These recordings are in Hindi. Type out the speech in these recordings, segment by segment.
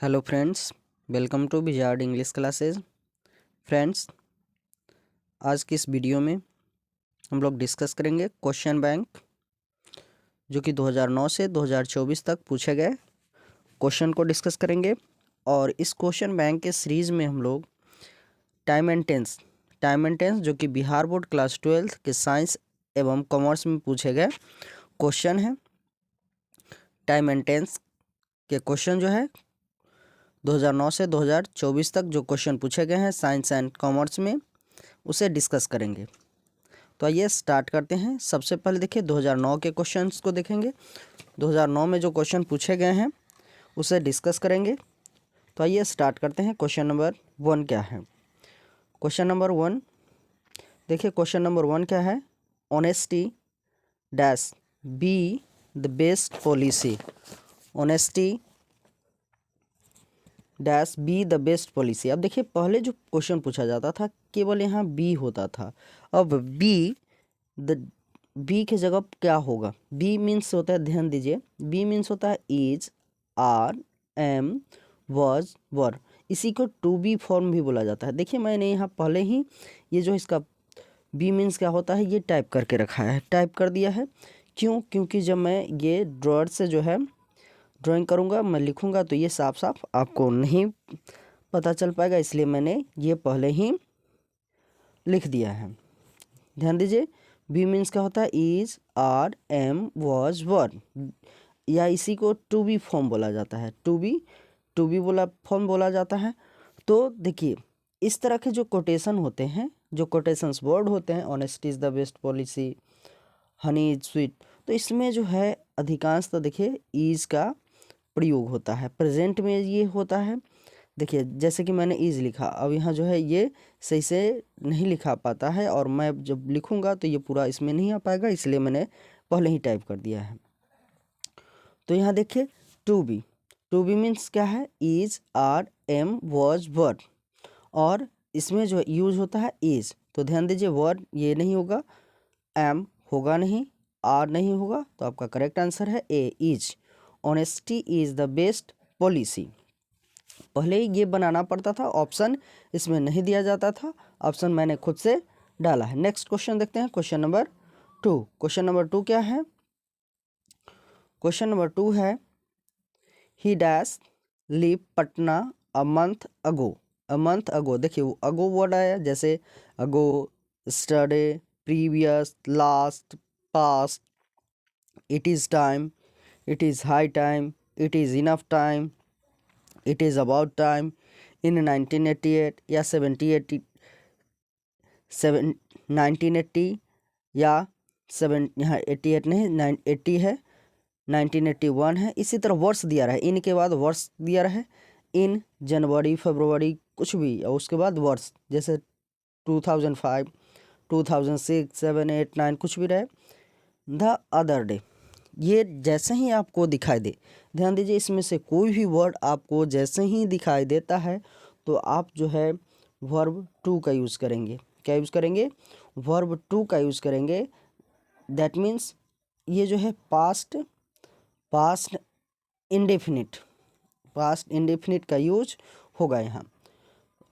Hello friends, welcome to Wizard English Classes. Friends, आज की इस वीडियो में हम लोग डिस्कस करेंगे क्वेश्चन बैंक, जो कि 2009 से 2024 तक पूछे गए क्वेश्चन को डिस्कस करेंगे। और इस क्वेश्चन बैंक के सीरीज़ में हम लोग टाइम एंड टेंस जो कि बिहार बोर्ड क्लास 12 के साइंस एवं कॉमर्स में पूछे गए क्वेश्चन हैं। टाइम एंड टेंस के क्वेश्चन जो है 2009 से 2024 तक जो क्वेश्चन पूछे गए हैं साइंस एंड कॉमर्स में, उसे डिस्कस करेंगे। तो आइए स्टार्ट करते हैं। सबसे पहले देखिए 2009 के क्वेश्चंस को देखेंगे। 2009 में जो क्वेश्चन पूछे गए हैं उसे डिस्कस करेंगे। तो आइए स्टार्ट करते हैं। क्वेश्चन नंबर 1 क्या है? क्वेश्चन नंबर 1 देखिए, क्वेश्चन नंबर 1 क्या है? Honesty dash be the best policy. Honesty dash be the best policy. अब देखिए, पहले जो क्वेश्चन पूछा जाता था केवल यहाँ बी होता था। अब बी की जगह क्या होगा? बी मीन्स होता है, ध्यान दीजिए, बी मीन्स होता है इज, आर, एम, वॉज, वर। इसी को टू बी फॉर्म भी बोला जाता है। देखिए, मैंने यहाँ पहले ही ये जो इसका बी मीन्स क्या होता है ये टाइप करके रखा है, टाइप कर दिया है। क्यों? क्योंकि जब मैं ये ड्रॉअर से जो है ड्राइंग करूँगा, मैं लिखूँगा तो ये साफ साफ आपको नहीं पता चल पाएगा, इसलिए मैंने ये पहले ही लिख दिया है। ध्यान दीजिए, बी मीन्स क्या होता है? इज, आर, एम, वॉज, वर, या इसी को टू बी फॉर्म बोला जाता है। टू बी बोला फॉर्म बोला जाता है। तो देखिए, इस तरह के जो कोटेशन होते हैं, जो कोटेशंस वर्ड होते हैं, honesty is the best policy, honey is sweet, तो इसमें जो है अधिकांश तो देखिए इज का प्रयोग होता है। प्रेजेंट में ये होता है। देखिए, जैसे कि मैंने इज लिखा, अब यहाँ जो है ये सही से नहीं लिखा पाता है, और मैं जब लिखूँगा तो ये पूरा इसमें नहीं आ पाएगा, इसलिए मैंने पहले ही टाइप कर दिया है। तो यहाँ देखिए, टू बी मीन्स क्या है? इज, आर, एम, वॉज, वर, और इसमें जो यूज होता है इज। तो ध्यान दीजिए, वर्ड ये नहीं होगा, एम होगा नहीं, आर नहीं होगा, तो आपका करेक्ट आंसर है A, is. Honesty is the best policy. पहले ही ये बनाना पड़ता था, ऑप्शन इसमें नहीं दिया जाता था, ऑप्शन मैंने खुद से डाला है। नेक्स्ट क्वेश्चन देखते हैं, क्वेश्चन नंबर 2। क्वेश्चन नंबर 2 क्या है? क्वेश्चन नंबर 2 है, he dash leave Patna a month ago. A month ago, देखिए वो अगो वर्ड आया, जैसे ago, yesterday, previous, last, past, it is time, it is high time, it is enough time, it is about time, in 1988 या 1980, या यहाँ 88 नहीं, 980 है, 1981 है। इसी तरह वर्ष दिया रहा है, इन के बाद वर्ष दिया रहा है, इन जनवरी, फरवरी, कुछ भी, और उसके बाद वर्ष, जैसे 2005, 2006, 7, 8, 9 कुछ भी रहे। द अदर डे, ये जैसे ही आपको दिखाई दे, ध्यान दीजिए, इसमें से कोई भी वर्ड आपको जैसे ही दिखाई देता है तो आप जो है वर्ब टू का यूज़ करेंगे। क्या यूज़ करेंगे? वर्ब टू का यूज़ करेंगे। दैट मीन्स ये जो है past past indefinite, past indefinite का यूज होगा यहाँ।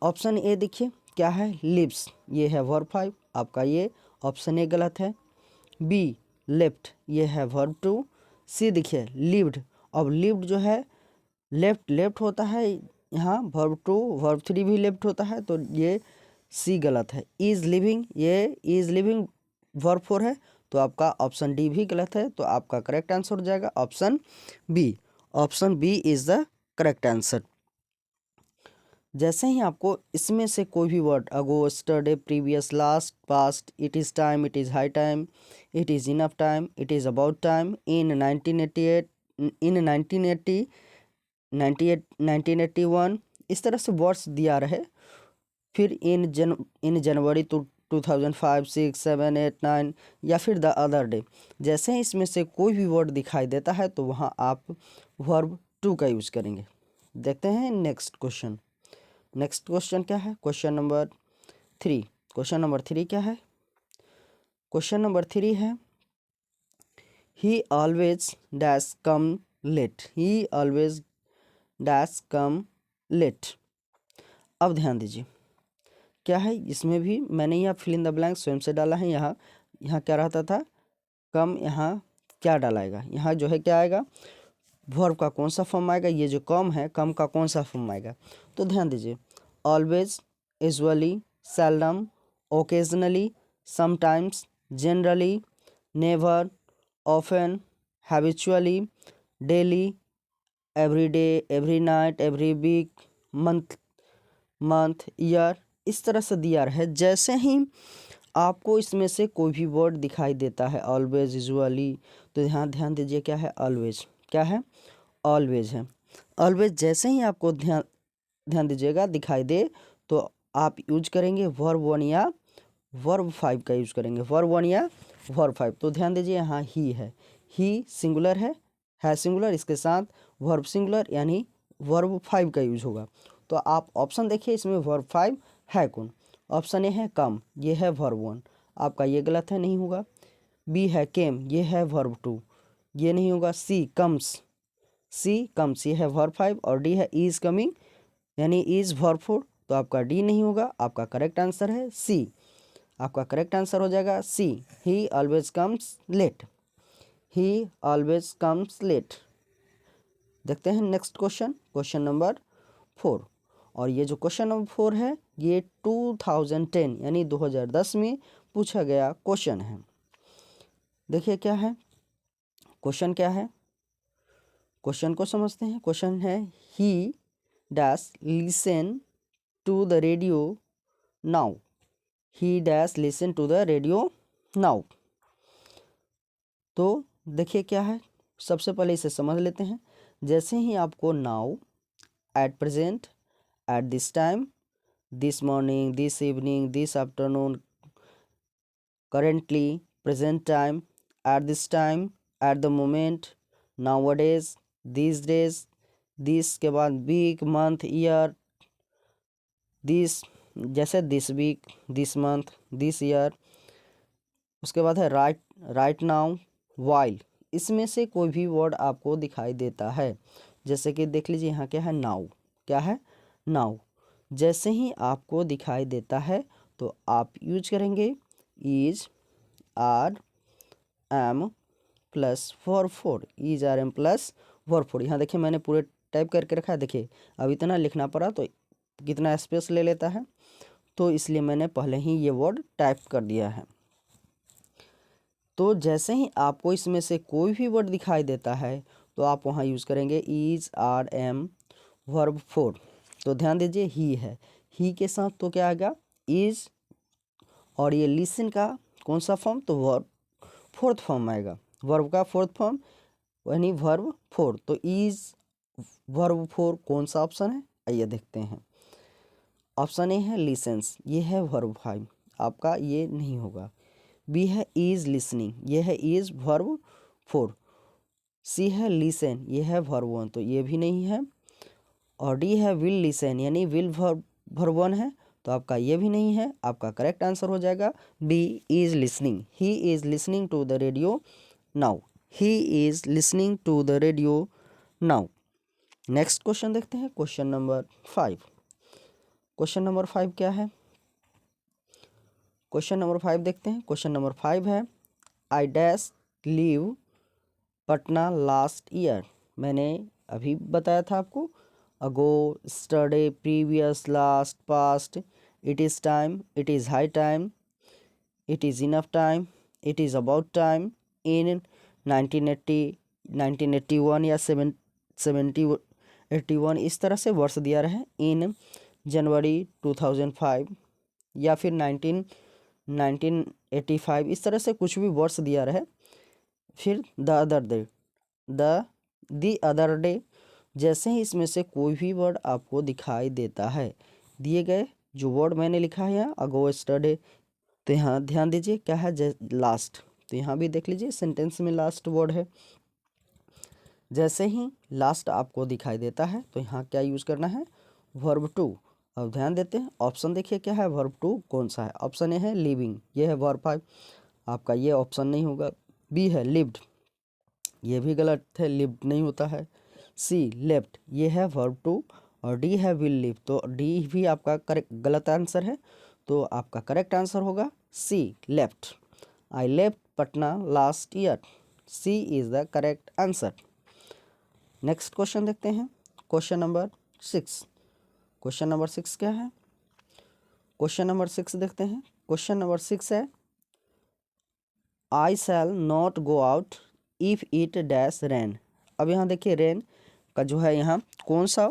ऑप्शन ए देखिए क्या है? लिव्स, ये है वर्ब 5, आपका ये ऑप्शन ए गलत है। बी लेफ्ट, ये है वर्ब 2। सी देखिए लिव्ड, अब लिव्ड जो है लेफ्ट होता है, यहाँ वर्ब 2, वर्ब 3 भी लेफ्ट होता है, तो ये सी गलत है। इज लिविंग, ये इज लिविंग वर्ब 4 है, तो आपका ऑप्शन डी भी गलत है, तो आपका करेक्ट आंसर हो जाएगा option B. Option B is the correct answer. जैसे ही आपको इसमें से कोई भी word, ago, yesterday, previous, last, past, it is time, it is high time, it is enough time, it is about time, in 1988, in 1980, 1981, इस तरह से वर्ड्स दिया रहे। फिर इन जनवरी 2005, 6, 7, 8, 9, या फिर द अदर डे, जैसे ही इसमें से कोई भी वर्ड दिखाई देता है तो वहाँ आप वर्ब टू का यूज़ करेंगे। देखते हैं नेक्स्ट क्वेश्चन। नेक्स्ट क्वेश्चन क्या है? Question number 3। क्वेश्चन नंबर 3 क्या है? क्वेश्चन नंबर 3 है, he always dash come late. He always dash come late. अब ध्यान दीजिए क्या है, इसमें भी मैंने यहाँ फिल इन द ब्लैंक स्वयं से डाला है। यहाँ यहाँ क्या रहता था, कम, यहाँ क्या डालाएगा, यहाँ जो है क्या आएगा, वर्ब का कौन सा फॉर्म आएगा, ये जो कम है, कम का कौन सा फॉर्म आएगा। तो ध्यान दीजिए, always, usually, seldom, occasionally, sometimes, generally, never, often, habitually, daily, every day, every night, every week, month, year, इस तरह से दिया है। जैसे ही आपको इसमें से कोई भी वर्ड दिखाई देता है, ऑलवेज, यूजुअली, तो यहाँ ध्यान दीजिए क्या है, ऑलवेज, क्या है, ऑलवेज है। ऑलवेज जैसे ही आपको ध्यान दीजिएगा दिखाई दे तो आप यूज करेंगे वर्ब 1 या वर्ब 5 का यूज करेंगे, वर्ब 1 या वर्ब 5। तो ध्यान दीजिए यहाँ ही है, ही सिंगुलर है सिंगुलर, इसके साथ वर्ब सिंगुलर यानी वर्ब 5 का यूज होगा। तो आप ऑप्शन देखिए, इसमें वर्ब 5 है कौन। ऑप्शन ए है कम, ये है वर्ब 1, आपका ये गलत है, नहीं होगा। बी है केम, ये है वर्ब 2, ये नहीं होगा। सी कम्स, ये है वर्ब 5। और डी है इज कमिंग यानी इज वर्ब 4, तो आपका डी नहीं होगा, आपका करेक्ट आंसर है सी। आपका करेक्ट आंसर हो जाएगा C, he always comes late, he always comes late. देखते हैं नेक्स्ट क्वेश्चन, क्वेश्चन नंबर 4। और ये जो क्वेश्चन नंबर 4 है ये 2010 यानी 2010 में पूछा गया क्वेश्चन है। देखिए क्या है क्वेश्चन, क्या है क्वेश्चन को समझते हैं। क्वेश्चन है he dash listen to the radio now, he dash listen to the radio now. तो देखिए क्या है, सबसे पहले इसे समझ लेते हैं। जैसे ही आपको now, at present, at this time, this morning, this evening, this afternoon, currently, present time, at this time, at the moment, nowadays, this days, this के बाद वीक, मंथ, ईयर, दिस, जैसे this week, this month, this year. उसके बाद है राइट नाउ, वाइल। इसमें से कोई भी वर्ड आपको दिखाई देता है, जैसे कि देख लीजिए यहाँ क्या है, नाउ, क्या है, नाउ। जैसे ही आपको दिखाई देता है तो आप यूज करेंगे is, are, am plus verb 4, is, are, am plus verb 4। यहाँ देखिए मैंने पूरे टाइप करके रखा है, देखिए अब इतना लिखना पड़ा तो कितना स्पेस ले लेता है, तो इसलिए मैंने पहले ही ये वर्ड टाइप कर दिया है। तो जैसे ही आपको इसमें से कोई भी वर्ड दिखाई देता है तो आप वहाँ यूज़ करेंगे इज, आर, एम, वर्ब 4। तो ध्यान दीजिए ही है, ही के साथ तो क्या आएगा, इज, और ये लिसन का कौन सा फॉर्म, तो वर्ब 4th फॉर्म आएगा, वर्ब का 4th फॉर्म यानी वर्ब 4। तो इज वर्ब 4 कौन सा ऑप्शन है, आइए देखते हैं। ऑप्शन ए है लिसन्स, ये है वर्ब 5, आपका ये नहीं होगा। बी है इज लिसनिंग, ये है इज वर्ब 4। सी है लिसन, ये है वर्ब 1, तो ये भी नहीं है। और डी है विल लिसन यानी विल वर्ब 1 है, तो आपका ये भी नहीं है। आपका करेक्ट आंसर हो जाएगा B, is listening, he is listening to the radio now, he is listening to the radio now. Next question देखते हैं, क्वेश्चन नंबर 5। क्वेश्चन नंबर 5 क्या है, क्वेश्चन नंबर 5 देखते हैं। क्वेश्चन नंबर 5 है I dash leave Patna last year. मैंने अभी बताया था आपको, ago, yesterday, previous, last, past, it is time, it is high time, it is enough time, it is about time, in 1980, 1981 या 81, इस तरह से वर्ष दिया रहे। इन जनवरी 2005 या फिर 1985, इस तरह से कुछ भी वर्ष दिया रहे। फिर the other day, the other day. जैसे ही इसमें से कोई भी वर्ड आपको दिखाई देता है, दिए गए जो वर्ड मैंने लिखा है यहाँ अगो, स्टरडे, तो यहाँ ध्यान दीजिए क्या है, लास्ट, तो यहाँ भी देख लीजिए सेंटेंस में लास्ट वर्ड है। जैसे ही लास्ट आपको दिखाई देता है तो यहाँ क्या यूज़ करना है, वर्ब 2। अब ध्यान देते हैं, ऑप्शन देखिए क्या है, वर्ब 2 कौन सा है। ऑप्शन ए है लिविंग, ये है वर्ब 5, आपका ये ऑप्शन नहीं होगा। बी है लिव्ड, ये भी गलत है, लिव्ड नहीं होता है। सी लेफ्ट ये है वर्ब टू और डी है विल लीव, तो डी भी आपका करेक्ट गलत आंसर है, तो आपका करेक्ट आंसर होगा C left. I left Patna last year, C is the correct answer. Next question देखते हैं, क्वेश्चन नंबर 6। क्वेश्चन नंबर 6 क्या है? क्वेश्चन नंबर 6 देखते हैं। क्वेश्चन नंबर 6 है I shall not go out if it dash rain. अब यहाँ देखिए रेन का जो है यहाँ कौन सा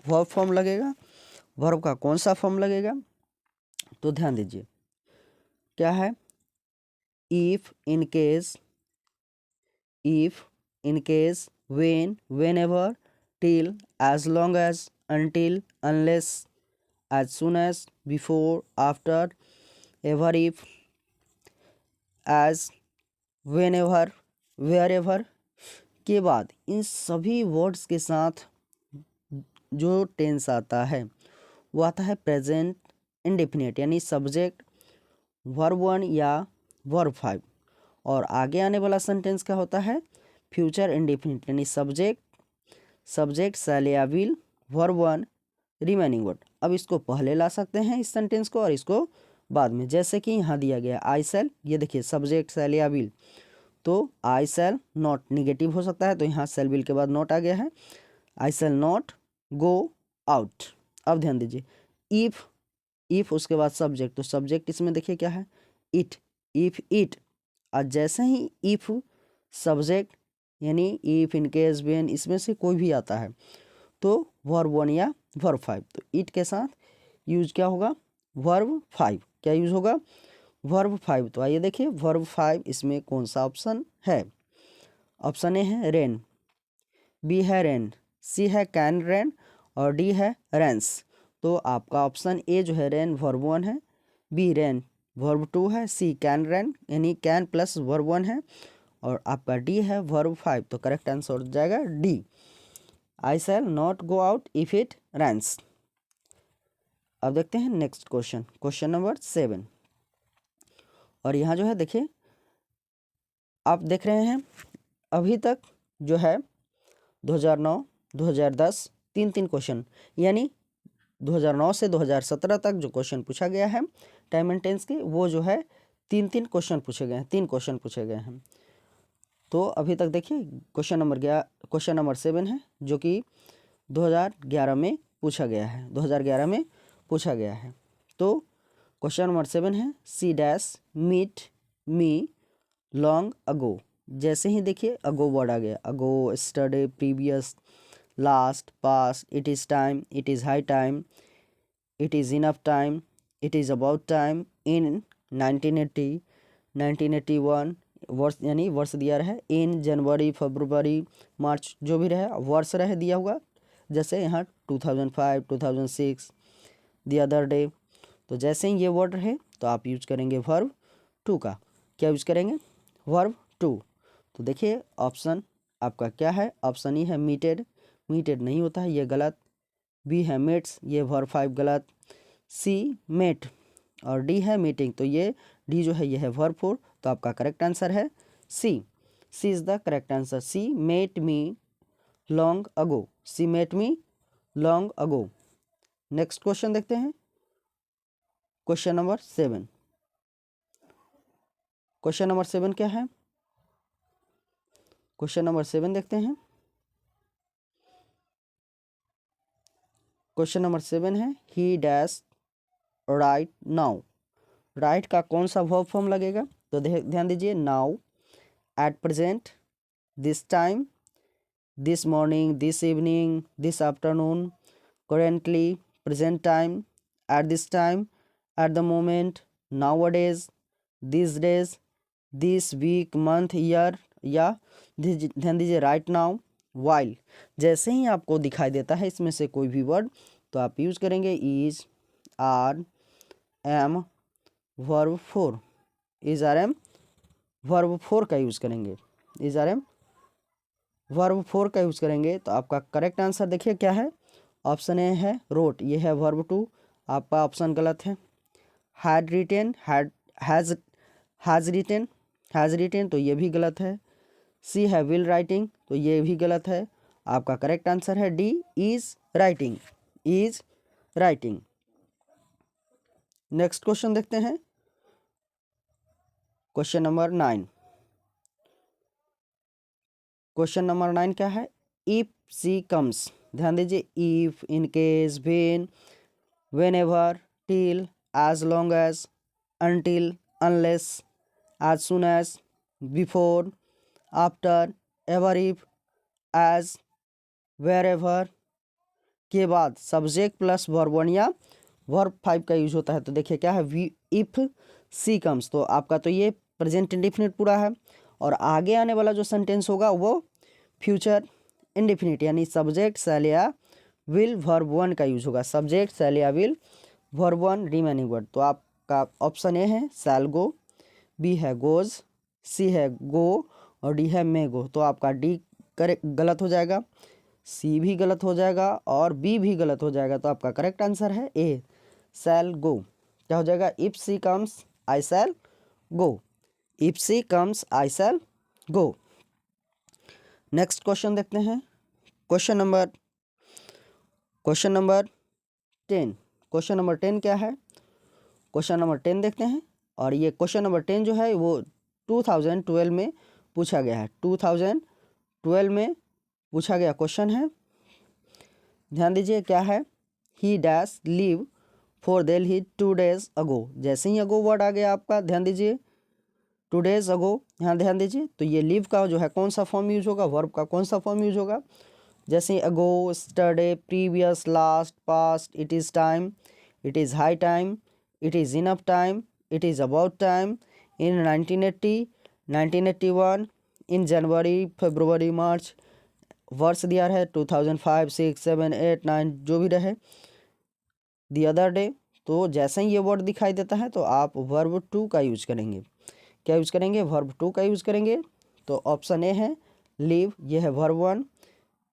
वर्ब फॉर्म लगेगा, वर्ब का कौन सा फॉर्म लगेगा, तो ध्यान दीजिए क्या है, if, in case, when, whenever, till, as long as, until, unless, as soon as, before, after, ever if, as, whenever, wherever के बाद इन सभी वर्ड्स के साथ जो टेंस आता है वो आता है प्रेजेंट इंडेफिनिट, यानी सब्जेक्ट वर्ब 1 या वर्ब 5, और आगे आने वाला सेंटेंस क्या होता है, फ्यूचर इंडेफिनिट, यानी सब्जेक्ट शैल या विल, वर्ब 1, रिमेनिंग वर्ड। अब इसको पहले ला सकते हैं इस सेंटेंस को और इसको बाद में, जैसे कि यहाँ दिया गया आई शैल, ये देखिए सब्जेक्ट शैल या विल, तो आई शैल नॉट निगेटिव हो सकता है, तो यहाँ शैल विल के बाद नॉट आ गया है, I shall not go out. अब ध्यान दीजिए इफ उसके बाद सब्जेक्ट, तो सब्जेक्ट इसमें देखिए क्या है, इट, इफ इट, और जैसे ही इफ सब्जेक्ट यानी इफ, इन केस, व्हेन, इसमें से कोई भी आता है तो वर्ब 1 या वर्ब 5, तो इट के साथ यूज क्या होगा, वर्ब 5, क्या यूज होगा, वर्ब 5। तो आइए देखिए वर्ब 5 इसमें कौन सा ऑप्शन है। ऑप्शन ए है रेन, बी है रेन, सी है कैन रेन और डी है रेंस। तो आपका ऑप्शन ए जो है रेन वर्ब 1 है, बी रेन वर्ब 2 है, सी कैन रेन यानी कैन प्लस वर्ब 1 है, और आपका डी है वर्ब 5। तो करेक्ट आंसर हो जाएगा D, I shall not go out if it Reigns. अब देखते हैं नेक्स्ट क्वेश्चन, क्वेश्चन नंबर 7। और यहाँ जो है देखिए आप देख रहे हैं अभी तक जो है 2009, 2010 तीन क्वेश्चन, यानी 2009 से 2017 तक जो क्वेश्चन पूछा गया है टाइम एंड टेंस के, वो जो है तीन क्वेश्चन पूछे गए हैं, 3 क्वेश्चन पूछे गए हैं। तो अभी तक देखिए क्वेश्चन नंबर 7 है जो कि 2011 में पूछा गया है, 2011 में पूछा गया है। तो क्वेश्चन नंबर 7 है सी dash meet me long ago. जैसे ही देखिए अगो वर्ड आ गया, ago, yesterday, previous, last, past, it is time, it is high time, it is enough time, it is about time, in 1980, 1981, वर्ष यानी वर्ष दिया रहे, इन जनवरी, फरवरी, मार्च, जो भी रहे वर्ष रहे दिया हुआ, जैसे यहाँ 2005, 2006, द अदर डे। तो जैसे ही ये वर्ड रहे तो आप यूज करेंगे वर्ब 2 का, क्या यूज करेंगे, वर्ब 2। तो देखिए ऑप्शन आपका क्या है, ऑप्शन ई है मीटेड, मीटेड नहीं होता है, ये गलत, बी है मेट्स, ये वर्ब 5 गलत, सी मेट और डी है मीटिंग, तो ये डी जो है ये है वर्ब 4। तो आपका करेक्ट आंसर है C is the correct answer, she met me long ago, she met me long ago. Next question देखते हैं, क्वेश्चन नंबर 7। क्वेश्चन नंबर 7 क्या है, क्वेश्चन नंबर 7 देखते हैं। क्वेश्चन नंबर 7 है he dash right now. Right का कौन सा वर्ब फॉर्म लगेगा, तो ध्यान दीजिए, now, at present, this time, this morning, this evening, this afternoon, currently, present time, at this time, at the moment, nowadays, this days, this week, month, year, या ध्यान दीजिए राइट नाउ, वाइल। जैसे ही आपको दिखाई देता है इसमें से कोई भी वर्ड तो आप यूज करेंगे is, are, am, verb 4, is, are, am, verb 4 का यूज करेंगे, इज, आर, एम, वर्ब 4 का यूज करेंगे। तो आपका करेक्ट आंसर देखिए क्या है, ऑप्शन ए है रोट, ये है वर्ब 2, आपका ऑप्शन गलत है। हैड रिटेन, हैज़ रिटेन, तो ये भी गलत है। सी है विल राइटिंग, तो ये भी गलत है। आपका करेक्ट आंसर है D, is writing, is writing. Next question देखते हैं, क्वेश्चन नंबर 9। क्वेश्चन नंबर 9 क्या है? इफ सी कम्स, ध्यान दीजिए, if, in case, when, whenever, till, as long as, until, unless, as soon as, before, after, ever if, as, wherever के बाद सब्जेक्ट प्लस वर्ब 1 या वर्ब 5 का यूज होता है। तो देखिए क्या है, वी इफ सी कम्स, तो आपका तो ये प्रेजेंट इंडिफिनिट पूरा है, और आगे आने वाला जो सेंटेंस होगा वो फ्यूचर इंडिफिनिट, यानी सब्जेक्ट शैल या विल वर्ब 1 का यूज होगा। सब्जेक्ट शैल या विल वर्ब 1 रिमेनिंग वर्ड। तो आपका ऑप्शन ए है शैल गो, बी है गोज, सी है गो, और डी है मे गो। तो आपका डी करेक्ट गलत हो जाएगा, सी भी गलत हो जाएगा, और बी भी गलत हो जाएगा। तो आपका करेक्ट आंसर है ए, शैल गो। क्या हो जाएगा? If she comes I shall go, if she comes I shall go. Next question देखते हैं, क्वेश्चन नंबर 10। क्वेश्चन नंबर 10 क्या है? क्वेश्चन नंबर 10 देखते हैं, और ये क्वेश्चन नंबर 10 जो है वो 2012 में पूछा गया है। 2012 में पूछा गया क्वेश्चन है। ध्यान दीजिए क्या है, he dash leave for Delhi 2 days अगो। जैसे ही अगो वर्ड आ गया आपका, ध्यान दीजिए 2 days अगो, यहाँ ध्यान दीजिए, तो ये लीव का जो है कौन सा फॉर्म यूज होगा, वर्ब का कौन सा फॉर्म यूज होगा? जैसे ago, yesterday, previous, last, past, it is time, it is high time, it is enough time, it is about time, in 1980, 1981, in January, February, March, वर्ष दिया है 2005, 6, 7, 8, 9 जो भी रहे, दी अदर डे। तो जैसे ही ये वर्ड दिखाई देता है तो आप वर्ब 2 का यूज करेंगे। क्या यूज करेंगे? वर्ब 2 का यूज करेंगे। तो ऑप्शन ए है लीव, ये है verb 1,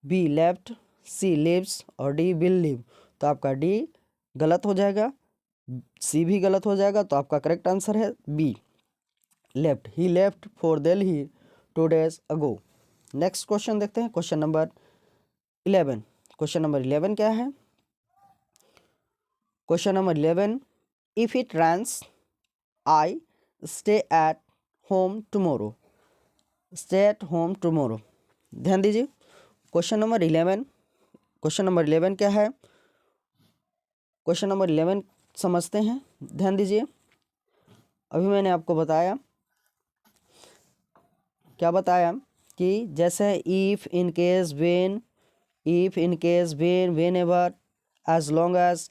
B left, C lives, और डी विल लीव। तो आपका डी गलत हो जाएगा, सी भी गलत हो जाएगा। तो आपका करेक्ट आंसर है B, left, he left for Delhi 2 days अगो। नेक्स्ट क्वेश्चन देखते हैं, क्वेश्चन नंबर 11। क्वेश्चन नंबर 11 क्या है? Question number 11, if it rains I stay at home tomorrow, stay at home tomorrow. ध्यान दीजिए क्वेश्चन नंबर 11, क्वेश्चन नंबर 11 क्या है? क्वेश्चन नंबर 11 समझते हैं। ध्यान दीजिए, अभी मैंने आपको बताया, क्या बताया कि जैसे if, in case, when, if, in case, when, whenever, as long as,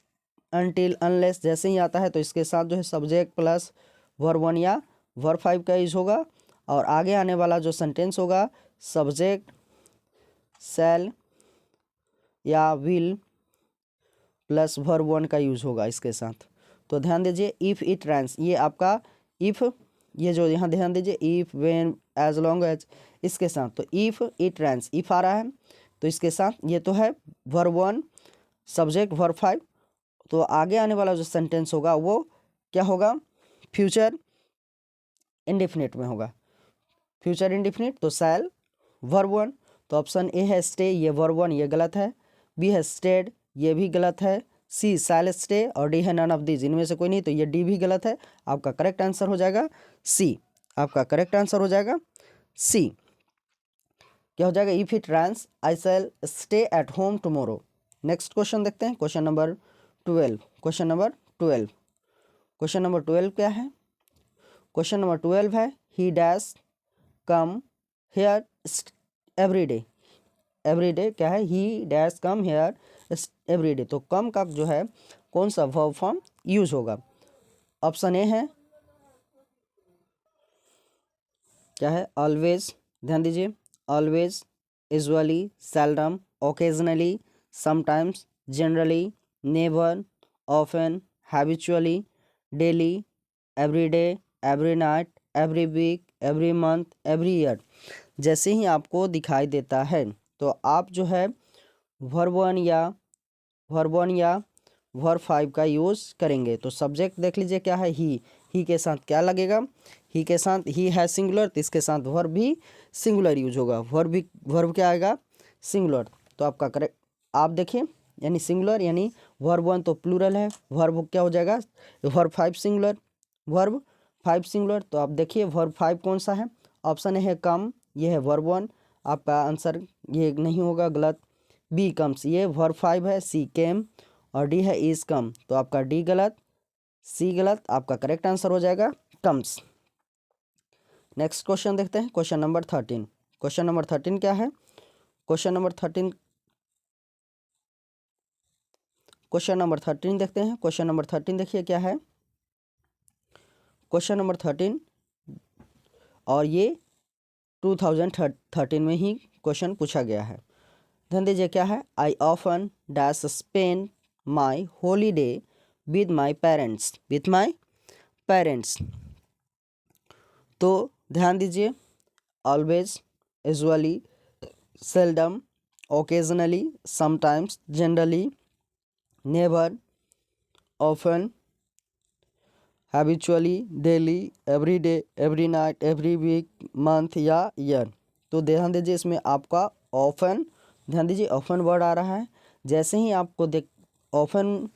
until, unless, जैसे ही आता है तो इसके साथ जो है सब्जेक्ट प्लस वर्ब 1 या वर्ब 5 का यूज होगा, और आगे आने वाला जो सेंटेंस होगा सब्जेक्ट शैल या विल प्लस वर्ब 1 का यूज होगा इसके साथ। तो ध्यान दीजिए इफ इट रैंस, ये आपका इफ, ये जो यहाँ ध्यान दीजिए if, when, as long as, इसके साथ। तो इफ इट रैंस, इफ आ रहा है तो इसके साथ ये तो है वर्ब 1, सब्जेक्ट वर्ब 5। तो आगे आने वाला जो सेंटेंस होगा वो क्या होगा? फ्यूचर इंडेफिनिट में होगा, फ्यूचर इंडेफिनिट। तो शैल वर्ब 1। तो ऑप्शन ए है स्टे, ये वर्ब 1, ये गलत है। बी है स्टेड, ये भी गलत है। सी शैल स्टे, और डी है नन ऑफ दीज, इनमें से कोई नहीं, तो ये डी भी गलत है। आपका करेक्ट आंसर हो जाएगा सी, आपका करेक्ट आंसर हो जाएगा सी। क्या हो जाएगा? If it rains I shall stay at home tomorrow. Next question देखते हैं, question number 12। Question number 12, question number 12 क्या है? क्वेश्चन नंबर 12 है he dash come here every day. Every day क्या है? He dash come here every day. तो कम का जो है कौन सा वर्ब फॉर्म यूज होगा? ऑप्शन ए है क्या है? ऑलवेज, ध्यान दीजिए, always, usually, seldom, occasionally, sometimes, generally, never, often, habitually, daily, every day, every night, every week, every month, every year. जैसे ही आपको दिखाई देता है तो आप जो है वर्ब 1 या वर्ब 5 का यूज़ करेंगे। तो सब्जेक्ट देख लीजिए क्या है? ही के साथ क्या लगेगा? ही के साथ ही है सिंगुलर, तो इसके साथ वर्ब भी सिंगुलर यूज होगा। वर्ब क्या आएगा? सिंगुलर। तो आपका करेक्ट आप देखिए, यानी सिंगुलर यानी वर्ब 1 तो प्लूरल है, वर्ब क्या हो जाएगा, वर्ब 5 सिंगुलर, वर्ब 5 सिंगुलर। तो आप देखिए वर्ब 5 कौन सा है, ऑप्शन है कम, ये है वर्ब 1, आपका आंसर ये नहीं होगा, गलत। बी कम्स, ये वर्ब 5 है, सी केम, और डी है इज कम, तो आपका डी गलत, सी गलत, आपका करेक्ट आंसर हो जाएगा कम्स। नेक्स्ट क्वेश्चन देखते हैं, क्वेश्चन नंबर 13। क्वेश्चन नंबर 13 क्या है, क्वेश्चन नंबर 13, क्वेश्चन नंबर 13 देखते हैं। क्वेश्चन नंबर 13 देखिए क्या है, क्वेश्चन नंबर 13, और ये 2013 में ही क्वेश्चन पूछा गया है। ध्यान दीजिए क्या है, I often dash spend my holiday with my parents, with my parents. तो ध्यान दीजिए, always, usually, seldom, occasionally, sometimes, generally, never, often, habitually, daily, every day, every night, every week, month या ईयर। तो ध्यान दीजिए इसमें आपका ऑफन, ध्यान दीजिए ऑफन वर्ड आ रहा है। जैसे ही आपको देख ऑफन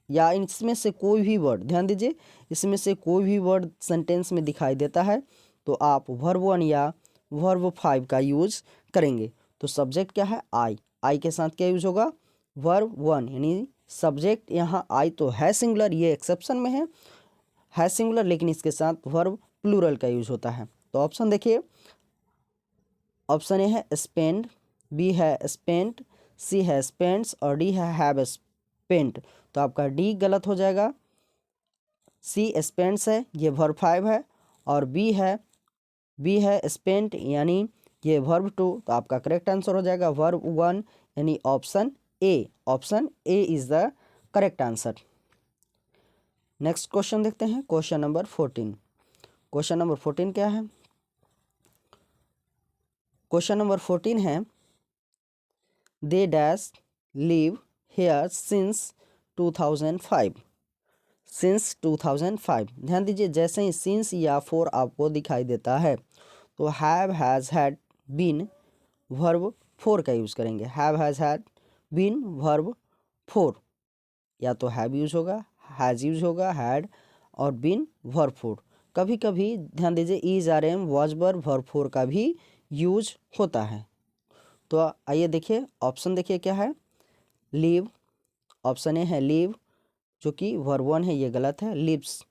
या इसमें से कोई भी वर्ड, ध्यान दीजिए इसमें से कोई भी वर्ड सेंटेंस में दिखाई देता है तो आप वर्ब 1 या वर्ब 5 का यूज करेंगे। तो सब्जेक्ट क्या है, आई, आई के साथ क्या यूज होगा, वर्ब 1, यानी सब्जेक्ट यहाँ आई तो है सिंगुलर, ये एक्सेप्शन में है सिंगुलर, लेकिन इसके साथ वर्ब प्लूरल का यूज होता है। तो ऑप्शन देखिए, ऑप्शन ए है स्पेंड, बी है स्पेंट, सी है स्पेंट्स, और डी है हैव स्पेंट। तो आपका डी गलत हो जाएगा, सी स्पेंट्स है, ये वर्ब 5 है, और बी है स्पेंट, यानी ये वर्ब 2। तो आपका करेक्ट आंसर हो जाएगा वर्ब 1, यानी option A, option A is the correct answer. Next question देखते हैं, क्वेश्चन नंबर 14। क्वेश्चन नंबर 14 क्या है, क्वेश्चन नंबर 14 है, they dash live here since 2005, since 2005। ध्यान दीजिए जैसे ही सिंस या फॉर आपको दिखाई देता है तो have, has, had, been, verb 4 का यूज़ करेंगे। Have, has, had, been, verb 4, या तो हैव यूज होगा, हैज़ यूज होगा, हैड, और बीन वर्ब 4। कभी कभी ध्यान दीजिए is, are, am, was, were, verb 4 का भी यूज होता है। तो आइए देखिए ऑप्शन देखिए क्या है, लीव, ऑप्शन ए है लीव, जो कि वर्ब 1 है, ये गलत है। लिव्स,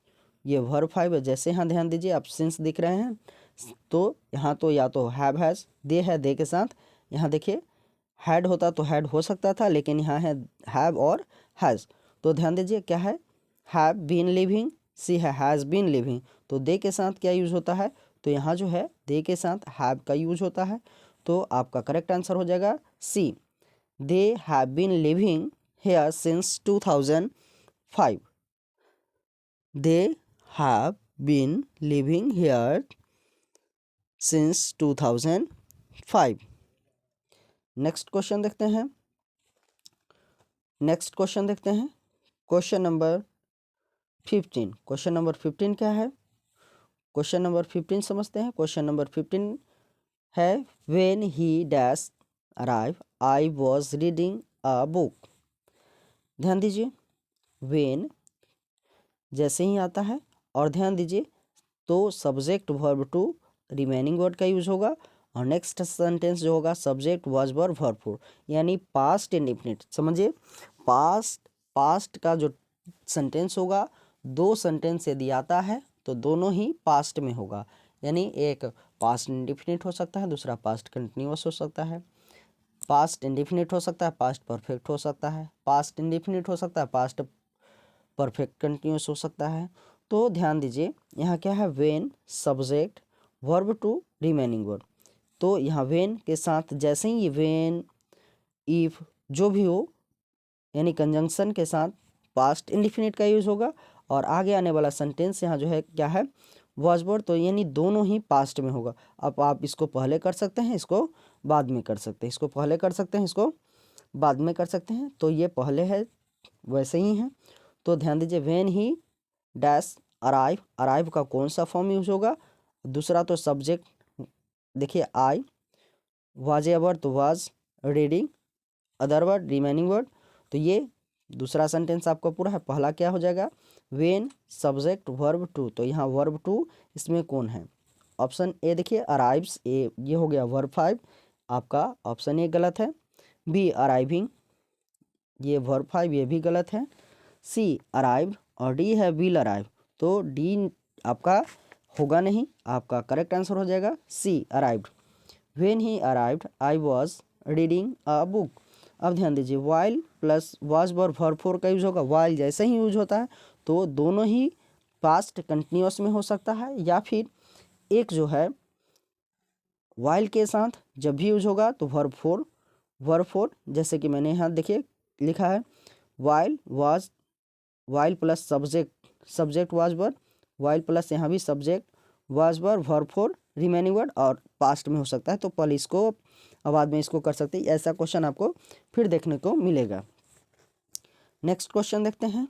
ये वर्ब 5 है। जैसे यहाँ ध्यान दीजिए आप सिंस दिख रहे हैं तो यहाँ तो या तो हैव, हैज़, दे है, दे के साथ यहाँ देखिए हैड होता तो हैड हो सकता था, लेकिन यहाँ है हैव और हैज़। तो ध्यान दीजिए क्या है, हैव बीन लिविंग, सी है हैज़ बीन लिविंग। तो दे के साथ क्या यूज होता है, तो यहाँ जो है दे के साथ हैव का यूज होता है। तो आपका करेक्ट आंसर हो जाएगा C, they have been living here since 2005, they have been living here since 2005। Next question देखते हैं, नेक्स्ट क्वेश्चन देखते हैं, क्वेश्चन नंबर 15। क्वेश्चन नंबर 15 क्या है, क्वेश्चन नंबर 15 समझते हैं। क्वेश्चन नंबर 15 है, when he dash arrive I was reading a book. ध्यान दीजिए व्हेन जैसे ही आता है, और ध्यान दीजिए तो सब्जेक्ट वर्ब 2 रिमेनिंग वर्ड का यूज होगा, और नेक्स्ट सेंटेंस जो होगा सब्जेक्ट वाज वर्ब वर्ब 4, यानी पास्ट इंडेफिनिट। समझिए पास्ट का जो सेंटेंस होगा, दो सेंटेंस यदि आता है तो दोनों ही पास्ट में होगा, यानी एक पास्ट इंडेफिनिट हो सकता है, दूसरा पास्ट कंटिन्यूअस हो सकता है। पास्ट इंडेफिनिट हो सकता है, पास्ट परफेक्ट हो सकता है, पास्ट इंडेफिनिट हो सकता है, पास्ट परफेक्ट कंटिन्यूअस हो सकता है। तो ध्यान दीजिए यहाँ क्या है, when subject verb 2 remaining word. तो यहाँ व्हेन के साथ जैसे ही व्हेन, इफ, जो भी हो, यानी कंजंक्शन के साथ पास्ट इंडेफिनिट का यूज होगा, और आगे आने वाला सेंटेंस यहाँ जो है क्या है, वॉज वर्ड, तो यानी दोनों ही पास्ट में होगा। अब आप इसको पहले कर सकते हैं, इसको बाद में कर सकते हैं, इसको पहले कर सकते हैं, इसको बाद में कर सकते हैं। तो ये पहले है वैसे ही है। तो ध्यान दीजिए when he dash arrive, arrive का कौन सा फॉर्म यूज होगा, दूसरा तो सब्जेक्ट देखिए आई, वाज एवर तो was, reading, other word, remaining word. तो ये दूसरा सेंटेंस आपका पूरा है। पहला क्या हो जाएगा, व्हेन सब्जेक्ट वर्ब टू, तो यहाँ वर्ब टू इसमें कौन है, ऑप्शन ए देखिए अराइव्स, ए ये हो गया वर्ब 5, आपका ऑप्शन ए गलत है। बी अराइविंग, ये वर्ब 5 ये भी गलत है। सी अराइव्ड और डी है विल अराइव, तो डी आपका होगा नहीं, आपका करेक्ट आंसर हो जाएगा C arrived. When he arrived I was reading a book. अब ध्यान दीजिए वाइल प्लस वॉज वर्ब 4 का यूज होगा। वाइल जैसे ही यूज होता है तो दोनों ही पास्ट कंटिन्यूअस में हो सकता है, या फिर एक जो है वाइल के साथ जब भी यूज होगा तो वर्ब 4 जैसे कि मैंने यहाँ देखिए लिखा है while was, while plus subject was verb, while plus यहाँ भी subject was verb 4 remaining word, और पास्ट में हो सकता है तो पहले इसको बाद में इसको कर सकते हैं। ऐसा क्वेश्चन आपको फिर देखने को मिलेगा। नेक्स्ट क्वेश्चन देखते हैं।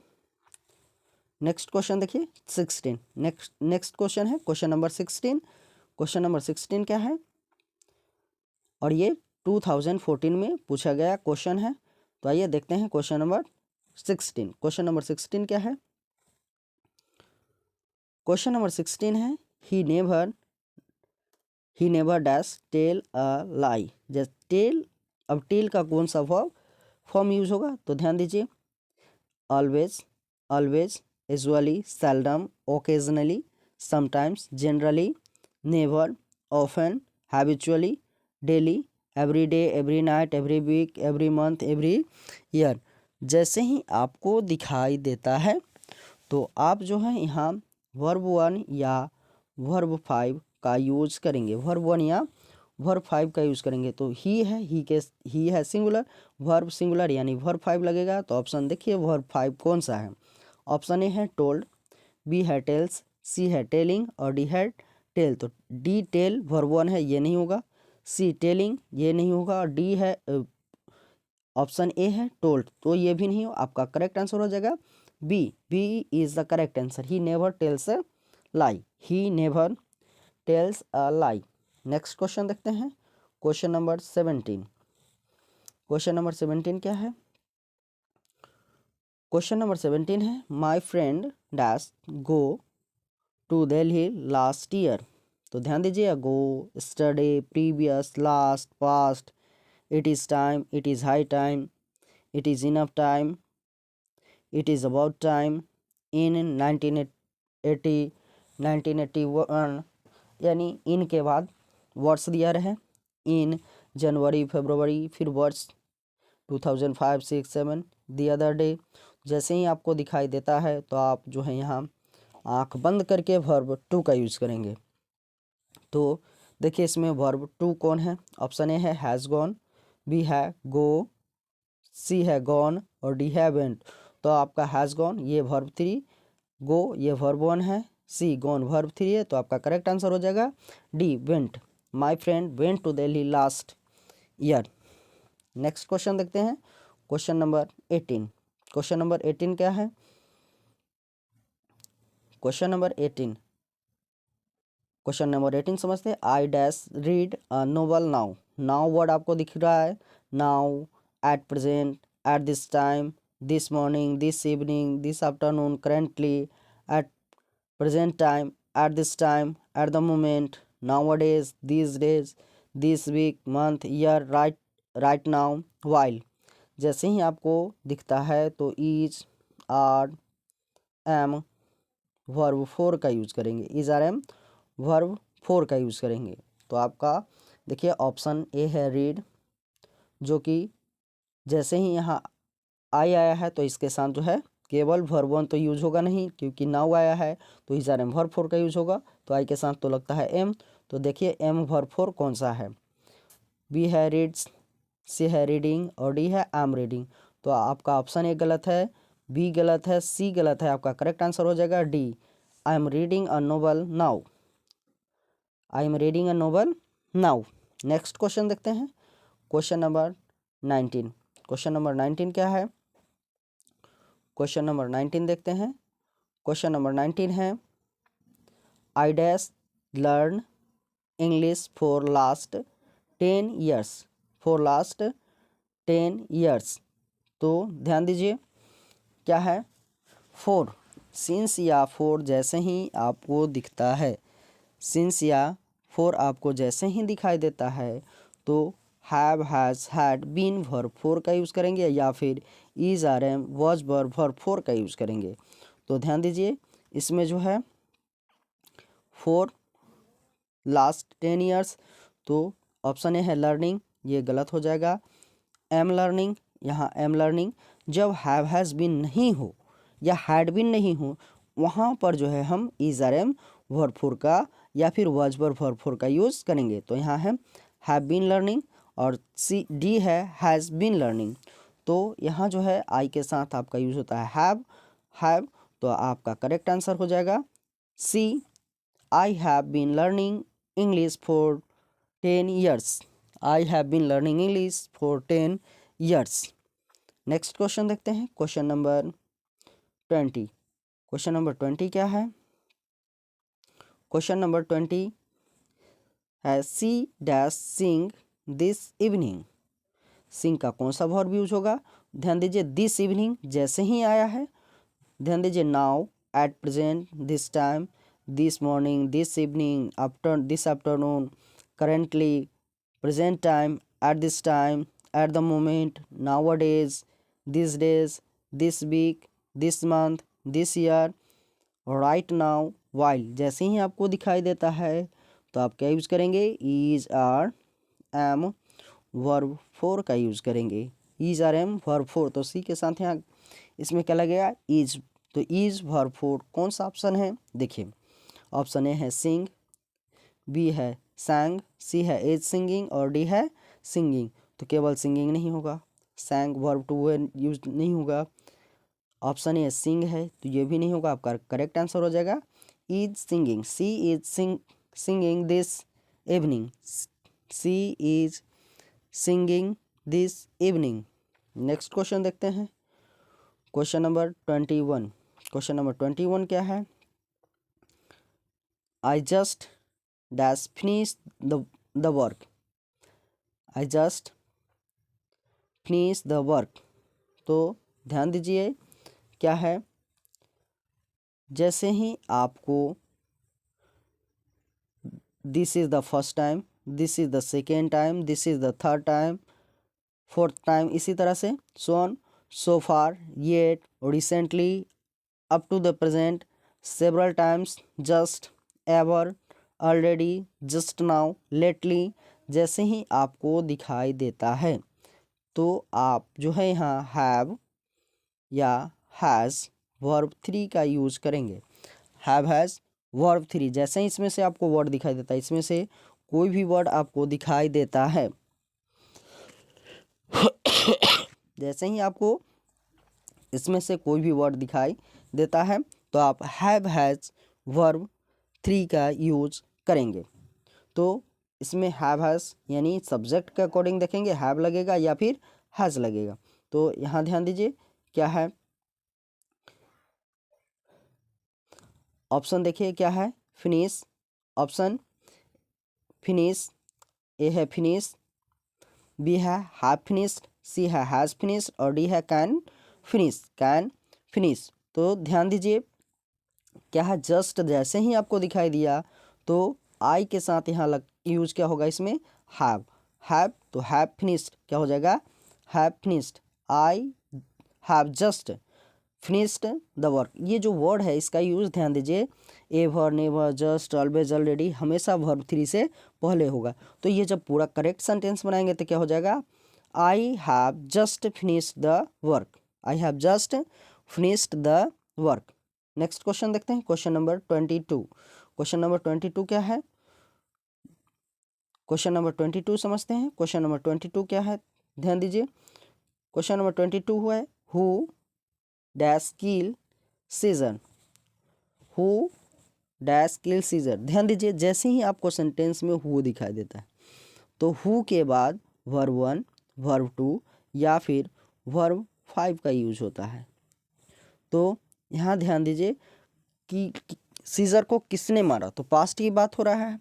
नेक्स्ट क्वेश्चन देखिए 16। नेक्स्ट क्वेश्चन है क्वेश्चन नंबर 16। क्वेश्चन नंबर 16 क्या है, और ये 2014 में पूछा गया क्वेश्चन है। तो आइए देखते हैं क्वेश्चन नंबर 16। क्वेश्चन नंबर 16 क्या है, क्वेश्चन नंबर 16 है he never dash tell a lie. जैसे टेल, अब टेल का कौन सा फॉर्म यूज होगा, तो ध्यान दीजिए always, always, usually, seldom, occasionally, sometimes, generally, never, often, habitually, daily, every day, every night, every week, every month, every year. जैसे ही आपको दिखाई देता है तो आप जो है यहाँ वर्ब 1 या वर्ब 5 का यूज करेंगे, वर्ब 1 या वर्ब 5 का यूज करेंगे। तो ही है, ही है सिंगुलर, वर्ब सिंगुलर यानी वर्ब 5 लगेगा। तो ऑप्शन देखिए वर्ब 5 कौन सा है, ऑप्शन ए है टोल्ड, बी है टेल्स, सी है टेलिंग और डी है टेल। तो डी टेल वर्ब 1 है, ये नहीं होगा। सी टेलिंग ये नहीं होगा, और डी है ऑप्शन ए है टोल्ड, तो ये भी नहीं हो। आपका करेक्ट आंसर हो जाएगा B, B is the correct answer. He never tells a lie, he never tells a lie. Next question देखते हैं क्वेश्चन नंबर 17। क्वेश्चन नंबर 17 क्या है, क्वेश्चन नंबर 17 है my friend dash go to Delhi last year. तो ध्यान दीजिए go, study, previous, last, past, it is time, it is high time, it is enough time, it is about time, in 1980, 1981, यानी इन के बाद वर्ड्स दिया रहे, इन, जनवरी, फरवरी, फिर वर्ड्स 2005, 6, 7, दी अदर डे। जैसे ही आपको दिखाई देता है तो आप जो है यहाँ आँख बंद करके वर्ब 2 का यूज़ करेंगे। तो देखिए इसमें वर्ब 2 कौन है, ऑप्शन ए है हैज़ गॉन, बी है गो, सी है गॉन और डी है वेंट। तो आपका हैज़ गॉन ये वर्ब 3, गो ये वर्ब 1 है, सी गॉन वर्ब 3 है। तो आपका करेक्ट आंसर हो जाएगा D went, my friend went to Delhi last year. Next question देखते हैं क्वेश्चन नंबर 18। क्वेश्चन नंबर 18 क्या है, क्वेश्चन नंबर 18, क्वेश्चन नंबर 18 समझते हैं। I dash read a novel now. Now word आपको दिख रहा है, now, at present, at this time, this morning, this evening, this afternoon, currently, at present time, at this time, at the moment, nowadays, these days, this week, month, year, right now, while. जैसे ही आपको दिखता है तो इज, आर, एम वर्ब 4 का यूज करेंगे, इज आर एम वर्ब 4 का यूज करेंगे। तो आपका देखिए ऑप्शन ए है रीड, जो कि जैसे ही यहाँ आई आया है तो इसके साथ जो है केवल वर्ब 1 तो यूज होगा नहीं, क्योंकि नाउ आया है तो इज आर एम वर्ब 4 का यूज होगा। तो आई के साथ तो लगता है एम, तो देखिए एम वर्ब 4 कौन सा है, बी है रीड्स, सी है रीडिंग और डी है आई एम रीडिंग। तो आपका ऑप्शन ए गलत है, बी गलत है, सी गलत है, आपका करेक्ट आंसर हो जाएगा D, I am reading a novel now, I am reading a novel now. Next question देखते हैं क्वेश्चन नंबर 19। क्वेश्चन नंबर 19 क्या है, क्वेश्चन नंबर 19 देखते हैं। क्वेश्चन नंबर 19 है I dash learn English for last 10 years, for last 10 years। तो ध्यान दीजिए क्या है, 4 सिंस या 4 जैसे ही आपको दिखता है, सिंस या 4 आपको जैसे ही दिखाई देता है तो have, has, had, been verb 4 का यूज़ करेंगे या फिर is, are, am, was verb 4 का यूज़ करेंगे। तो ध्यान दीजिए इसमें जो है 4 लास्ट 10 ईयर्स, तो ऑप्शन ए है लर्निंग, ये गलत हो जाएगा। एम लर्निंग, यहाँ एम लर्निंग जब हैव हैज़ बीन नहीं हो या हैड बीन नहीं हो वहाँ पर जो है हम इज, आर, एम, वर्ब 4 का या फिर वॉज वर्ब 4 का यूज़ करेंगे। तो यहाँ है हैव बीन लर्निंग और सी डी है हैज़ बीन लर्निंग। तो यहाँ जो है आई के साथ आपका यूज़ होता है हैव, तो आपका करेक्ट आंसर हो जाएगा C, I have been learning English for 10 years। I have been learning English for 10 years। Next question देखते हैं, क्वेश्चन नंबर 20। क्वेश्चन नंबर 20 क्या है, क्वेश्चन नंबर 20 है सी dash sing this evening. Sing का कौन सा वर्ब यूज होगा, ध्यान दीजिए दिस इवनिंग जैसे ही आया है, ध्यान दीजिए now, at present, this time, this morning, this evening, after, this afternoon, currently, present time, at this time, at the moment, nowadays, this week, this month, this year, right now, while जैसे ही आपको दिखाई देता है तो आप क्या यूज़ करेंगे, इज, आर, एम, वर्ब 4 का यूज़ करेंगे। इज, आर, एम, वर्ब 4, तो सी के साथ यहाँ इसमें क्या लगेगा, इज। तो इज वर्ब 4 कौन सा ऑप्शन है, देखिए ऑप्शन ए है सिंग, बी है सैंग, सी है इज सिंगिंग और डी है सिंगिंग। तो केवल सिंगिंग नहीं होगा, सैंग वर्ब 2 यूज नहीं होगा, ऑप्शन ए सिंग है तो ये भी नहीं होगा, आपका करेक्ट आंसर हो जाएगा is singing, she is singing this evening, she is singing this evening. Next question देखते हैं, क्वेश्चन नंबर 21। क्वेश्चन नंबर 21 क्या है, I just dash finish the work, I just finish the work. तो ध्यान दीजिए क्या है, जैसे ही आपको this is the first time, this is the second time, this is the third time, fourth time, इसी तरह से so on, so far, yet, recently, up to the present, several times, just, ever, already, just now, lately जैसे ही आपको दिखाई देता है तो आप जो है यहाँ हैव या हैज़ वर्ब 3 का यूज़ करेंगे। हैव, हैज़, वर्ब 3 जैसे ही इसमें से आपको वर्ड दिखाई देता है, इसमें से कोई भी वर्ड आपको दिखाई देता है जैसे ही आपको इसमें से कोई भी वर्ड दिखाई देता है तो आप हैव, हैज़, वर्ब 3 का यूज करेंगे। तो इसमें हैव, हैज़ यानी सब्जेक्ट के अकॉर्डिंग देखेंगे हैव लगेगा या फिर हैज़ लगेगा। तो यहाँ ध्यान दीजिए क्या है, ऑप्शन देखिए क्या है, फिनिश, ऑप्शन फिनिश, ए है फिनिश, बी है हैव फिनिश्ड, सी है हैज़ फिनिश्ड और डी है कैन फिनिश। तो ध्यान दीजिए क्या है, जस्ट जैसे ही आपको दिखाई दिया तो आई के साथ यहाँ यूज क्या होगा इसमें, हैव, तो हैव फिनिश्ड क्या हो जाएगा, have finished, I have just finished the work. ये जो वर्ड है इसका यूज ध्यान दीजिए, ever, never, just, always, already हमेशा वर्ब 3 से पहले होगा। तो ये जब पूरा करेक्ट सेंटेंस बनाएंगे तो क्या हो जाएगा, I have just finished the work, I have just finished the work. Next question देखते हैं, क्वेश्चन नंबर 22। क्वेश्चन नंबर 22 क्या है, क्वेश्चन नंबर 22 समझते हैं। क्वेश्चन नंबर 22 क्या है, ध्यान दीजिए क्वेश्चन नंबर 22 हुआ है who dash kill Caesar, who dash kill Caesar. ध्यान दीजिए जैसे ही आपको सेंटेंस में हु दिखाई देता है तो हु के बाद वर्ब 1, वर्ब 2 या फिर वर्ब 5 का यूज होता है। तो यहाँ ध्यान दीजिए कि सीजर को किसने मारा, तो पास्ट की बात हो रहा है,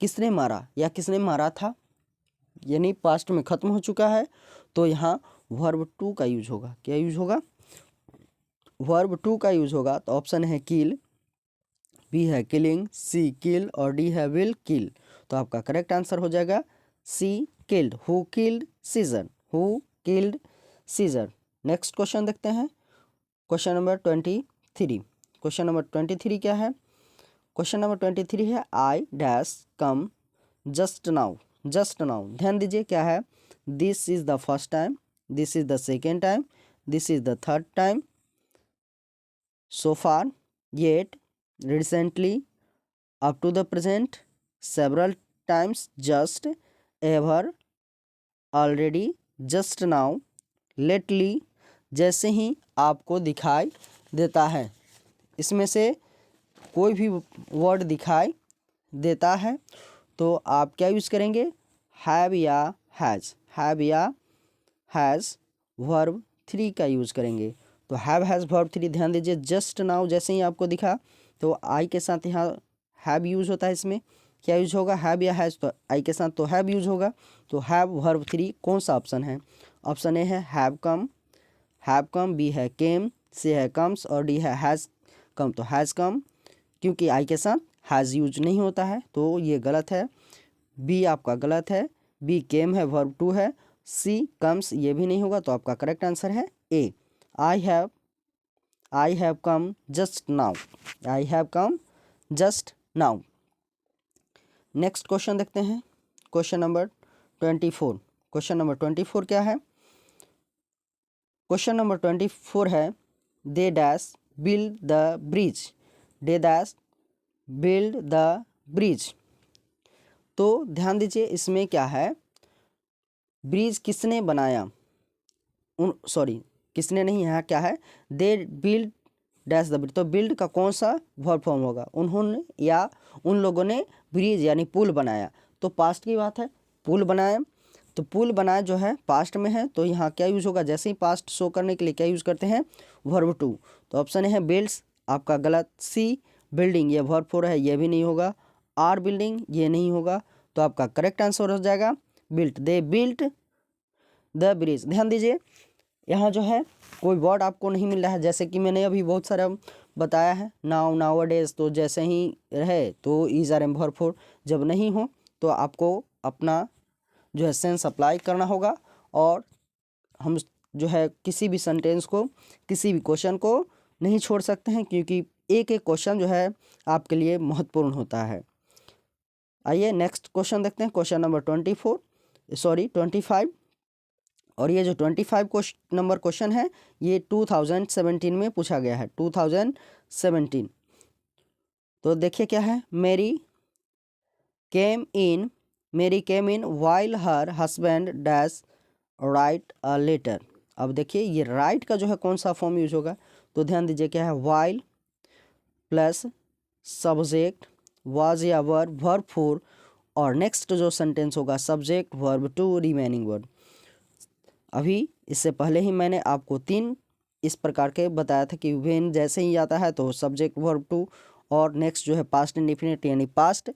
किसने मारा या किसने मारा था यानी पास्ट में ख़त्म हो चुका है तो यहाँ वर्ब टू का यूज होगा। क्या यूज होगा? वर्ब टू का यूज होगा। तो ऑप्शन है किल, बी है किलिंग, सी किल और डी है विल किल। तो आपका करेक्ट आंसर हो जाएगा C killed. Who killed Caesar, who killed Caesar. Next question देखते हैं, क्वेश्चन नंबर 23। क्वेश्चन नंबर 23 क्या है? क्वेश्चन नंबर 23 है I dash come just now. Just now, ध्यान दीजिए क्या है? This is the first time, this is the second time, this is the third time, so far, yet, recently, up to the present, several times, just, ever, already, just now, lately, जैसे ही आपको दिखाई देता है। इसमें से कोई भी वर्ड दिखाई देता है तो आप क्या यूज़ करेंगे? हैव या हैज़, हैव या हैज़ वर्ब थ्री का यूज़ करेंगे। तो हैव हैज़ वर्ब थ्री, ध्यान दीजिए जस्ट नाउ जैसे ही आपको दिखा तो आई के साथ यहाँ हैव यूज़ होता है। इसमें क्या यूज होगा? हैव या हैज़, तो आई के साथ तो हैव यूज होगा। तो हैव वर्ब थ्री कौन सा ऑप्शन है? ऑप्शन ए है हैव कम, बी है केम, सी है कम्स और डी है हैज़ कम। तो हैज़ कम, क्योंकि आई के साथ हैज़ यूज नहीं होता है तो ये गलत है। बी आपका गलत है, बी केम है वर्ब टू है, सी कम्स ये भी नहीं होगा। तो आपका करेक्ट आंसर है A, I have come just now, I have come just now. Next question देखते हैं, क्वेश्चन नंबर 24। क्वेश्चन नंबर 24 क्या है? क्वेश्चन नंबर 24 है they dash build the bridge, they dash build the bridge. तो ध्यान दीजिए इसमें क्या है? ब्रिज किसने बनाया? किसने नहीं, यहाँ क्या है? They build dash the bridge. तो बिल्ड का कौन सा वर्ब फॉर्म होगा? उन्होंने या उन लोगों ने ब्रिज यानी पुल बनाया। तो पास्ट की बात है, पुल बनाया। तो पुल बनाया जो है पास्ट में है तो यहाँ क्या यूज़ होगा? जैसे ही पास्ट शो करने के लिए क्या यूज़ करते हैं? Verb two. तो ऑप्शन है बिल्ड्स, आपका गलत। सी बिल्डिंग, ये वर्ब फोर है, ये भी नहीं होगा। आर बिल्डिंग, ये नहीं होगा। तो आपका करेक्ट आंसर हो जाएगा built, they built the bridge. ध्यान दीजिए यहाँ जो है कोई वर्ड आपको नहीं मिल रहा है, जैसे कि मैंने अभी बहुत सारा बताया है नाउ, नाउअडेज। तो जैसे ही रहे तो is are am verb four, जब नहीं हो तो आपको अपना जो है सेंस अप्लाई करना होगा। और हम जो है किसी भी सेंटेंस को, किसी भी क्वेश्चन को नहीं छोड़ सकते हैं, क्योंकि एक एक क्वेश्चन जो है आपके लिए महत्वपूर्ण होता है। आइए नेक्स्ट क्वेश्चन देखते हैं, क्वेश्चन नंबर 25। और ये जो 25 नंबर क्वेश्चन है ये 2017 में पूछा गया है, 2017। तो देखिए क्या है? Mary came in while her husband dash write a letter. अब देखिए ये राइट का जो है कौन सा फॉर्म यूज होगा? तो ध्यान दीजिए क्या है? वाइल प्लस सब्जेक्ट वाज या वर्ब फोर और नेक्स्ट जो सेंटेंस होगा subject verb two remaining word. अभी इससे पहले ही मैंने आपको 3 इस प्रकार के बताया था कि व्हेन जैसे ही आता है तो सब्जेक्ट वर्ब टू और नेक्स्ट जो है पास्ट इंडिफिनिट यानी पास्ट।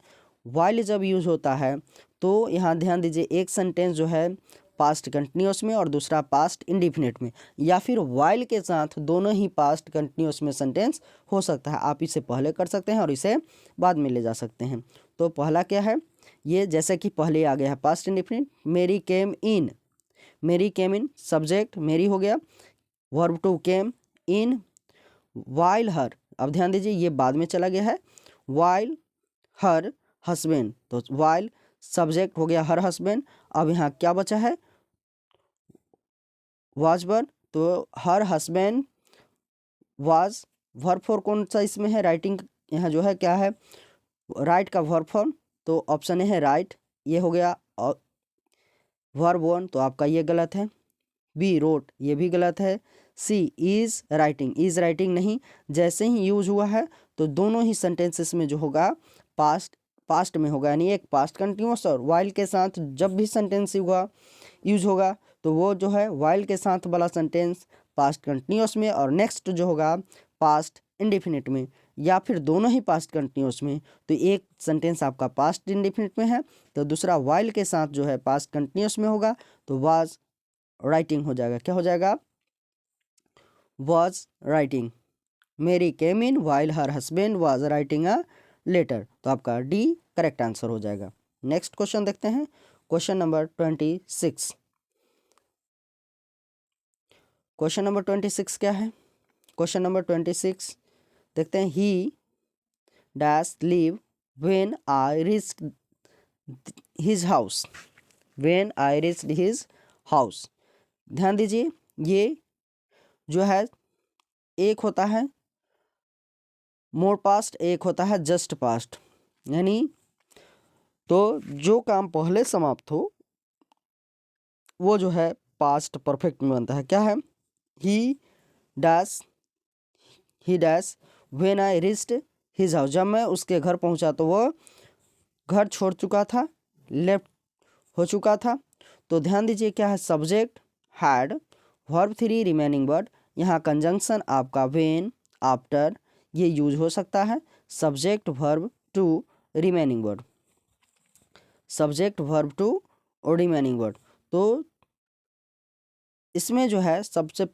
वाइल जब यूज होता है तो यहाँ ध्यान दीजिए एक सेंटेंस जो है पास्ट कंटिन्यूस में और दूसरा पास्ट इंडिफिनिट में, या फिर वाइल के साथ दोनों ही पास्ट कंटिन्यूस में सेंटेंस हो सकता है। आप इसे पहले कर सकते हैं और इसे बाद में ले जा सकते हैं। तो पहला क्या है? ये जैसे कि पहले आ गया है पास्ट इंडिफिनिट, मेरी केम इन सब्जेक्ट मेरी हो गया, verb two came in, while her. अब ध्यान दीजिए ये बाद में चला गया है, वाइल हर हस्बैंड। तो वाइल सब्जेक्ट हो गया हर हस्बैंड। अब यहाँ क्या बचा है? Was verb. तो her husband was verb four कौन सा इसमें है? राइटिंग यहाँ जो है क्या है? राइट का वर्ब फॉर्म। तो ऑप्शन है राइट, ये हो गया वर्ब वन, तो आपका ये गलत है। बी रोट, ये भी गलत है। सी इज राइटिंग नहीं, जैसे ही यूज हुआ है तो दोनों ही सेंटेंसेस में जो होगा पास्ट में होगा, यानी एक पास्ट कंटिन्यूस और वाइल के साथ जब भी सेंटेंस यूज होगा तो वो जो है वाइल के साथ वाला सेंटेंस पास्ट कंटिन्यूस में और नेक्स्ट जो होगा पास्ट इंडिफिनिट में, या फिर दोनों ही पास्ट कंटिन्यूस में। तो एक सेंटेंस आपका पास्ट इंडिफिनिट में है तो दूसरा वाइल के साथ जो है पास्ट कंटिन्यूस में होगा तो वाज राइटिंग हो जाएगा। क्या हो जाएगा? Was writing. Mary came in while her husband was writing a letter. तो आपका डी करेक्ट आंसर हो जाएगा। नेक्स्ट क्वेश्चन देखते हैं, क्वेश्चन नंबर 26। क्वेश्चन नंबर 26 क्या है? क्वेश्चन नंबर 26 देखते हैं। ही dash live when I reached his house. When I reached his house. ध्यान दीजिए, ये जो है एक होता है मोर पास्ट, एक होता है जस्ट पास्ट। यानी तो जो काम पहले समाप्त हो वो जो है पास्ट परफेक्ट में बनता है। क्या है? He dash when I reached his house. जब मैं उसके घर पहुंचा तो वह घर छोड़ चुका था, लेफ्ट हो चुका था। तो ध्यान दीजिए क्या है? Subject had, verb 3 remaining word. यहाँ कंजंक्शन आपका व्हेन, आफ्टर ये यूज हो सकता है। Subject verb two remaining word, subject verb two और रिमेनिंग वर्ड। तो इसमें जो है सबसे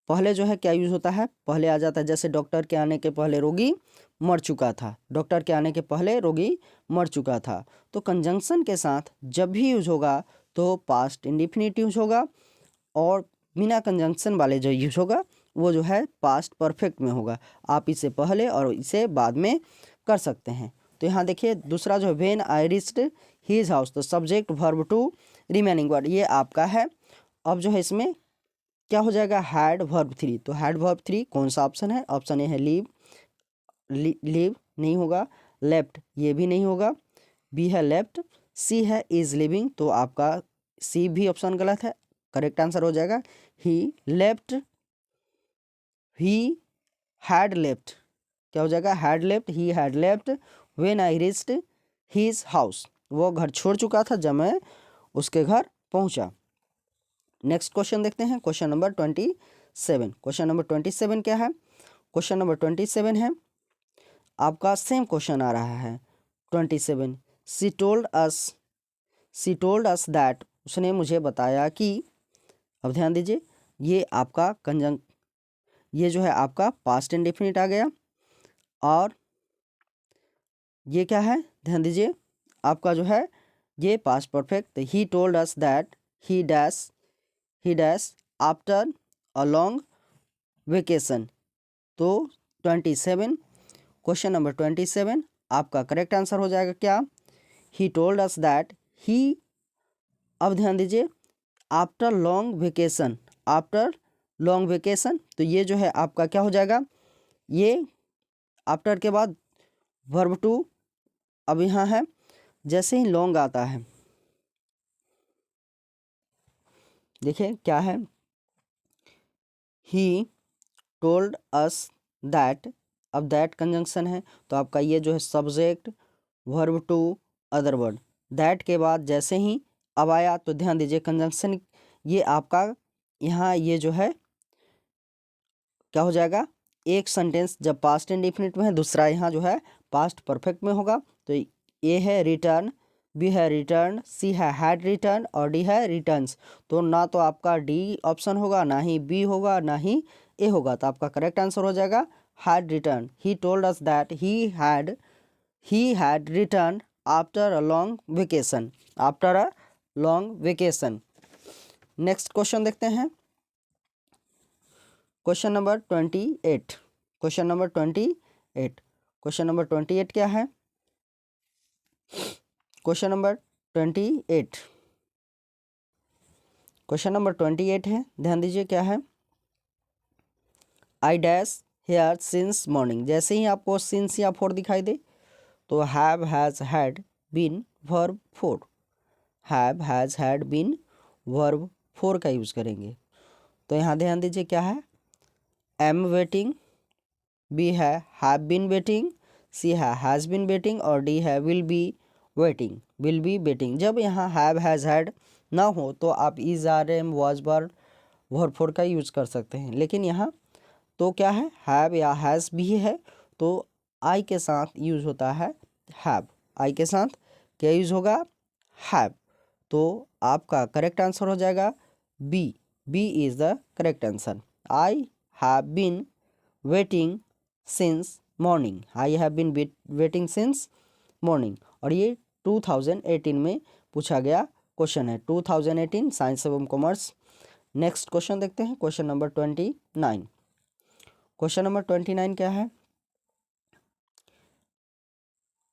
पहले जो है क्या यूज होता है? पहले आ जाता है, जैसे डॉक्टर के आने के पहले रोगी मर चुका था। डॉक्टर के आने के पहले रोगी मर चुका था। तो कंजंक्शन के साथ जब भी यूज होगा तो पास्ट इंडिफिनिट यूज होगा, और बिना कंजंक्शन वाले जो यूज होगा वो जो है पास्ट परफेक्ट में होगा। आप इसे पहले और इसे बाद में कर सकते हैं। तो यहाँ देखिए दूसरा जो है when I reached his house, तो subject verb two remaining word ये आपका है। अब जो है इसमें क्या हो जाएगा? Had verb 3। तो हैड वर्ब 3 कौन सा ऑप्शन है? ऑप्शन ए है लीव, लीव नहीं होगा। लेफ्ट ये भी नहीं होगा। बी है लेफ्ट। सी है इज लिविंग, तो आपका सी भी ऑप्शन गलत है। करेक्ट आंसर हो जाएगा ही लेफ्ट, ही हैड लेफ्ट। क्या हो जाएगा? Had left, he had left when I reached his house. वो घर छोड़ चुका था जब मैं उसके घर पहुंचा। नेक्स्ट क्वेश्चन देखते हैं, क्वेश्चन नंबर 27। क्वेश्चन नंबर 27 क्या है? क्वेश्चन नंबर 27 है आपका सेम क्वेश्चन आ रहा है 27। सी टोल्ड अस दैट, उसने मुझे बताया कि। अब ध्यान दीजिए ये आपका ये जो है आपका पास्ट इंडेफिनिट आ गया, और ये क्या है? ध्यान दीजिए आपका जो है ये past perfect. He told us that he dash after a long vacation. तो 27, क्वेश्चन नंबर 27 आपका करेक्ट आंसर हो जाएगा क्या? ही टोल्ड अस दैट ही। अब ध्यान दीजिए after long vacation, after long vacation, तो ये जो है आपका क्या हो जाएगा? ये आफ्टर के बाद वर्ब टू अब यहाँ है। जैसे ही लॉन्ग आता है देखिए क्या है? ही टोल्ड अस दैट, अब दैट कंजंक्शन है तो आपका ये जो है subject verb two other word. That के बाद जैसे ही अब आया तो ध्यान दीजिए कंजंक्शन ये आपका यहाँ ये जो है क्या हो जाएगा? एक सेंटेंस जब पास्ट इंडेफिनिट में है, दूसरा यहाँ जो है पास्ट परफेक्ट में होगा। तो ए है रिटर्न, बी है रिटर्न, सी है हैड रिटर्न और डी है रिटर्न्स। तो ना तो आपका डी ऑप्शन होगा, ना ही बी होगा, ना ही ए होगा। तो आपका करेक्ट आंसर हो जाएगा had return. He told us that he had return after a long vacation, after a long vacation. Next question देखते हैं, question number 28। Question number 28, question number 28 क्या है? क्वेश्चन नंबर 28, क्वेश्चन नंबर 28 है। ध्यान दीजिए क्या है? I dash here since morning. जैसे ही आपको सिंस या फॉर दिखाई दे तो have has had been verb 4, have has had been verb 4 का यूज़ करेंगे। तो यहाँ ध्यान दीजिए क्या है? एम वेटिंग, बी है हैव बीन वेटिंग, सी है हैज़ बीन वेटिंग और डी है will be waiting, will be waiting. जब यहाँ हैव हैज़ हैड ना हो तो आप is are am was were verb 4 का यूज़ कर सकते हैं। लेकिन यहाँ तो क्या है? हैव या हैज़ भी है तो आई के साथ यूज़ होता है हैव। आई के साथ क्या यूज़ होगा? हैव। तो आपका करेक्ट आंसर हो जाएगा B, B is the correct answer. I have been waiting since morning, I have been waiting since morning. और ये 2018 में पूछा गया क्वेश्चन है, 2018 साइंस एवं कॉमर्स। नेक्स्ट क्वेश्चन देखते हैं, क्वेश्चन नंबर 29। क्वेश्चन नंबर 29 क्या है?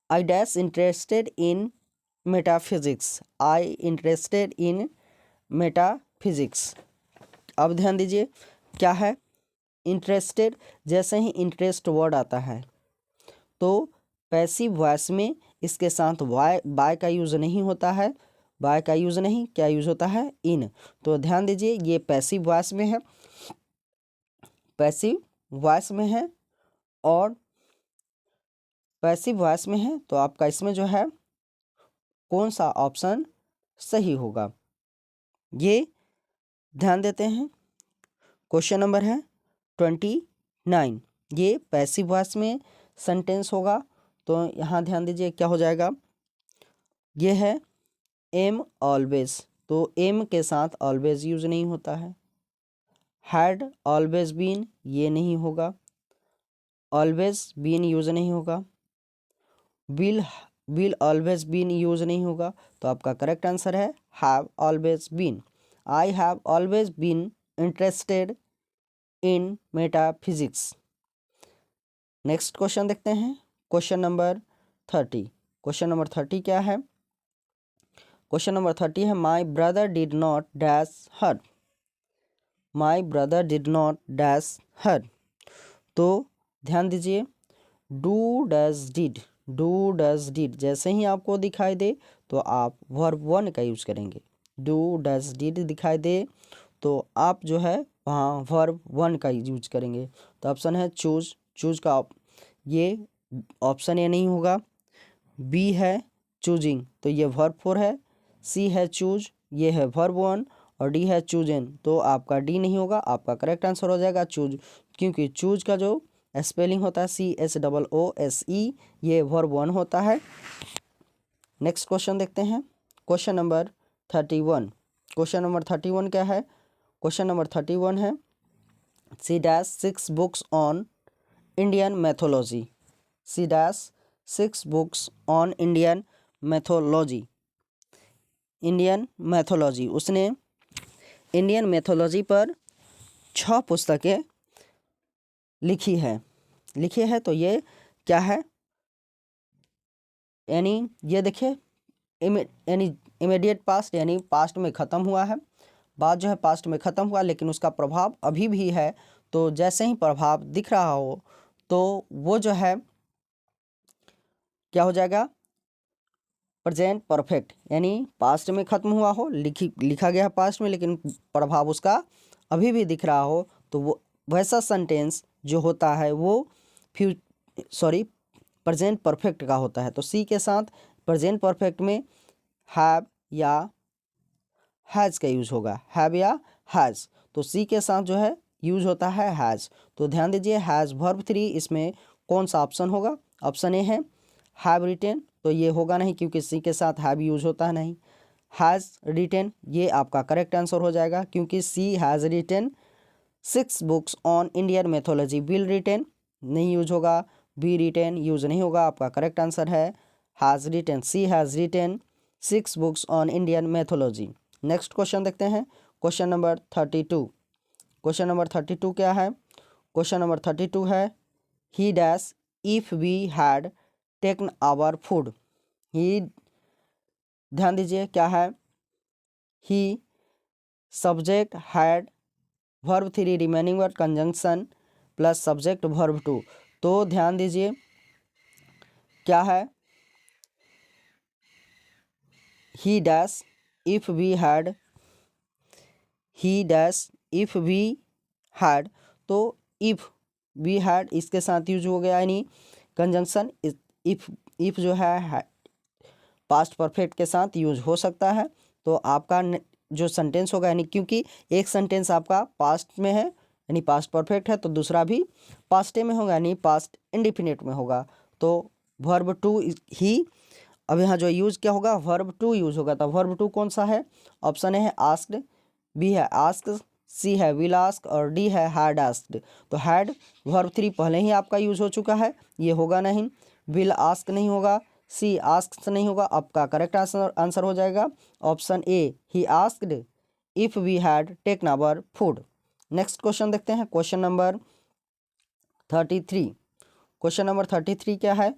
I dash interested in metaphysics, I interested in metaphysics. अब ध्यान दीजिए क्या है इंटरेस्टेड। जैसे ही इंटरेस्ट वर्ड आता है तो पैसिव वॉइस में इसके साथ बाय का यूज़ नहीं होता है, बाय का यूज़ नहीं, क्या यूज़ होता है? इन। तो ध्यान दीजिए ये पैसिव वॉइस में है, पैसिव वॉइस में है और पैसिव वॉइस में है, तो आपका इसमें जो है कौन सा ऑप्शन सही होगा ये ध्यान देते हैं। क्वेश्चन नंबर है 29, ये पैसिव वॉइस में सेंटेंस होगा। तो यहाँ ध्यान दीजिए क्या हो जाएगा, ये है एम ऑलवेज, तो एम के साथ ऑलवेज यूज नहीं होता है। हैड ऑलवेज बीन, ये नहीं होगा, ऑलवेज बीन यूज नहीं होगा। विल ऑलवेज बीन यूज नहीं होगा। तो आपका करेक्ट आंसर है have always been. I have always been interested in metaphysics. Next question देखते हैं, क्वेश्चन नंबर 30। क्वेश्चन नंबर 30 क्या है? क्वेश्चन नंबर 30 है my brother did not dash her, my brother did not dash her. तो ध्यान दीजिए do dash did, do dash did जैसे ही आपको दिखाई दे तो आप वर्ब वन का यूज करेंगे। डू डैश डिड दिखाई दे तो आप जो है वहाँ वर्ब वन का यूज करेंगे। तो ऑप्शन है चूज, चूज का ये ऑप्शन ए नहीं होगा। बी है चूजिंग, तो ये वर्ब फोर है। सी है चूज, ये है वर्ब वन। और डी है चूजन, तो आपका डी नहीं होगा, आपका करेक्ट आंसर हो जाएगा चूज, क्योंकि चूज का जो स्पेलिंग होता है CHOOSE, ये वर्ब वन होता है। नेक्स्ट क्वेश्चन देखते हैं, क्वेश्चन नंबर 31। क्वेश्चन नंबर 31 क्या है? क्वेश्चन नंबर 31 है सी dash 6 books on Indian mythology, C dash 6 books on Indian mythology, Indian mythology. उसने इंडियन मैथोलॉजी पर 6 पुस्तकें लिखी है। तो ये क्या है? यानी ये देखिए यानी इमीडिएट पास्ट, यानी पास्ट में ख़त्म हुआ है, बात जो है पास्ट में ख़त्म हुआ लेकिन उसका प्रभाव अभी भी है। तो जैसे ही प्रभाव दिख रहा हो तो वो जो है क्या हो जाएगा? प्रेजेंट परफेक्ट, यानी पास्ट में ख़त्म हुआ हो, लिखा गया है पास्ट में लेकिन प्रभाव उसका अभी भी दिख रहा हो, तो वो वैसा सेंटेंस जो होता है वो प्रेजेंट परफेक्ट का होता है। तो सी के साथ प्रेजेंट परफेक्ट में हैव या हैज़ का यूज़ होगा, हैव या हैज़। तो सी के साथ जो है यूज होता है हैज़। तो ध्यान दीजिए हैज़ वर्ब 3, इसमें कौन सा ऑप्शन होगा? ऑप्शन ए है हैव रिटेन, तो ये होगा नहीं क्योंकि सी के साथ हैव यूज होता है नहीं। हैज़ रिटेन, ये आपका करेक्ट आंसर हो जाएगा क्योंकि she has written 6 books on Indian mythology. Will written नहीं यूज होगा, बी रिटेन यूज नहीं होगा, आपका करेक्ट आंसर है has written. She has written 6 books on Indian mythology. Next question देखते हैं, क्वेश्चन नंबर 32। क्वेश्चन नंबर 32 क्या है? क्वेश्चन नंबर 32 है he dash if we had taken our food, he ध्यान दीजिए क्या है? He subject had verb 3 remaining word conjunction plus subject verb 2। तो ध्यान दीजिए क्या है? He dash if we had, he dash if we had, तो इफ वी हैड इसके साथ यूज हो गया, यानी कंजंक्शन इफ जो है पास्ट परफेक्ट के साथ यूज हो सकता है। तो आपका जो सेंटेंस होगा, यानी क्योंकि एक सेंटेंस आपका पास्ट में है यानी पास्ट परफेक्ट है, तो दूसरा भी पास्टे में होगा यानी पास्ट इंडिफिनिट में होगा। तो वर्ब 2 ही, अब यहाँ जो यूज क्या होगा? वर्ब 2 यूज होगा। तो वर्ब 2 कौन सा है? ऑप्शन ए है आस्क्ड, बी है आस्क, सी है विल आस्क और डी है हैड आस्क्ड। तो हैड वर्ब 3 पहले ही आपका यूज हो चुका है, ये होगा नहीं। विल आस्क नहीं होगा, सी आस्क्स नहीं होगा। आपका करेक्ट आंसर हो जाएगा option A, he asked if we had taken our food. Next question देखते हैं, क्वेश्चन नंबर 33। क्वेश्चन नंबर 33 क्या है?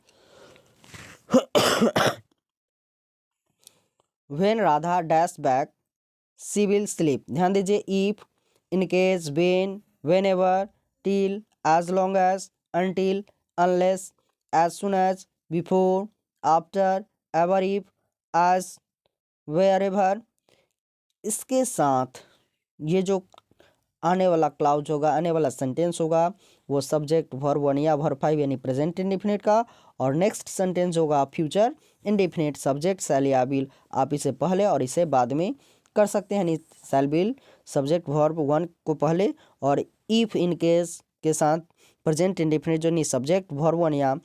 When Radha dash back she will sleep. ध्यान दीजिए, if, in case, when, whenever, till, as long as, until, unless, as soon as, before, after, ever if, as, wherever. इसके साथ ये जो आने वाला क्लाउज होगा, आने वाला सेंटेंस होगा, वो सब्जेक्ट वर्ब 1 या वर्ब 5 यानी प्रेजेंट इंडेफिनिट का, और नेक्स्ट सेंटेंस होगा फ्यूचर इंडेफिनिट सब्जेक्ट शैल या विल। आप इसे पहले और इसे बाद में कर सकते हैं, यानी शैल विल सब्जेक्ट वर्ब 1 को पहले और इफ इन केस के साथ प्रेजेंट इंडेफिनिट जो नहीं सब्जेक्ट वर्ब 1 या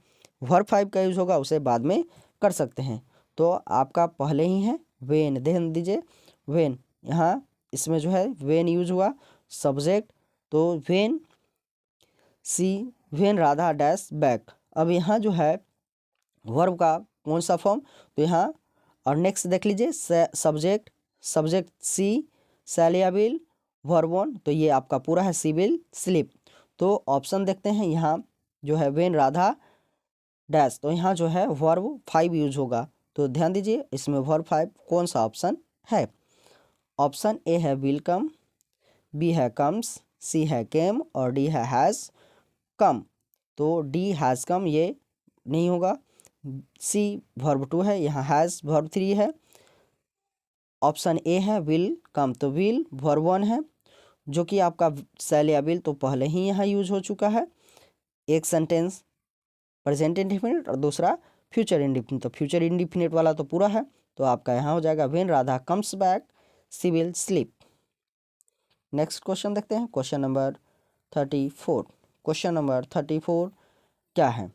वर्ब 5 का यूज होगा उसे बाद में कर सकते हैं। तो आपका पहले ही है वेन। ध्यान दीजिए, वेन यहाँ इसमें जो है वेन यूज हुआ सब्जेक्ट, तो when C, when Radha dash back. अब यहाँ जो है वर्ब का कौन सा फॉर्म, तो यहाँ और नेक्स्ट देख लीजिए, सब्जेक्ट, सब्जेक्ट सी, शैल या विल, वर्ब 1, तो ये आपका पूरा है सी विल स्लीप। तो ऑप्शन देखते हैं, यहाँ जो है वेन राधा डैश, तो यहाँ जो है वर्ब 5 यूज होगा। तो ध्यान दीजिए इसमें वर्ब 5 कौन सा ऑप्शन है? ऑप्शन ए है विल कम, बी है कम्स, सी है केम और डी है हैज़ कम। तो डी हैज़ कम ये नहीं होगा, सी वर्ब 2 है, यहाँ हैज़ वर्ब 3 है। ऑप्शन ए है विल कम, तो विल वर्ब 1 है जो कि आपका शैल या विल तो पहले ही यहाँ यूज हो चुका है। एक सेंटेंस प्रेजेंट इंडेफिनिट और दूसरा फ्यूचर इंडेफिनिट, तो फ्यूचर इंडेफिनिट वाला तो पूरा है, तो आपका यहाँ हो जाएगा when Radha comes back she will sleep. Next question देखते हैं, क्वेश्चन नंबर 34। क्वेश्चन नंबर 34 क्या है?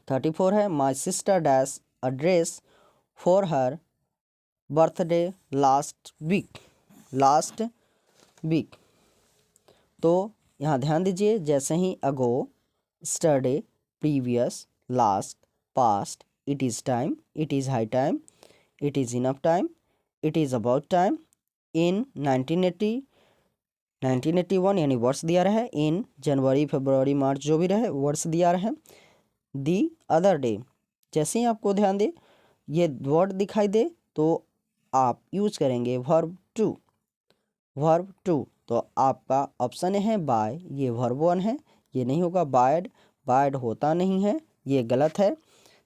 34 है my sister dash a dress for her birthday last week. Last week, तो यहाँ ध्यान दीजिए, जैसे ही ago, yesterday, previous, last, past, it is time, it is high time, it is enough time, it is about time, in 1981 यानी वर्ष दिया रहा है, इन जनवरी फरवरी मार्च जो भी रहे वर्ष दिया रहा है, दी अदर डे। जैसे ही आपको ध्यान दे ये वर्ड दिखाई दे तो आप यूज करेंगे वर्ब टू, वर्ब टू। तो आपका ऑप्शन है बाय, ये वर्ब 1 है, ये नहीं होगा बायड, बायड होता नहीं है, ये गलत है।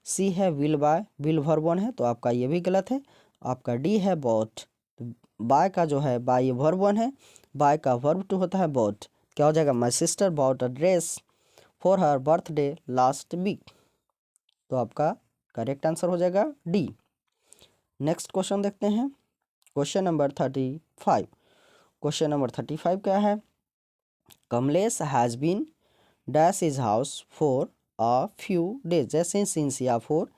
सी है विल बाय, विल वर्ब 1 है, तो आपका ये भी गलत है। आपका डी है बॉट, तो बाय का जो है बाय ये वर्ब 1 है, बाय का वर्ब 2 होता है बॉट। क्या हो जाएगा? My sister bought a dress for her birthday last week. तो आपका करेक्ट आंसर हो जाएगा डी। नेक्स्ट क्वेश्चन देखते हैं, क्वेश्चन नंबर 35। क्वेश्चन नंबर 35 क्या है? Kamlesh has been dash his house for a few days. जैसे सिंस या for,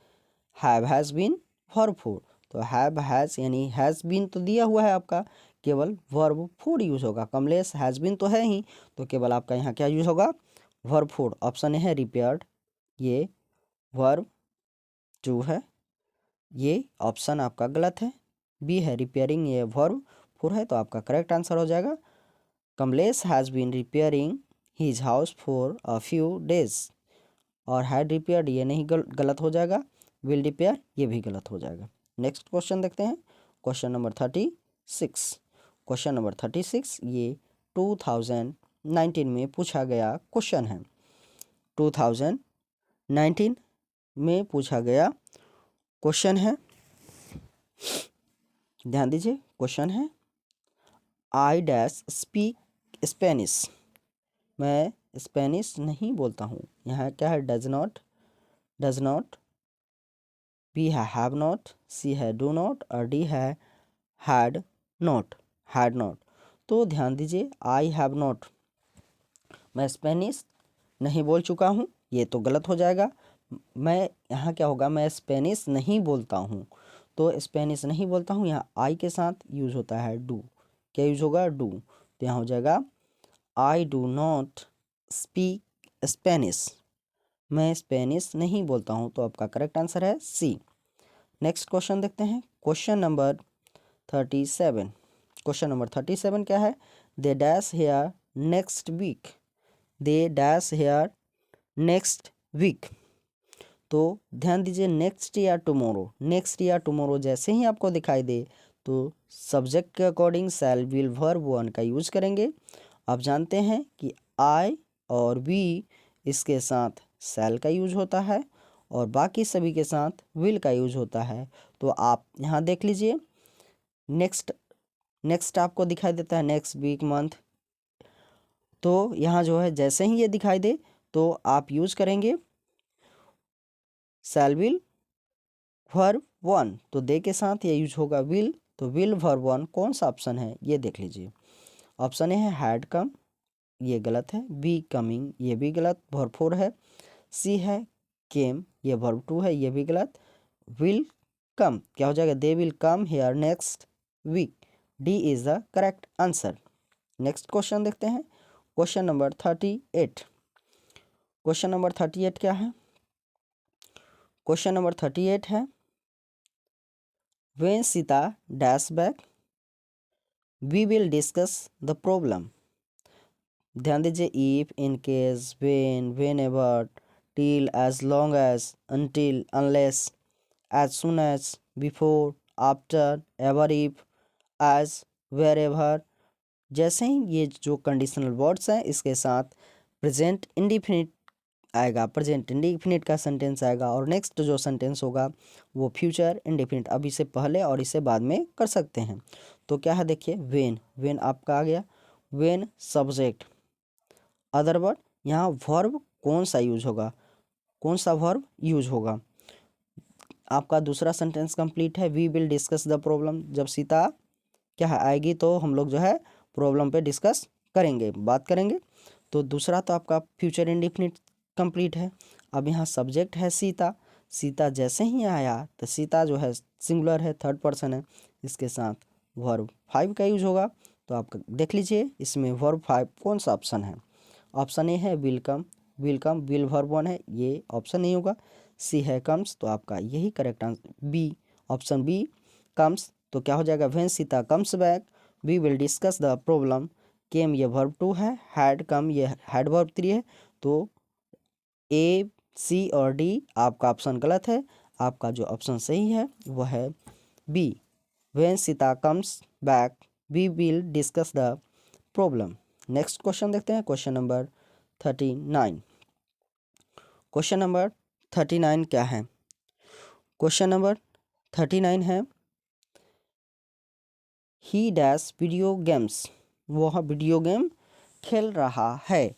have has been verb 4, तो हैव हैज़ यानी हैज़ बीन तो दिया हुआ है आपका, केवल वर्ब 4 यूज होगा। कमलेश हैज़ बीन तो है ही, तो केवल आपका यहाँ क्या यूज होगा? वर्ब 4। ऑप्शन है रिपेयर्ड, ये वर्ब 2 है, ये ऑप्शन आपका गलत है। बी है रिपेयरिंग, ये वर्ब 4 है, तो आपका करेक्ट आंसर हो जाएगा Kamlesh has been repairing his house for a few days. और हैड रिपेयर्ड ये नहीं गलत हो जाएगा, विल रिपेयर ये भी गलत हो जाएगा। नेक्स्ट क्वेश्चन देखते हैं, क्वेश्चन नंबर 36। क्वेश्चन नंबर 36 ये 2019 में पूछा गया क्वेश्चन है। 2019 में पूछा गया क्वेश्चन है, ध्यान दीजिए। क्वेश्चन है आई डैश स्पीक स्पेनिश। मैं स्पेनिश नहीं बोलता हूँ। यहाँ क्या है? Does not, does not, B है हैव नॉट, सी है डू नॉट और डी है हैड नॉट, हैड नॉट। तो ध्यान दीजिए, आई हैव नॉट, मैं स्पेनिश नहीं बोल चुका हूँ, ये तो गलत हो जाएगा। मैं यहाँ क्या होगा? मैं स्पेनिश नहीं बोलता हूँ, तो स्पेनिश नहीं बोलता हूँ यहाँ आई के साथ यूज होता है डू। क्या यूज होगा? डू। तो यहाँ हो जाएगा I do not speak Spanish, मैं स्पेनिश नहीं बोलता हूँ। तो आपका करेक्ट आंसर है सी। नेक्स्ट क्वेश्चन देखते हैं, क्वेश्चन नंबर 37। क्वेश्चन नंबर 37 क्या है, they dash here next week, they dash here next week. तो ध्यान दीजिए, नेक्स्ट या टुमारो, नेक्स्ट या टुमारो जैसे ही आपको दिखाई दे तो सब्जेक्ट के according shell will verb one का यूज करेंगे। आप जानते हैं कि आई और वी इसके साथ शैल का यूज होता है और बाकी सभी के साथ विल का यूज होता है। तो आप यहाँ देख लीजिए, नेक्स्ट आपको दिखाई देता है नेक्स्ट वीक मंथ, तो यहाँ जो है जैसे ही ये दिखाई दे तो आप यूज करेंगे शैल विल वर्ब वन, तो दे के साथ ये यूज होगा विल, तो विल वर्ब वन कौन सा ऑप्शन है ये देख लीजिए। ऑप्शन ए है हैड कम, ये गलत है। बी कमिंग, ये भी गलत, वर्ब फोर है। सी है केम, ये वर्ब टू है, ये भी गलत। विल कम क्या हो जाएगा, they will come here next week, D is the correct answer. Next question देखते हैं, क्वेश्चन नंबर 38। क्वेश्चन नंबर 38 क्या है, क्वेश्चन नंबर 38 है when Sita dash back we will discuss the problem. ध्यान दीजिए, if, in case, when, whenever, till, as long as, until, unless, as soon as, before, after, ever if, as, wherever. जैसे ही ये जो कंडीशनल वर्ड्स हैं इसके साथ प्रेजेंट इंडिफिनिट आएगा, प्रेजेंट इंडिफिनिट का सेंटेंस आएगा और नेक्स्ट जो सेंटेंस होगा वो फ्यूचर इंडिफिनिट। अब इसे पहले और इसे बाद में कर सकते हैं। तो क्या है देखिए, व्हेन, व्हेन आपका आ गया, व्हेन सब्जेक्ट, अदर वर्ड, यहाँ वर्ब कौन सा यूज होगा, कौन सा वर्ब यूज होगा। आपका दूसरा सेंटेंस कंप्लीट है, we will discuss the problem, जब सीता क्या है आएगी तो हम लोग जो है प्रॉब्लम पे डिस्कस करेंगे, बात करेंगे। तो दूसरा तो आपका फ्यूचर इंडिफिनिट कंप्लीट है। अब यहाँ सब्जेक्ट है सीता, सीता जैसे ही आया तो सीता जो है सिंगुलर है, थर्ड पर्सन है, इसके साथ वर्ब फाइव का यूज होगा। तो आप देख लीजिए इसमें वर्ब फाइव कौन सा ऑप्शन है। ऑप्शन ए है विलकम, विलकम विल वर्ब वन है, ये ऑप्शन नहीं होगा। सी है कम्स, तो आपका यही correct answer B, option B comes. तो क्या हो जाएगा, when Sita comes back we will discuss the problem. Came ये वर्ब टू है, हैड कम ये हैड वर्ब थ्री है। तो ए, सी और डी आपका ऑप्शन गलत है। आपका जो ऑप्शन सही है वह है B, when Sita comes back we will discuss the problem. Next question देखते हैं, क्वेश्चन नंबर 39। क्वेश्चन नंबर 39 क्या है, क्वेश्चन नंबर 39 है ही डैश वीडियो गेम्स, वह वीडियो गेम खेल रहा है।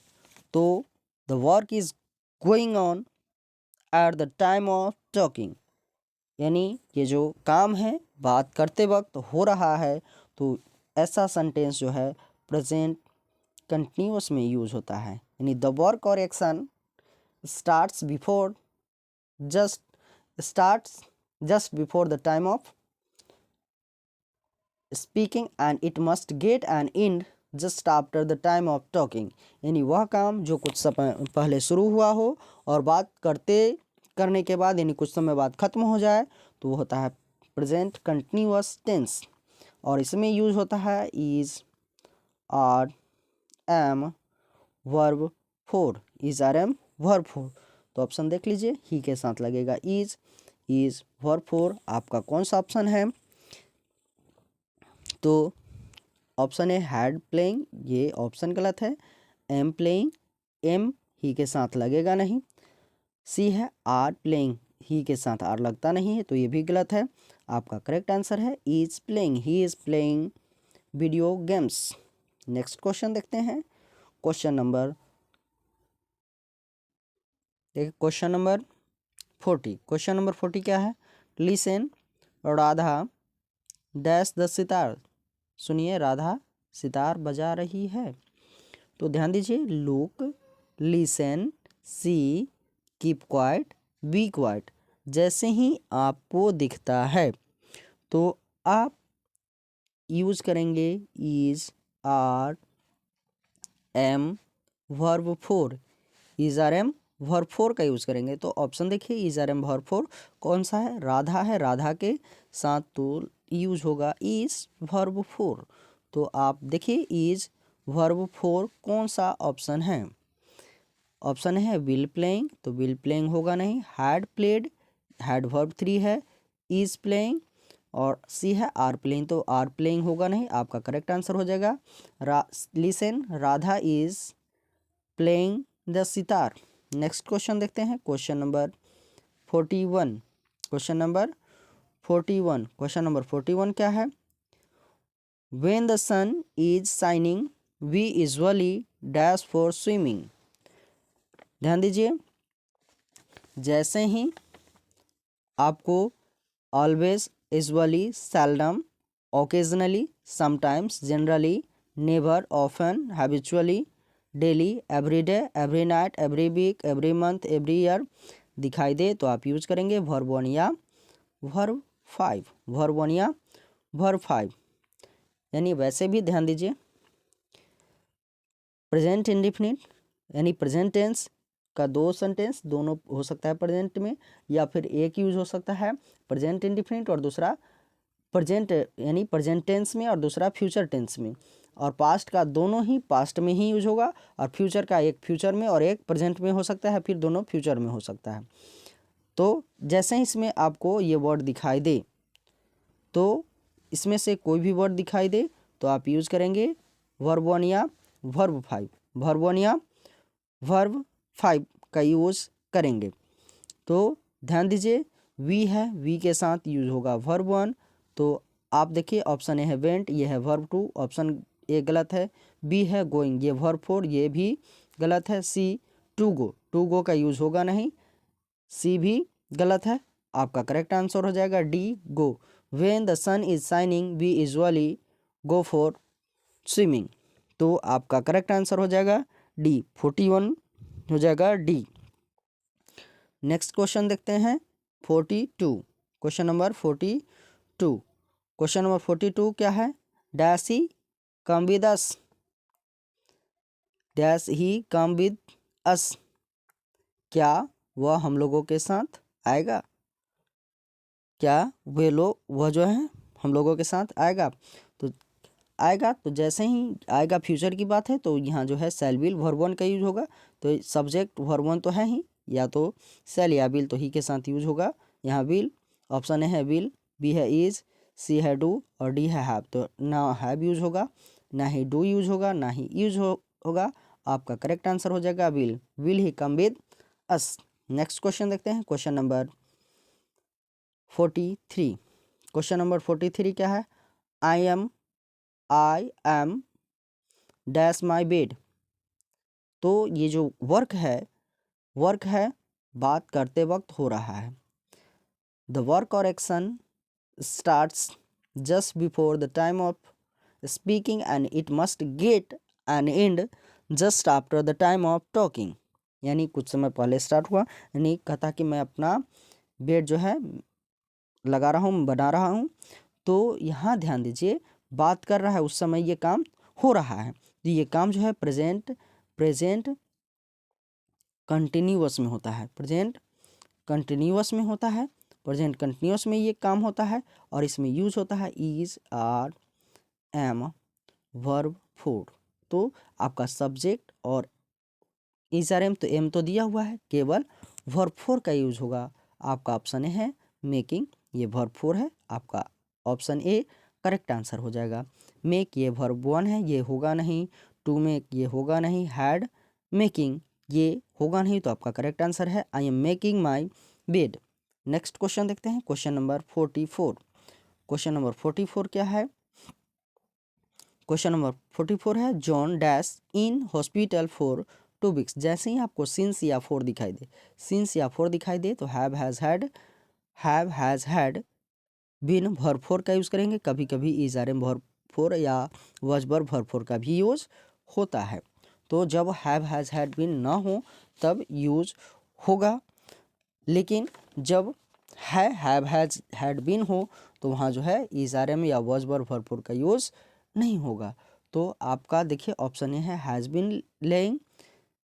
तो the work is going on at the time of talking, यानी ये जो काम है बात करते वक्त हो रहा है। तो ऐसा सेंटेंस जो है प्रेजेंट कंटिन्यूअस में यूज होता है, यानी द वर्क और action starts before just before the time of speaking and it must get an and just after the time of talking, यानी वह काम जो कुछ समय पहले शुरू हुआ हो और बात करने के बाद यानी कुछ समय बाद ख़त्म हो जाए, तो वो होता है प्रेजेंट कंटिन्यूअस टेंस। और इसमें यूज होता है is, are, am, verb four, is, are, am, verb four. तो ऑप्शन देख लीजिए, ही के साथ लगेगा इज वर्ब फोर। आपका कौन सा ऑप्शन है, तो ऑप्शन है हैड प्लेइंग, ये ऑप्शन गलत है। एम प्लेइंग, एम ही के साथ लगेगा नहीं। सी है आर प्लेइंग, ही के साथ आर लगता नहीं है, तो ये भी गलत है। आपका करेक्ट आंसर है is playing, he is playing video games. Next question देखते हैं, क्वेश्चन नंबर 40। क्वेश्चन नंबर 40 क्या है, listen Radha dash the sitar, सुनिए राधा सितार बजा रही है। तो ध्यान दीजिए, look, listen, see, keep quiet, be quiet, जैसे ही आपको दिखता है तो आप यूज करेंगे is, are, am verb four, is are am verb four का यूज़ करेंगे। तो ऑप्शन देखिए is are am verb four कौन सा है, राधा है, राधा के साथ तो यूज होगा इज वर्ब फोर। तो आप देखिए इज वर्ब फोर कौन सा ऑप्शन है, ऑप्शन है विल प्लेइंग, तो विल प्लेइंग होगा नहीं, had played, had verb three है, इज प्लेइंग और सी है आर प्लेइंग, तो आर प्लेइंग होगा नहीं, आपका करेक्ट आंसर हो जाएगा listen Radha is playing the sitar. Next question देखते हैं, question number 41, question number 41, question number 41 क्या है, when the sun is shining we usually dash for swimming. ध्यान दीजिए, जैसे ही आपको always, usually, seldom, occasionally, sometimes, generally, never, often, habitually, daily, every day, every night, every week, every month, every year दिखाई दे तो आप यूज करेंगे वर्ब वन या वर्ब फाइव, वर्ब वन या वर्ब फाइव। यानी वैसे भी ध्यान दीजिए, प्रेजेंट इंडिफिनिट यानी प्रेजेंट टेंस का दो सेंटेंस दोनों हो सकता है प्रेजेंट में, या फिर एक यूज हो सकता है प्रेजेंट इंडिफिनिट और दूसरा प्रेजेंट यानी प्रेजेंट टेंस में और दूसरा फ्यूचर टेंस में, और पास्ट का दोनों ही पास्ट में ही यूज होगा, और फ्यूचर का एक फ्यूचर में और एक प्रेजेंट में हो सकता है, फिर दोनों फ्यूचर में हो सकता है। तो जैसे ही इसमें आपको ये वर्ड दिखाई दे, तो इसमें से कोई भी वर्ड दिखाई दे तो आप यूज करेंगे वर्ब वन या वर्ब फाइव, वर्ब वन या वर्ब फाइव का यूज करेंगे। तो ध्यान दीजिए वी है, वी के साथ यूज होगा वर्ब वन, तो आप देखिए ऑप्शन ए है वेंट, ये है वर्ब टू, ऑप्शन ए गलत है, बी है गोइंग, ये वर्ब फोर, ये भी गलत है, सी टू गो का यूज होगा नहीं, सी भी गलत है, आपका करेक्ट आंसर हो जाएगा D go. When the sun is shining we usually go for swimming, तो आपका करेक्ट आंसर हो जाएगा डी, 41 हो जाएगा डी। नेक्स्ट क्वेश्चन देखते हैं 42, क्वेश्चन नंबर 42, क्वेश्चन नंबर 42 क्या है, dash he come with us, dash he come with us, क्या वह हम लोगों के साथ आएगा, क्या वे लोग वह जो है हम लोगों के साथ आएगा। तो आएगा, तो जैसे ही आएगा फ्यूचर की बात है, तो यहाँ जो है सेल विल वर्ब वन का यूज होगा, तो सब्जेक्ट वर्ब वन तो है ही, या तो सेल या विल तो ही के साथ यूज होगा, यहाँ विल, ऑप्शन ए है विल, बी है इज, सी है डू और डी है हैव, तो ना हैव यूज होगा, ना ही डू यूज होगा, ना ही यूज होगा, आपका करेक्ट आंसर हो जाएगा will he come with us. Next question देखते हैं, क्वेश्चन नंबर 43, क्वेश्चन नंबर 43 क्या है, I M dash my bed. तो ये जो वर्क है बात करते वक्त हो रहा है, द वर्क और action starts just before the time of speaking and it must get an and just after the time of talking. यानी कुछ समय पहले स्टार्ट हुआ, यानी कहता कि मैं अपना बेड जो है लगा रहा हूँ, बना रहा हूँ, तो यहाँ ध्यान दीजिए बात कर रहा है उस समय ये काम हो रहा है, तो ये काम जो है प्रेजेंट कंटिन्यूअस में होता है, प्रेजेंट कंटिन्यूअस में होता है, प्रेजेंट कंटिन्यूअस में ये काम होता है, और इसमें यूज होता है is are am verb four. तो आपका सब्जेक्ट और इज आर एम तो एम तो दिया हुआ है, केवल वर्ब फोर का यूज होगा, आपका ऑप्शन ए है मेकिंग, ये वर्ब फोर है, आपका ऑप्शन ए करेक्ट आंसर हो जाएगा। मेक ये वर्ब वन है, ये होगा नहीं, टू मेक ये होगा नहीं, हैड मेकिंग ये होगा नहीं, तो आपका करेक्ट आंसर है I am making my bed. Next question देखते हैं, क्वेश्चन नंबर 44, क्वेश्चन नंबर 44 क्या है, क्वेश्चन नंबर 44 है John dash in hospital for 2 weeks. जैसे ही आपको सिंस या फोर दिखाई दे, सिंस या फोर दिखाई दे, तो have has had been verb four का यूज़ करेंगे, कभी कभी is are am verb four या वॉज वर्ब वर्ब फोर का भी यूज होता है। तो जब हैव हैज़ हैड बिन ना हो तब यूज होगा, लेकिन जब हैव हैज़ हैड बिन हो तो वहाँ जो है इज आर एम या वॉज वर्ब वर्ब फोर का यूज़ नहीं होगा। तो आपका देखिए ऑप्शन ए है हैज़ बीन लेइंग,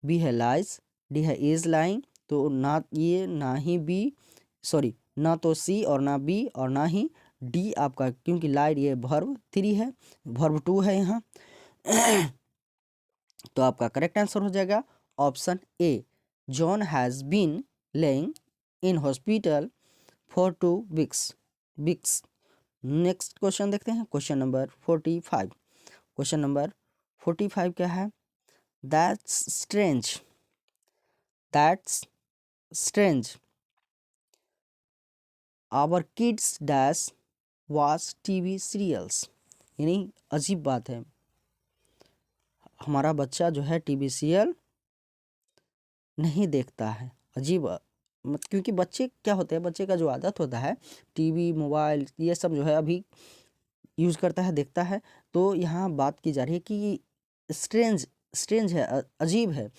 बी है लाइज, डी है इज लाइंग। तो ना ये ना ही बी, सॉरी ना तो सी और ना बी और ना ही डी आपका, क्योंकि लाइड ये वर्ब 3 है, वर्ब 2 है यहाँ। तो आपका करेक्ट आंसर हो जाएगा option A, John has been laying in hospital for 2 weeks. Next question देखते हैं, क्वेश्चन नंबर 45। क्वेश्चन नंबर 45 क्या है? That's strange our kids dash watch TV serials. यानी अजीब बात है, हमारा बच्चा जो है टीवी सीरियल नहीं देखता है। अजीब क्योंकि बच्चे क्या होते हैं, बच्चे का जो आदत होता है टीवी मोबाइल ये सब जो है अभी यूज़ करता है, देखता है। तो यहाँ बात की जा रही है कि स्ट्रेंज है, अजीब है,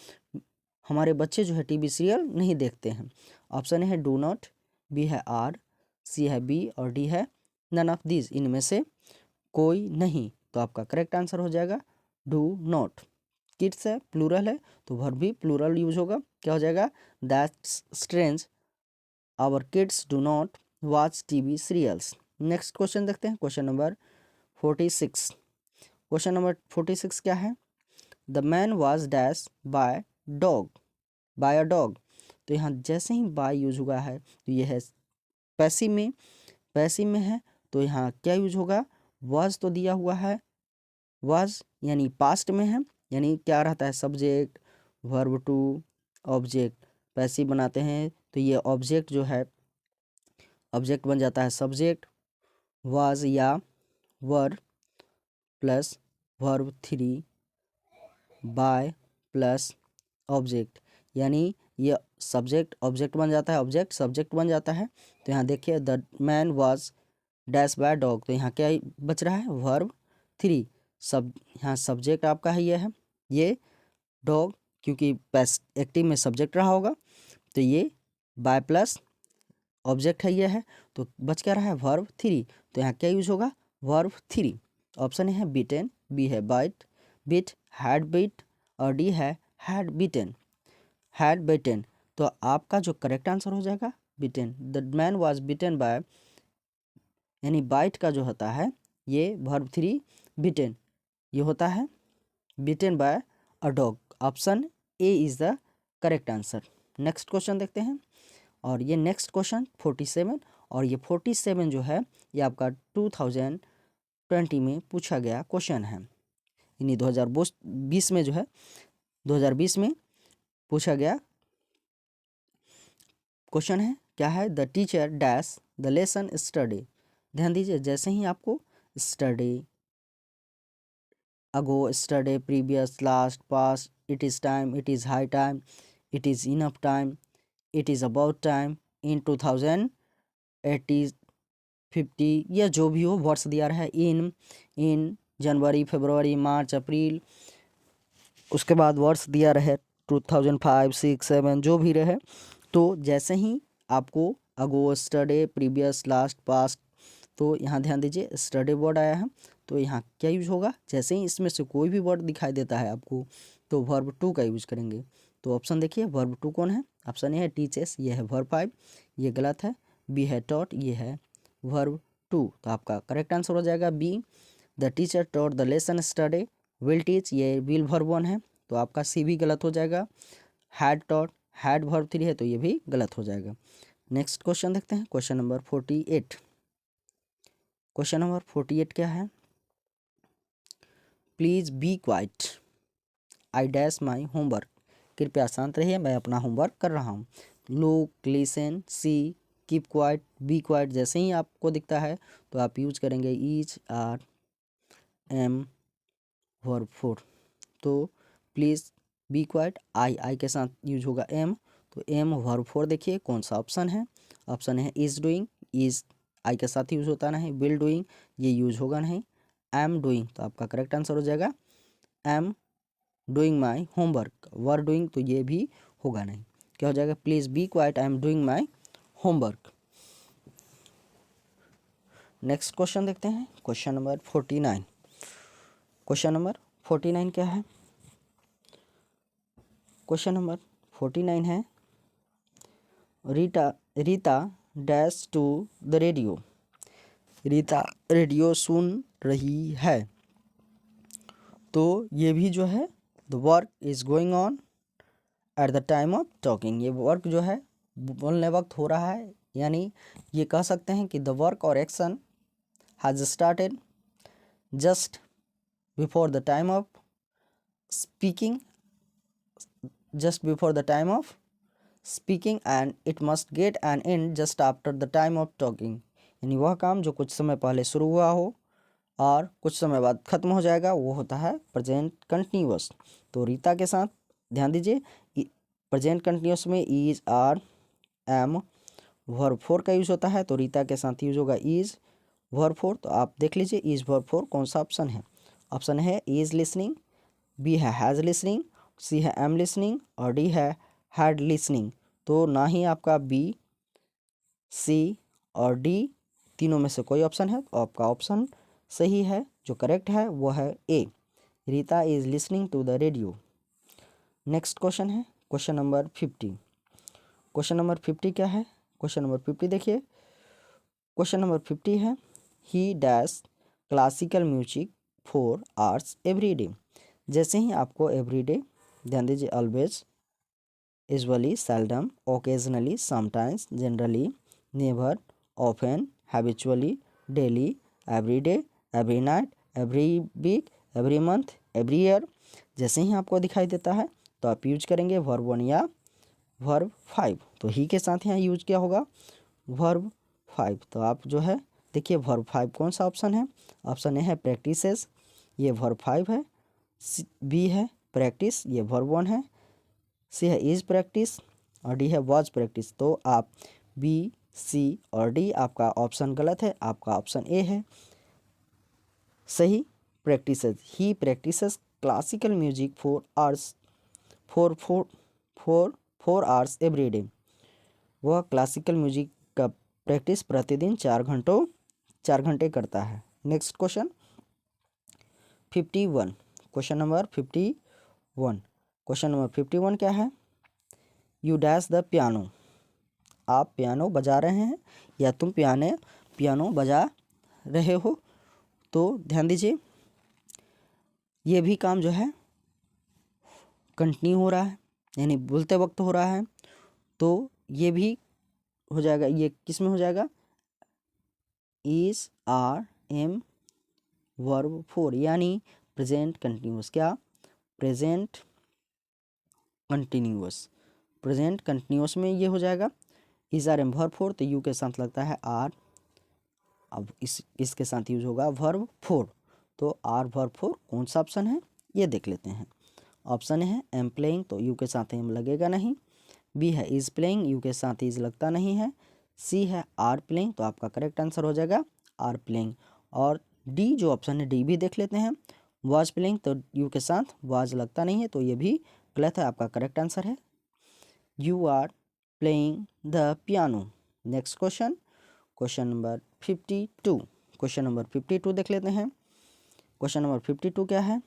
हमारे बच्चे जो है टीवी सीरियल नहीं देखते हैं। ऑप्शन ए है डू नॉट, बी है आर, सी है बी और डी है नन ऑफ दिस, इनमें से कोई नहीं। तो आपका करेक्ट आंसर हो जाएगा डू नॉट। किड्स है, प्लूरल है, तो वर्ब भी प्लूरल यूज होगा। क्या हो जाएगा? That's strange our kids do not watch TV serials. Next question देखते हैं, क्वेश्चन नंबर 46। क्वेश्चन नंबर 46 क्या है? The man was dash by a dog. तो यहाँ जैसे ही बाय यूज हुआ है तो यह है पैसिव में है, तो यहाँ क्या यूज होगा? वॉज तो दिया हुआ है, वॉज यानी पास्ट में है, यानी क्या रहता है? Subject verb two object, passive बनाते हैं तो ये ऑब्जेक्ट जो है ऑब्जेक्ट बन जाता है सब्जेक्ट, वॉज या were plus verb 3 by plus object, यानी ये सब्जेक्ट ऑब्जेक्ट बन जाता है, ऑब्जेक्ट सब्जेक्ट बन जाता है। तो यहाँ देखिए the man was dash by dog, तो यहाँ क्या बच रहा है? वर्ब 3। यहाँ सब्जेक्ट आपका है ये डॉग, क्योंकि पैस एक्टिव में सब्जेक्ट रहा होगा, तो ये बाय प्लस ऑब्जेक्ट है, ये है, तो बच क्या रहा है? वर्ब 3। तो यहाँ क्या यूज होगा? वर्ब 3। ऑप्शन ए है बीटन, बी है बीट हैड बीट और डी है हैड बीटन। तो आपका जो करेक्ट आंसर हो जाएगा beaten. The man was beaten by, यानी बाइट का जो होता है ये वर्ब 3 बीटन, ये होता है beaten by a dog. Option A is the correct answer. Next question देखते हैं, और ये नेक्स्ट क्वेश्चन 47, और ये 47 जो है ये आपका 2020 में पूछा गया क्वेश्चन है, यानी 2020 में जो है 2020 में पूछा गया क्वेश्चन है। क्या है? The teacher dash the lesson study. ध्यान दीजिए, जैसे ही आपको study, ago, yesterday, previous, last, past, it is time, it is high time, it is enough time, it is about time, इन 2000, 80, 50, या जो भी हो वर्ड्स दिया रहा है, इन जनवरी, फरवरी, मार्च, अप्रैल, उसके बाद वर्ड्स दिया रहे 2005, 6, 7 जो भी रहे। तो जैसे ही आपको ago, yesterday, previous, last, past, तो यहाँ ध्यान दीजिए स्टडी वर्ड आया है, तो यहाँ क्या यूज होगा? जैसे ही इसमें से कोई भी वर्ड दिखाई देता है आपको तो वर्ब 2 का यूज करेंगे। तो ऑप्शन देखिए वर्ब 2 कौन है? ऑप्शन ए है टीचर्स, ये है वर्ब 5, ये गलत है। बी है टॉट, ये है वर्ब 2। तो आपका करेक्ट आंसर हो जाएगा B, the teacher taught the lesson yesterday will teach, ये विल वर्ब 1 है, तो आपका सी भी गलत हो जाएगा। हैड टॉट, हैड वर्ब 3 है, तो ये भी गलत हो जाएगा। नेक्स्ट क्वेश्चन देखते हैं, क्वेश्चन नंबर 48। क्वेश्चन नंबर 48 क्या है? Please be quite, I dash my homework. कृपया शांत रहिए, मैं अपना होमवर्क कर रहा हूँ। Look, listen, see, keep quiet, be quiet, जैसे ही आपको दिखता है तो आप यूज करेंगे ईच, आर, एम, वर्ब 4। तो प्लीज़ बी क्वाइट, आई के साथ यूज होगा एम, तो एम वर्ब 4 देखिए कौन सा ऑप्शन है? ऑप्शन है इज डूइंग, इज आई के साथ यूज होता नहीं, विल डूइंग ये यूज होगा नहीं, एम डूइंग, तो आपका करेक्ट आंसर हो जाएगा am doing my homework. Were doing तो ये भी होगा नहीं, क्या हो जाएगा? Please be quite, I am doing my homework. Next question देखते हैं, क्वेश्चन नंबर 49। क्वेश्चन नंबर 49 क्या है? क्वेश्चन नंबर 49 है Rita dash to the radio. Rita radio सुन रही है। तो ये भी जो है the work is going on at the time of talking. ये वर्क जो है बोलने वक्त हो रहा है, यानी ये कह सकते हैं कि द वर्क और action has started just before the time of speaking, just before the time of speaking and it must get an end just after the time of talking। यानी वह काम जो कुछ समय पहले शुरू हुआ हो और कुछ समय बाद खत्म हो जाएगा, वो होता है प्रेजेंट कंटिन्यूअस। तो रीता के साथ ध्यान दीजिए, प्रेजेंट कंटिन्यूअस में is, are, am, verb four का यूज़ होता है। तो रीता के साथ यूज होगा इज वर्ब फोर। तो आप देख लीजिए इज वर्ब फोर कौन सा ऑप्शन है। ऑप्शन है इज लिसनिंग, बी है हैज़ लिसनिंग, सी है एम लिसनिंग और डी है हैड लिसनिंग। तो ना ही आपका बी, सी और डी तीनों में से कोई ऑप्शन है, तो आपका ऑप्शन सही है, जो करेक्ट है वो है A, Rita is listening to the radio. Next question है क्वेश्चन नंबर 50। क्वेश्चन नंबर 50 क्या है? क्वेश्चन नंबर 50 देखिए, क्वेश्चन नंबर 50 है he dash classical music 4 hours every day. जैसे ही आपको एवरी डे, ध्यान दीजिए, always, usually, seldom, occasionally, sometimes, generally, never, often, habitually, daily, every day, every night, every week, every month, every year, जैसे ही आपको दिखाई देता है तो आप यूज करेंगे वर्ब 1 या वर्ब 5। तो ही के साथ यहाँ यूज किया होगा वर्ब 5। तो आप जो है देखिए वर्ब 5 कौन सा ऑप्शन है? ऑप्शन ए है प्रैक्टिसेस, ये वर्ब 5 है। बी है प्रैक्टिस, ये वर्ब 1 है। सी है इज प्रैक्टिस और डी है वॉज प्रैक्टिस। तो आप बी, सी और डी आपका ऑप्शन गलत है, आपका ऑप्शन ए है सही, practices. He practices classical music 4 hours every day. वह क्लासिकल म्यूजिक का प्रैक्टिस प्रतिदिन 4 घंटे करता है। Next question 51, question number 51। Question number 51 क्या है? You dash the piano. आप पियानो बजा रहे हैं या तुम पियानो बजा रहे हो। तो ध्यान दीजिए, ये भी काम जो है कंटिन्यू हो रहा है, यानी बोलते वक्त हो रहा है। तो ये भी हो जाएगा, ये किस में हो जाएगा? इज, आर, एम, वर्ब 4, यानी प्रेजेंट कंटिन्यूअस। क्या? Present continuous. प्रेजेंट कंटिन्यूअस में ये हो जाएगा इज, आर, एम, वर्ब 4। तो यू के साथ लगता है आर, अब इसके साथ यूज होगा वर्ब 4। तो आर वर्ब 4 कौन सा ऑप्शन है ये देख लेते हैं। ऑप्शन है एम प्लेइंग, तो यू के साथ एम लगेगा नहीं। बी है इज प्लेइंग, यू के साथ इज लगता नहीं है। सी है आर प्लेइंग, तो आपका करेक्ट आंसर हो जाएगा आर प्लेइंग। और डी जो ऑप्शन है डी भी देख लेते हैं, वाज प्लेइंग, तो यू के साथ वाज लगता नहीं है, तो ये भी गलत है, आपका करेक्ट आंसर है you are playing the piano. Next question, question number 52। Question number 52 देख लेते हैं। क्वेश्चन नंबर 52 क्या है?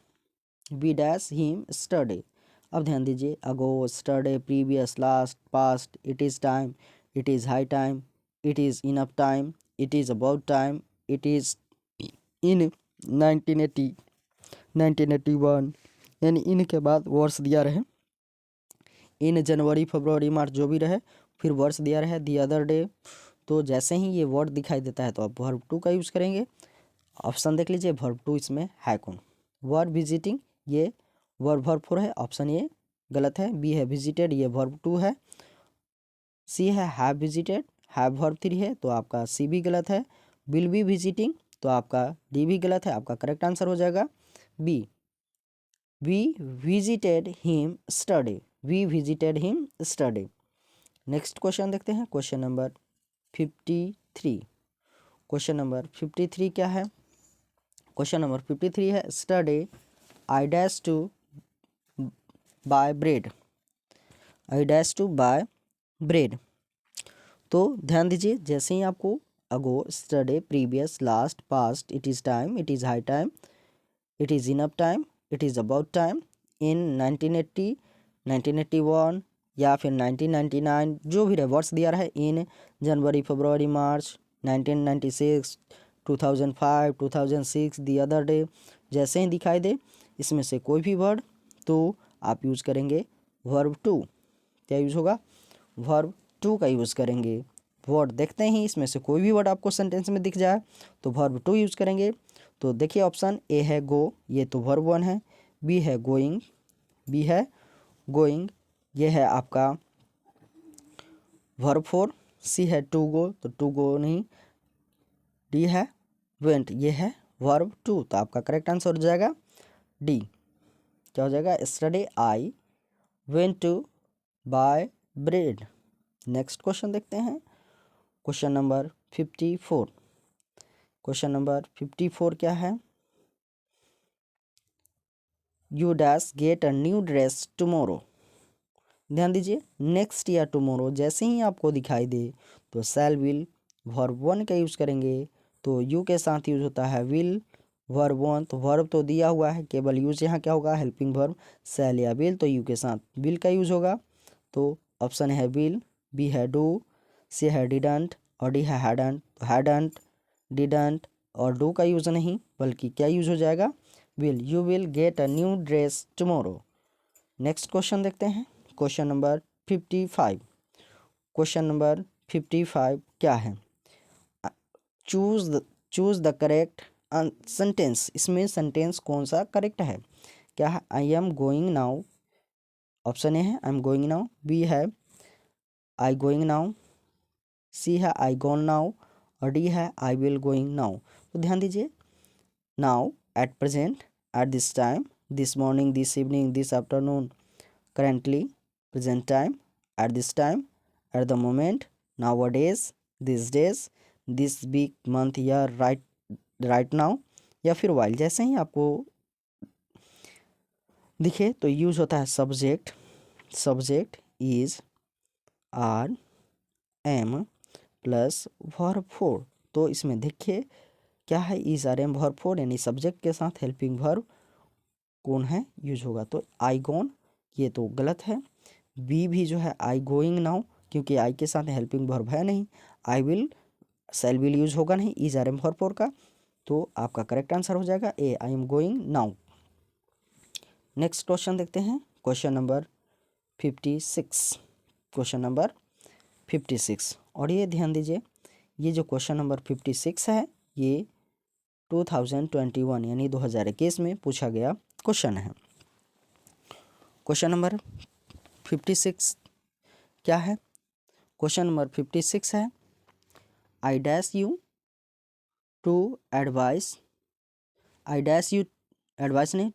We dash him yesterday. अब ध्यान दीजिए, ago, yesterday, previous, last, past, it is time, it is high time, it is enough time, it is about time, it is in 1980, 1981, यानी इनके बाद वर्ष दिया रहे, इन जनवरी, फरवरी, मार्च जो भी रहे, फिर वर्ष दिया रहे दी अदर डे। तो जैसे ही ये वर्ड दिखाई देता है तो आप वर्ब 2 का यूज़ करेंगे। ऑप्शन देख लीजिए, वर्ब 2 इसमें है कौन? वर्ब विजिटिंग, ये वर्ब 4 है, ऑप्शन ए गलत है। बी है विजिटेड, ये वर्ब 2 है। सी है हैव विजिटेड, हैव वर्ब 3 है, तो आपका सी भी गलत है। विल बी विजिटिंग, तो आपका डी भी गलत है, आपका करेक्ट आंसर हो जाएगा B, we visited him yesterday, we visited him yesterday. Next question देखते हैं, क्वेश्चन नंबर 53। क्वेश्चन नंबर 53 क्या है? क्वेश्चन नंबर 53 है yesterday I dash to buy bread, I dash to buy bread. तो ध्यान दीजिए, जैसे ही आपको ago, yesterday, previous, last, past, it is time, it is high time, it is enough time, it is about time, in 1980, 1981 या फिर 1999, जो भी वर्ष दिया रहा है, इन January, February, March, 1996, 2005, 2006, the other day, जैसे ही दिखाई दे इसमें से कोई भी वर्ड तो आप यूज़ करेंगे वर्ब टू। क्या यूज़ होगा? वर्ब टू का यूज़ करेंगे। वर्ड देखते ही इसमें से कोई भी वर्ड आपको सेंटेंस में दिख जाए तो वर्ब टू यूज़ करेंगे। तो देखिए ऑप्शन ए है गो, ये तो वर्ब वन है। बी है गोइंग, बी है गोइंग, ये है आपका वर्ब फोर। सी है टू गो, तो टू गो नहीं। डी है वेंट, ये है वर्ब टू, तो आपका करेक्ट आंसर हो जाएगा डी। क्या हो जाएगा? Yesterday I went to buy bread. Next question देखते हैं, क्वेश्चन नंबर 54। क्वेश्चन नंबर 54 क्या है? You dash get a new dress tomorrow. ध्यान दीजिए, नेक्स्ट या टुमारो जैसे ही आपको दिखाई दे तो शैल विल वर्ब वन का यूज़ करेंगे। तो यू के साथ यूज होता है विल, वर्ब वन, तो वर्ब तो दिया हुआ है, केवल यूज यहाँ क्या होगा? हेल्पिंग वर्ब शैल या विल, तो यू के साथ विल का यूज होगा। तो ऑप्शन है विल, बी है डू, सी है डिडंट और डी है हैडंट। तो हैडंट, डिडंट और डू का यूज़ नहीं, बल्कि क्या यूज हो जाएगा? Will. You will get a new dress tomorrow. Next question देखते हैं, क्वेश्चन नंबर 55। क्वेश्चन नंबर 55 क्या है? Choose the correct sentence. इसमें सेंटेंस कौन सा करेक्ट है? क्या है? I am going now, option A है I am going now, B है आई गोइंग नाउ, सी है आई गोन नाउ और डी है आई विल गोइंग नाउ। तो ध्यान दीजिए, now, at present, at this time, this morning, this evening, this afternoon, currently, present time, at this time, at the moment, nowadays, these days, this week, month, year, right now, या फिर while, जैसे ही आपको दिखे तो यूज होता है subject. Subject is are am plus verb four. तो इसमें देखिए क्या है? Is are am verb four, यानी सब्जेक्ट के साथ हेल्पिंग वर्ब कौन है यूज होगा? तो आई गोन, ये तो गलत है। बी भी जो है आई गोइंग नाउ, क्योंकि आई के साथ हेल्पिंग वर्ब है नहीं। I will, shall will use होगा नहीं is are am verb four का। तो आपका करेक्ट आंसर हो जाएगा A, I am going now. Next question देखते हैं, क्वेश्चन नंबर 56। क्वेश्चन नंबर 56, और ये ध्यान दीजिए, ये जो क्वेश्चन नंबर 56 है ये 2021 यानी 2021 में पूछा गया क्वेश्चन है। क्वेश्चन नंबर 56 क्या है? क्वेश्चन नंबर 56 है, I dash you to advise, I dash you, advise नहीं,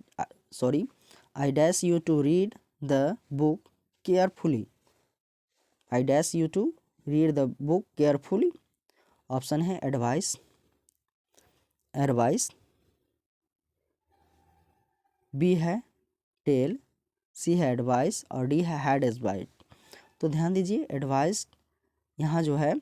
sorry, I dash you to read the book carefully. I dash you to read the book carefully. Option है एडवाइस, एडवाइस, बी है टेल, सी है एडवाइस और डी है हैड एडवाइस। तो ध्यान दीजिए, एडवाइस यहाँ जो है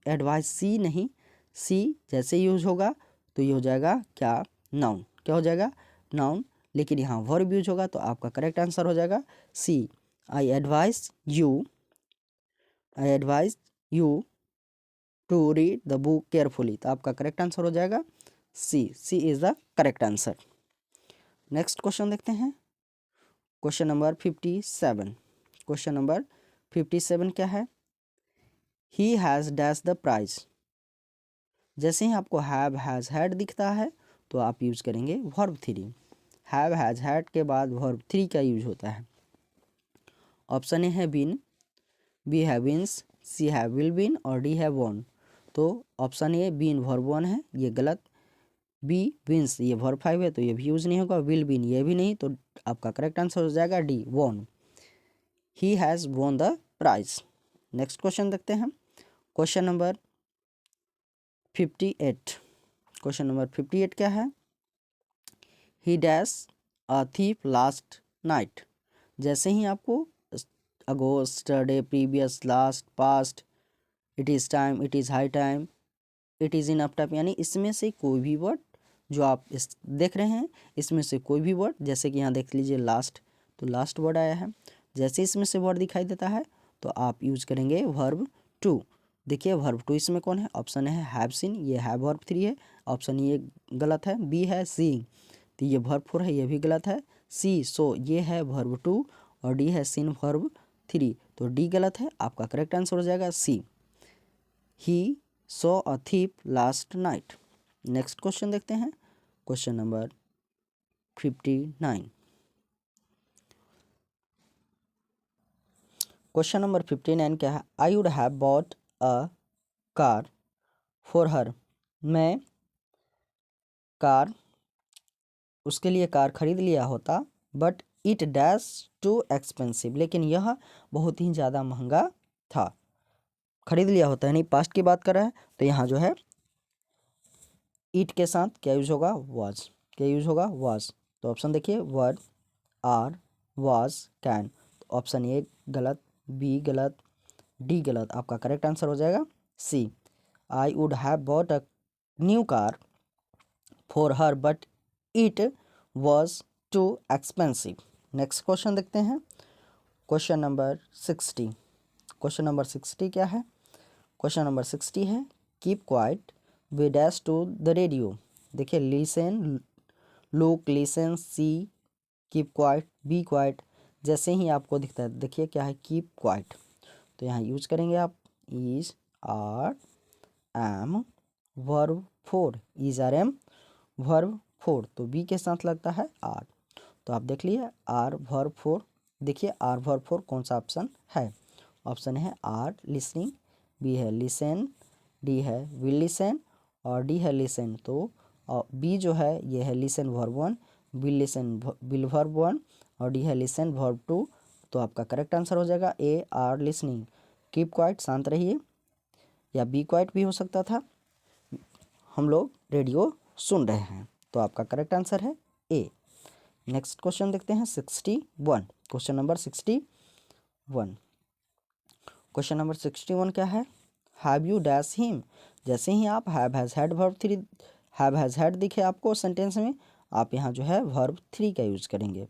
एडवाइस सी नहीं, सी जैसे यूज होगा तो ये हो जाएगा क्या? नाउन। क्या हो जाएगा? नाउन। लेकिन यहाँ वर्ब यूज होगा तो आपका करेक्ट आंसर हो जाएगा C, I advise you, I advise you to read the book carefully. तो आपका करेक्ट आंसर हो जाएगा C, C is the correct answer. Next question देखते हैं, क्वेश्चन नंबर 57। क्वेश्चन नंबर 57 क्या है? He has dash the prize. जैसे ही आपको हैव हैज़ हैड दिखता है तो आप यूज करेंगे verb three. Have has had के बाद वर्ब थ्री का यूज होता है। ऑप्शन ए है बीन, बी है बीन्स, सी है विल बीन और डी है वॉन। तो option A been verb one है, ये गलत। बी विंस, ये वर्ब फाइव है तो ये भी यूज नहीं होगा। विल बीन, ये भी नहीं, तो आपका करेक्ट आंसर हो जाएगा D, won. He has won the prize. Next question देखते हैं, क्वेश्चन नंबर 58। क्वेश्चन नंबर 58 क्या है? He dash a thief last night. जैसे ही आपको ago, yesterday, previous, last, past, it is time, it is high time, it is enough time, यानी इसमें से कोई भी वर्ड जो आप इस देख रहे हैं इसमें से कोई भी वर्ड, जैसे कि यहाँ देख लीजिए लास्ट, तो लास्ट वर्ड आया है, जैसे इसमें से वर्ड दिखाई देता है तो आप यूज करेंगे वर्ब टू। देखिए वर्ब टू इसमें कौन है, ऑप्शन है हैव सीन, ये है वर्ब थ्री है, ऑप्शन ये गलत है, बी है सीइंग, तो ये वर्ब फोर है, ये भी गलत है, सी सो ये है वर्ब टू, और डी है सीन वर्ब थ्री, तो डी गलत है, आपका करेक्ट आंसर हो जाएगा C, he saw a thief last night. Next question देखते हैं, क्वेश्चन नंबर 59। क्वेश्चन नंबर 59 क्या है, आई would have bought a car for हर, मैं कार उसके लिए कार खरीद लिया होता, but it dash too expensive, लेकिन यह बहुत ही ज़्यादा महंगा था। खरीद लिया होता है नहीं, पास्ट की बात कर रहा है, तो यहाँ जो है इट के साथ क्या यूज होगा, वाज, क्या यूज होगा, वाज, तो ऑप्शन देखिए वर, आर, वाज, कैन, तो ऑप्शन ए गलत, बी गलत, डी गलत, आपका करेक्ट आंसर हो जाएगा C, I would have bought a new car for her but it was too expensive. Next question देखते हैं, क्वेश्चन नंबर 60। क्वेश्चन नंबर 60 क्या है, क्वेश्चन नंबर 60 है keep quiet we dash to the radio. देखिए listen, look, listen, see, keep quiet, be quiet, जैसे ही आपको दिखता है देखिए क्या है कीप क्वाइट, तो यहाँ यूज करेंगे आप is, are, am, verb four, is are am verb four, तो बी के साथ लगता है आर, तो आप देख लिए आर वर्ब फोर, देखिए आर वर्ब फोर कौन सा ऑप्शन है, ऑप्शन है आर लिसनिंग, बी है लिसन, डी है विल लिसन, और डी है लिसन, तो बी जो है ये है listen verb one, will verb one, और डी है लिसन वर्ब टू, तो आपका करेक्ट आंसर हो जाएगा A R listening, keep quiet शांत रहिए, या बी क्वाइट भी हो सकता था, हम लोग रेडियो सुन रहे हैं, तो आपका करेक्ट आंसर है ए। नेक्स्ट क्वेश्चन देखते हैं 61, क्वेश्चन नंबर 61। क्वेश्चन नंबर 61 क्या है, हैव यू डैश हिम, जैसे ही आप have has had verb three, have has had दिखे आपको सेंटेंस में, आप यहाँ जो है वर्ब थ्री का यूज करेंगे,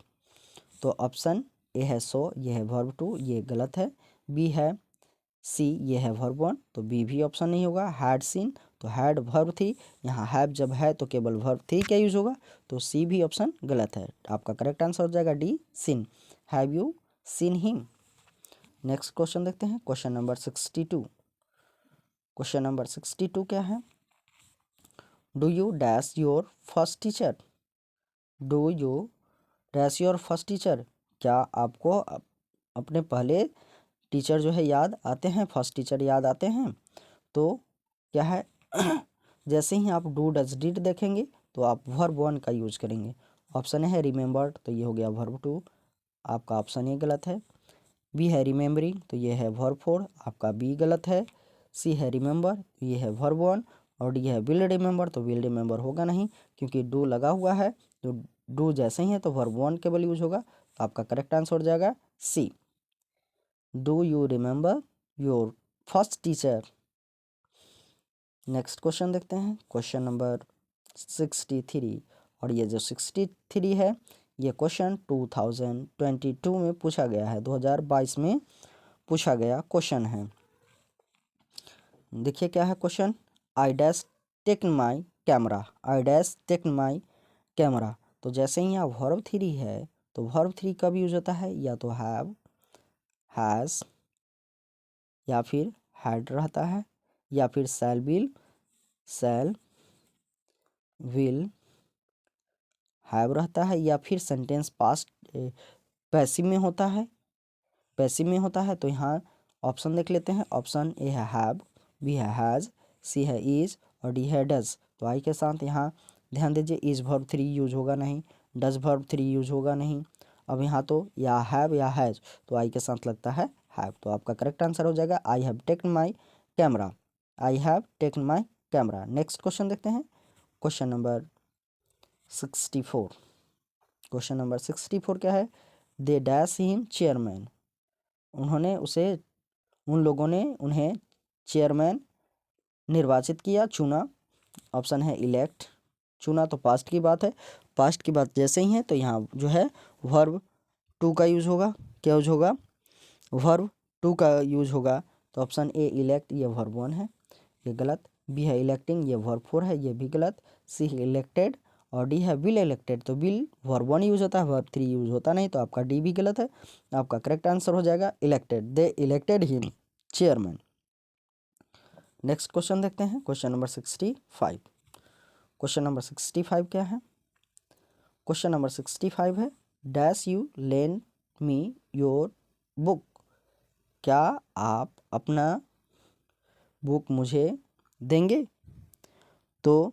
तो ऑप्शन ए है सो, ये है वर्ब टू, ये गलत है, बी है सी, ये है वर्ब वन, तो बी भी ऑप्शन नहीं होगा, हैड सीन, तो हैड वर्ब थ्री, यहाँ हैव जब है तो केवल वर्ब थ्री का यूज होगा, तो सी भी ऑप्शन गलत है, आपका करेक्ट आंसर हो जाएगा D seen, have you seen him. Next question देखते हैं, क्वेश्चन नंबर 62। क्वेश्चन नंबर 62 क्या है, do you dash your first teacher, do you dash your first teacher, क्या आपको अपने पहले टीचर जो है याद आते हैं, फर्स्ट टीचर याद आते हैं, तो क्या है जैसे ही आप डू डज डिड देखेंगे तो आप वर्ब वन का यूज करेंगे, ऑप्शन है रिमेंबर्ड, तो ये हो गया वर्ब टू, आपका ऑप्शन ए गलत है, बी है रिमेंबरिंग, तो ये है वर्ब फोर, आपका बी गलत है, सी है रिमेंबर, ये है वर्ब वन, और डी है विल रिमेंबर, तो विल रिमेंबर होगा नहीं क्योंकि डू लगा हुआ है, तो डू जैसे ही है तो वर्ब वन केवल यूज होगा, तो आपका करेक्ट आंसर हो जाएगा C, do you remember your first teacher. Next question देखते हैं, क्वेश्चन नंबर 63, और ये जो 63 है ये क्वेश्चन 2022 में पूछा गया है, 2022 में पूछा गया क्वेश्चन है। देखिए क्या है question, I dash taken my camera, I dash taken my camera, तो जैसे ही यहाँ वर्ब थ्री है तो वर्ब थ्री कब यूज होता है, या तो हैव, हैज़, या फिर हैड रहता है, या फिर शैल विल हैव रहता है, या फिर सेंटेंस पास्ट पैसिव में होता है, पैसिव में होता है, तो यहाँ ऑप्शन देख लेते हैं, ऑप्शन ए है हैव, बी है हैज़, सी है इज, और डी है डज, तो आई के साथ यहाँ ध्यान दीजिए इज वर्ब थ्री यूज होगा नहीं, डज वर्ब थ्री यूज होगा नहीं, अब यहाँ तो या हैव या हैज, तो आई के साथ लगता है हैव, तो आपका करेक्ट आंसर हो जाएगा I have taken my camera, I have taken my camera. Next question देखते हैं, क्वेश्चन नंबर 64। क्वेश्चन नंबर 64 क्या है, दे डैश हिम चेयरमैन, उन्होंने उसे, उन लोगों ने उन्हें चेयरमैन निर्वाचित किया, चुना, ऑप्शन है इलेक्ट, चुना तो पास्ट की बात है, पास्ट की बात जैसे ही है तो यहाँ जो है वर्ब टू का यूज होगा। क्या यूज होगा? वर्ब टू का यूज होगा। तो ऑप्शन ए इलेक्ट, ये वर्ब वन है, ये गलत। बी है इलेक्टिंग, ये वर्ब फोर है, ये भी गलत। सी है इलेक्टेड और डी है विल इलेक्टेड। तो विल वर्ब वन यूज होता है, वर्ब थ्री यूज होता नहीं, तो आपका डी भी गलत है। आपका करेक्ट आंसर हो जाएगा elected, they elected him chairman. Next question देखते हैं, क्वेश्चन नंबर 65। क्वेश्चन नंबर 65 क्या है? क्वेश्चन नंबर 65 है dash you lend me your book. क्या आप अपना बुक मुझे देंगे? तो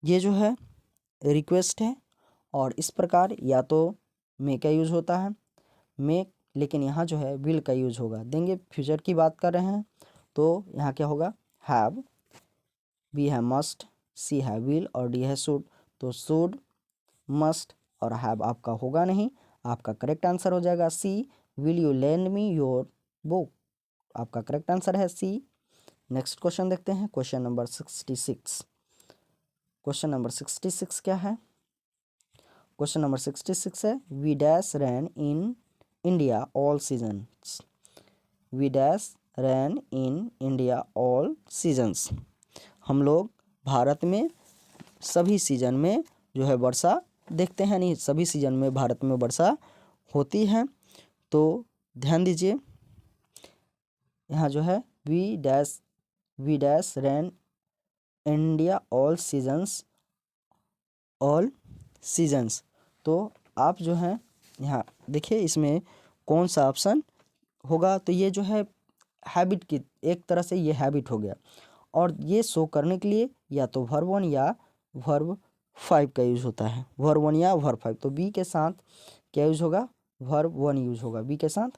ये जो है रिक्वेस्ट है और इस प्रकार या तो मे का यूज होता है, मे, लेकिन यहाँ जो है विल का यूज होगा। देंगे फ्यूचर की बात कर रहे हैं तो यहाँ क्या होगा? हैव, बी है मस्ट, सी है विल और डी है शुड। तो शुड, मस्ट और हैव आपका होगा नहीं, आपका करेक्ट आंसर हो जाएगा C, will you lend me your book. आपका करेक्ट आंसर है सी। नेक्स्ट क्वेश्चन देखते हैं, क्वेश्चन नंबर 66। क्वेश्चन नंबर 66 क्या है? क्वेश्चन नंबर 66 है we dash rain in India all seasons. We dash rain in India all seasons. हम लोग भारत में सभी सीजन में जो है वर्षा देखते हैं, नहीं सभी सीजन में भारत में वर्षा होती है। तो ध्यान दीजिए, यहाँ जो है we dash rain India all seasons, all seasons. तो आप जो है यहाँ देखिए इसमें कौन सा ऑप्शन होगा? तो ये जो है हैबिट की एक तरह से ये हैबिट हो गया, और ये शो करने के लिए या तो वर्ब वन या वर्ब फाइव का यूज होता है, वर्ब वन या वर्ब फाइव। तो बी के साथ क्या यूज होगा? वर्ब वन यूज होगा बी के साथ,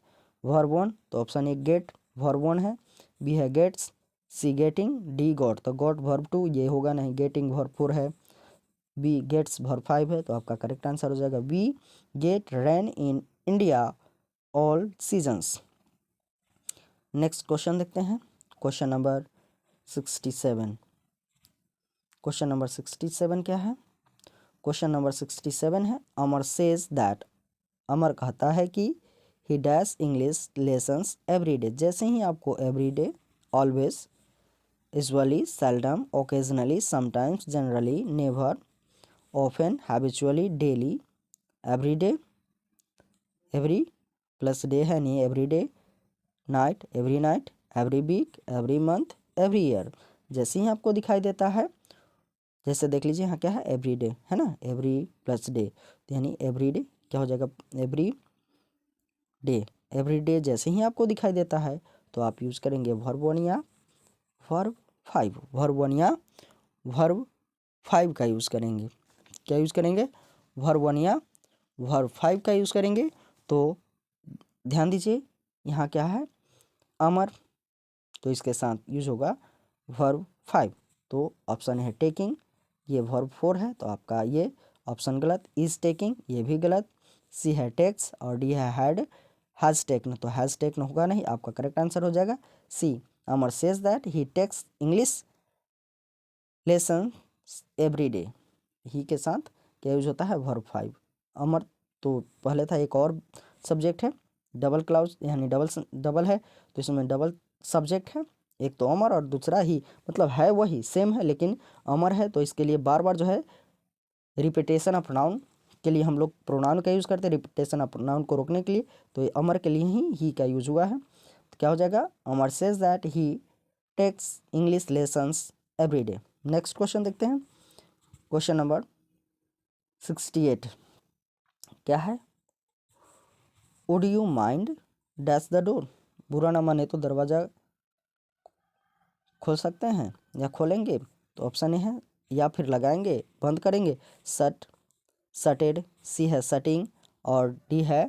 वर्ब वन। तो option A get verb one है, बी है gets, C getting, D got. तो गॉट वर्ब टू ये होगा नहीं, गेटिंग वर्ब फोर है, बी गेट्स वर्ब फाइव है। तो आपका करेक्ट आंसर हो जाएगा B, get rain in India all seasons. Next question देखते हैं, क्वेश्चन नंबर 67। क्वेश्चन नंबर 67 क्या है? क्वेश्चन नंबर 67 है अमर सेज दैट। अमर कहता है कि he dash English lessons every day. जैसे ही आपको every day, always, usually, seldom, occasionally, sometimes, generally, never, often, habitually, daily, every day, every plus day है नहीं, every day, night, every week, every month, every year. जैसे ही आपको दिखाई देता है, जैसे देख लीजिए यहाँ क्या है, एवरी डे है ना, एवरी प्लस डे, तो यानी एवरी डे क्या हो जाएगा? Every day. एवरी डे जैसे ही आपको दिखाई देता है तो आप यूज़ करेंगे वर्ब वन या वर्ब फाइव, वर्ब वन या वर्ब फाइव का यूज़ करेंगे। क्या यूज़ करेंगे? वर्ब वन या वर्ब फाइव का यूज़ करेंगे। तो ध्यान दीजिए यहाँ क्या है? अमर, तो इसके साथ यूज होगा वर्ब फाइव। तो ऑप्शन है टेकिंग, ये वर्ब फोर है, तो आपका ये ऑप्शन गलत। इज टेकिंग ये भी गलत। सी है टेक्स और डी है हैड, हैज टेकन। तो हैज टेकन होगा नहीं, आपका करेक्ट आंसर हो जाएगा C, Amar says that he takes English lesson every day. He के साथ क्या यूज होता है? Verb five. अमर तो पहले था एक और सब्जेक्ट है, डबल क्लाउज यानी डबल है, तो इसमें डबल सब्जेक्ट है, एक तो अमर और दूसरा ही, मतलब है वही सेम है लेकिन अमर है। तो इसके लिए बार बार जो है रिपीटेशन ऑफ नाउन के लिए हम लोग प्रोनाउन का यूज़ करते हैं, रिपीटेशन ऑफ नाउन को रोकने के लिए। तो ये अमर के लिए ही का यूज हुआ है। तो क्या हो जाएगा? Amar says that he takes English lessons every day. Next question देखते हैं, क्वेश्चन नंबर 68 क्या है? Would you mind dash the door. बुरा ना माने तो दरवाज़ा खोल सकते हैं या खोलेंगे? तो ऑप्शन ए है या फिर लगाएंगे, बंद करेंगे, सट, सटेड, सी है सटिंग और डी है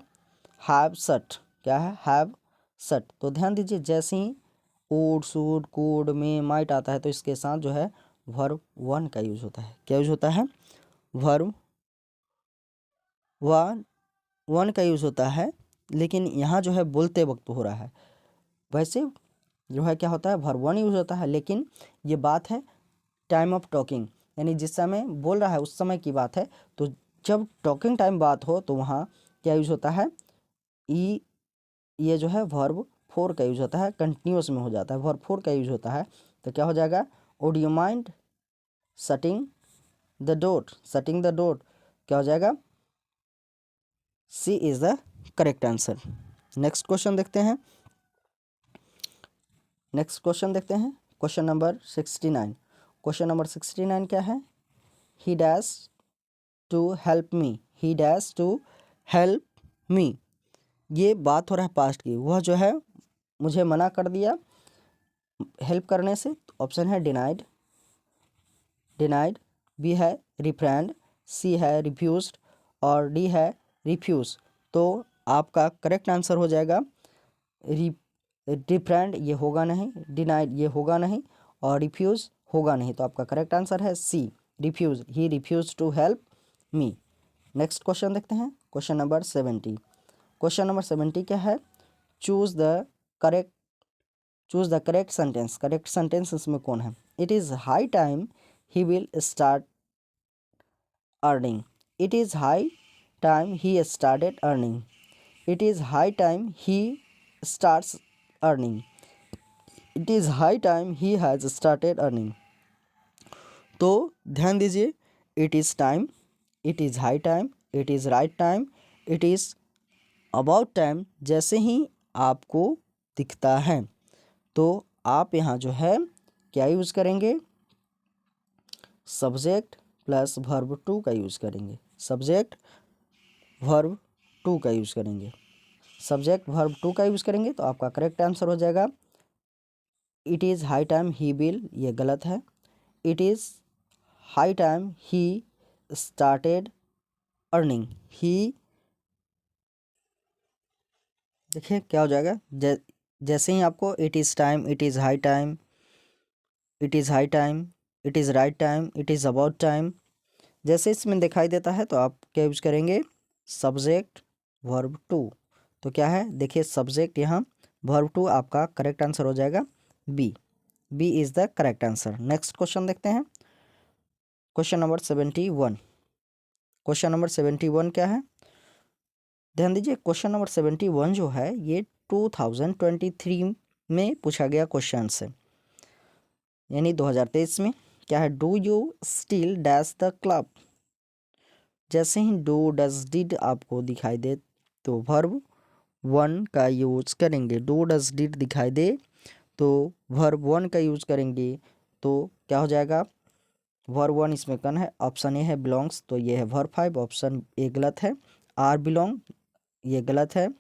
हैव सट। क्या है? हैव सट। तो ध्यान दीजिए जैसे ही वुड, शुड, कुड, में, माइट आता है तो इसके साथ जो है वर्ब वन का यूज होता है। क्या यूज होता है? वर्ब वन का यूज होता है, लेकिन यहाँ जो है बोलते वक्त हो रहा है। वैसे जो है क्या होता है? वर्ब वन यूज होता है, लेकिन ये बात है टाइम ऑफ टॉकिंग, यानी जिस समय बोल रहा है उस समय की बात है। तो जब टॉकिंग टाइम बात हो तो वहाँ क्या यूज होता है, ई, ये जो है वर्ब 4 का यूज होता है, कंटिन्यूस में हो जाता है, वर्ब 4 का यूज होता है। तो क्या हो जाएगा, would you mind shutting the door, shutting the door क्या हो जाएगा, C is the correct answer. Next question देखते हैं, नेक्स्ट क्वेश्चन देखते हैं, क्वेश्चन नंबर 69। क्वेश्चन नंबर 69 क्या है, he dash to help me, he dash to help me. ये बात हो रहा है पास्ट की, वह जो है मुझे मना कर दिया हेल्प करने से। ऑप्शन है डिनाइड, डिनाइड, बी है रिफ्रेंड, सी है रिफ्यूज्ड और डी है रिफ्यूज। तो आपका करेक्ट आंसर हो जाएगा रिफ्रेंड, ये होगा नहीं, डिनाइड ये होगा नहीं और रिफ्यूज होगा नहीं। तो आपका करेक्ट आंसर है C, refuse, he refuse to help me. Next question देखते हैं, क्वेश्चन नंबर 70। क्वेश्चन नंबर 70 क्या है, choose the correct, choose the correct sentence. Correct sentence इसमें कौन है, it is high time he will start earning, it is high time he started earning, it is high time he starts earning, it is high time he has started earning. तो ध्यान दीजिए, it is time, it is high time, it is right time, it is about time जैसे ही आपको दिखता है तो आप यहाँ जो है क्या यूज़ करेंगे, सब्जेक्ट प्लस वर्ब टू का यूज़ करेंगे, सब्जेक्ट वर्ब टू का यूज़ करेंगे, सब्जेक्ट वर्ब टू का यूज़ करेंगे। तो आपका करेक्ट आंसर हो जाएगा it is high time he will, ये गलत है, it is high time he started earning, he, देखिए क्या हो जाएगा, जैसे ही आपको it is time, it is high time, it is high time, it is right time, it is about time, जैसे इसमें दिखाई देता है तो आप क्या यूज करेंगे, सब्जेक्ट वर्ब टू। तो क्या है, देखिए सब्जेक्ट यहाँ, वर्ब टू, आपका करेक्ट आंसर हो जाएगा B, B is the correct answer. Next question देखते हैं, क्वेश्चन नंबर 71। क्वेश्चन नंबर 71 क्या है, ध्यान दीजिए, क्वेश्चन नंबर 71 जो है ये 2023 में पूछा गया क्वेश्चन है, यानी 2023 में। क्या है, do you still dash the club. जैसे ही डू डज डिड आपको दिखाई दे तो वर्ब वन का यूज करेंगे, डू डज डिड दिखाई दे तो वर्ब वन का यूज करेंगे। तो क्या हो जाएगा, वर्ब वन इसमें कौन है, ऑप्शन ए है बिलोंग्स, तो ये है वर्ब 5, ऑप्शन ए गलत है, आर बिलोंग ये गलत है,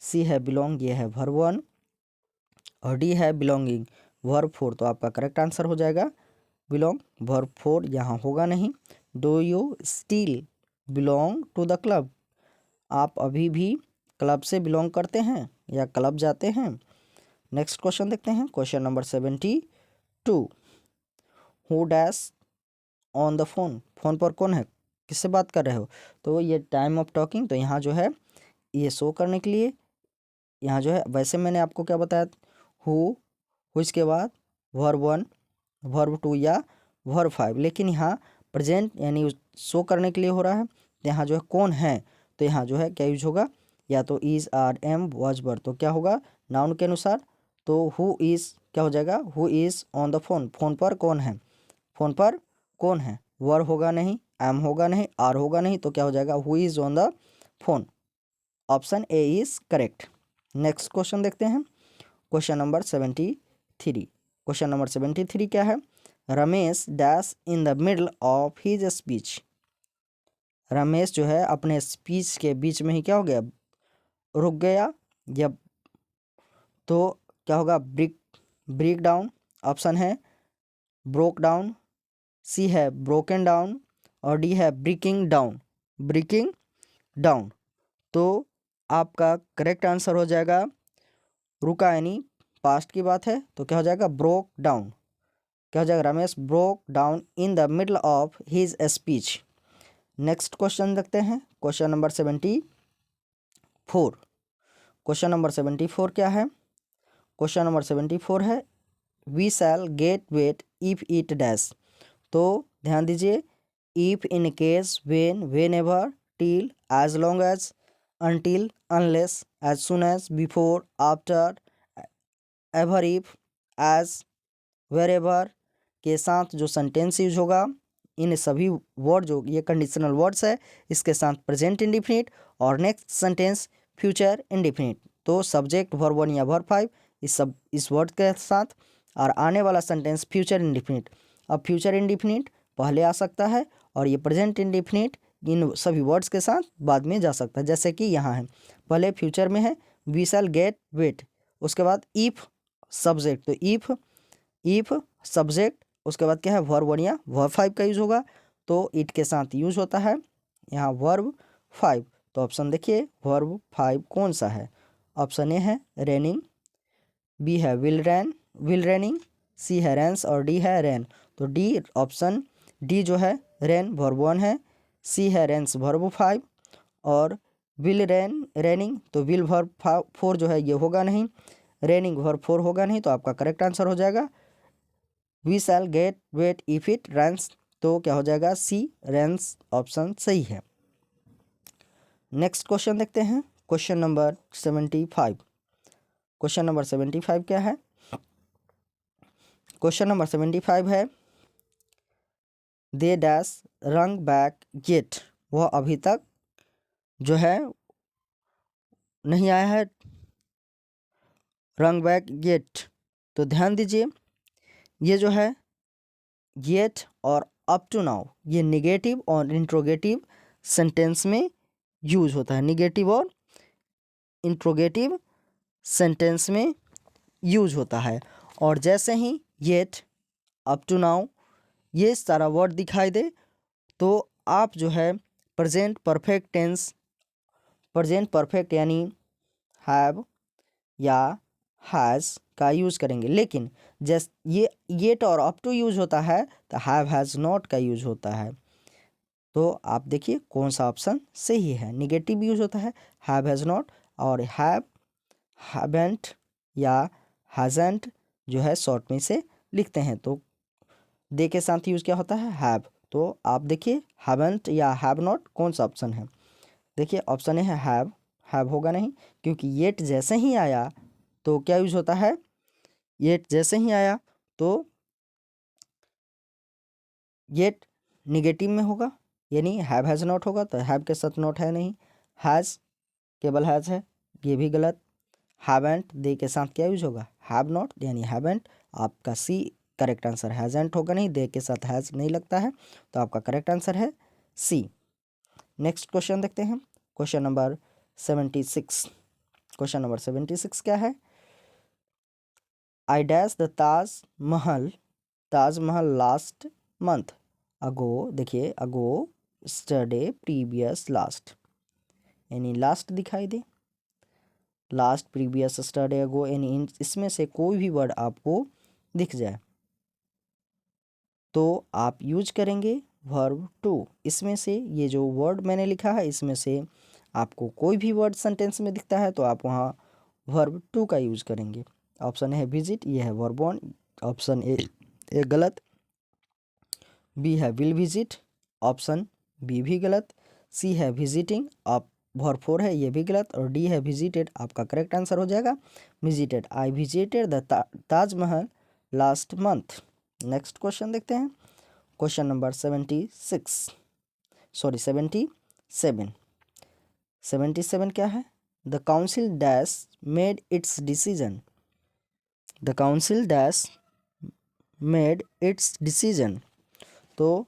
सी है बिलोंग ये है वर्ब वन और डी है बिलोंगिंग वर्ब 4। तो आपका करेक्ट आंसर हो जाएगा बिलोंग वर्ब 4, यहाँ होगा नहीं। Do you still belong to the club, आप अभी भी क्लब से बिलोंग करते हैं या क्लब जाते हैं। नेक्स्ट क्वेश्चन देखते हैं, question number 72। Who dash on the phone, phone पर कौन है, किससे बात कर रहे हो। तो ये टाइम ऑफ टॉकिंग, तो यहाँ जो है ये शो करने के लिए यहाँ जो है, वैसे मैंने आपको क्या बताया, हु इसके बाद वर्ब वन, वर्ब टू या वर्ब 5, लेकिन यहाँ प्रेजेंट यानी शो करने के लिए हो रहा है। तो यहाँ जो है कौन है, तो यहाँ जो है क्या यूज होगा, या तो is are am was were, तो क्या होगा नाउन के अनुसार। तो हु इज़ क्या हो जाएगा, who is on the phone, phone पर कौन है, फोन पर कौन है, वर होगा नहीं, एम होगा नहीं, आर होगा नहीं, तो क्या हो जाएगा who is on the phone, option A is correct. Next question देखते हैं, क्वेश्चन नंबर 73। क्वेश्चन नंबर 73 क्या है, Ramesh dash in the middle of his speech. Ramesh जो है अपने स्पीच के बीच में ही क्या हो गया, रुक गया, या तो क्या होगा ब्रेक डाउन, ऑप्शन है ब्रोक डाउन, सी है ब्रोकन डाउन और डी है ब्रेकिंग डाउन, ब्रेकिंग डाउन। तो आपका करेक्ट आंसर हो जाएगा रुका, यानी पास्ट की बात है, तो क्या हो जाएगा ब्रोक डाउन, क्या हो जाएगा, Ramesh broke down in the middle of his speech. Next question देखते हैं, क्वेश्चन नंबर 74। क्वेश्चन नंबर 74 क्या है, क्वेश्चन नंबर 74 है we shall get wet if it dash. तो ध्यान दीजिए, if, in case, when, whenever, till, as long as, until, unless, as soon as, before, after, ever if, as, wherever के साथ जो सेंटेंस यूज होगा, इन सभी वर्ड जो ये कंडीशनल वर्ड्स है, इसके साथ प्रेजेंट इंडिफिनिट और नेक्स्ट सेंटेंस फ्यूचर इंडिफिनिट। तो सब्जेक्ट वर्ब 1 या वर्ब 5 इस वर्ड के साथ, और आने वाला सेंटेंस फ्यूचर इंडिफिनिट। अब फ्यूचर इंडिफिनिट पहले आ सकता है और ये प्रेजेंट इंडिफिनिट इन सभी वर्ड्स के साथ बाद में जा सकता है, जैसे कि यहाँ है, पहले फ्यूचर में है वी शैल गेट वेट, उसके बाद इफ सब्जेक्ट, तो इफ सब्जेक्ट, उसके बाद क्या है वर्ब 1 या वर्ब 5 का यूज होगा, तो इट के साथ यूज होता है यहाँ वर्ब 5। तो ऑप्शन देखिए वर्ब 5 कौन सा है, ऑप्शन ए है रेनिंग, बी है विल रेनिंग, सी है रेंस और डी है रेन। तो डी ऑप्शन डी जो है रेन वर्ब 1 है, सी है रेंस वर्ब 5 और विल रेनिंग तो विल वर्ब 4 जो है ये होगा नहीं, रेनिंग वर्ब 4 होगा नहीं, तो आपका करेक्ट आंसर हो जाएगा we shall get wet if it rains. तो क्या हो जाएगा सी रेंस ऑप्शन सही है। नेक्स्ट क्वेश्चन देखते हैं, क्वेश्चन नंबर 75। क्वेश्चन नंबर 75 क्या है, क्वेश्चन नंबर 75 है दे डैश रंग बैक गेट, वह अभी तक जो है नहीं आया है रंग बैक गेट। तो ध्यान दीजिए ये जो है गेट और अप टू नाउ ये निगेटिव और इंट्रोगेटिव सेंटेंस में यूज होता है, निगेटिव और इंट्रोगेटिव सेंटेंस में यूज होता है। और जैसे ही येट, अप टू नाउ ये सारा वर्ड दिखाई दे तो आप जो है present perfect tense, present perfect यानी हैव या हैज़ का यूज़ करेंगे। लेकिन जैस ये येट और अप टू यूज होता है तो हैव हैज़ नॉट का यूज होता है। तो आप देखिए कौन सा ऑप्शन सही है, निगेटिव यूज होता है हैव हैज़ नॉट, और हैवेंट या हैजेंट जो है शॉर्ट में से लिखते हैं, तो दे के साथ यूज क्या होता है हैव। तो आप देखिए हैवेंट या हैव नॉट कौन सा ऑप्शन है, देखिए ऑप्शन ए है हैव होगा नहीं, क्योंकि येट जैसे ही आया तो क्या यूज होता है, येट जैसे ही आया तो येट निगेटिव में होगा, यानी हैव हैज़ नॉट होगा, तो हैव के साथ नॉट है नहीं, हैज़ केवल हैज़ है, ये भी गलत। हैवेंट दे के साथ क्या यूज होगा हैव नॉट यानी हैवेंट, आपका सी करेक्ट आंसर हैजेंट होगा नहीं, दे के साथ हैज़ नहीं लगता है, तो आपका करेक्ट आंसर है सी। नेक्स्ट क्वेश्चन देखते हैं, क्वेश्चन नंबर 76। क्वेश्चन नंबर 76 क्या है, I dash the Taj Mahal last month ago, देखिए अगो स्टरडे प्रीवियस लास्ट, यानी लास्ट दिखाई दे, लास्ट प्रीवियस स्टरडे अगो, यानी इसमें से कोई भी वर्ड आपको दिख जाए तो आप यूज करेंगे वर्ब टू। इसमें से ये जो वर्ड मैंने लिखा है इसमें से आपको कोई भी वर्ड सेंटेंस में दिखता है तो आप वहाँ वर्ब टू का यूज करेंगे। ऑप्शन है विजिट, ये है वर्ब वन, ऑप्शन ए गलत, बी है विल विजिट, ऑप्शन बी भी गलत, सी है विजिटिंग, आप वर्ब फोर है ये भी गलत, और डी है विजिटेड, आपका करेक्ट आंसर हो जाएगा visited. I visited the Taj Mahal last month. Next question देखते हैं, क्वेश्चन नंबर 77 क्या है, the council dash made it's decision, the council dash made it's decision, तो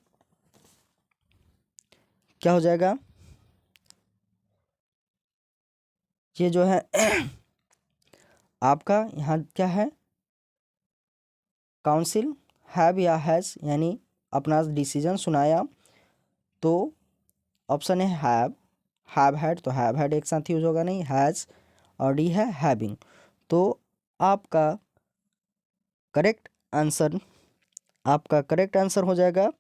क्या हो जाएगा, ये जो है आपका यहाँ क्या है काउंसिल हैव या हैज़ यानी अपना डिसीजन सुनाया, तो ऑप्शन है हैव हैड, तो हैव हैड एक साथ यूज होगा नहीं, हैज़ और डी है हैविंग। तो आपका करेक्ट आंसर हो जाएगा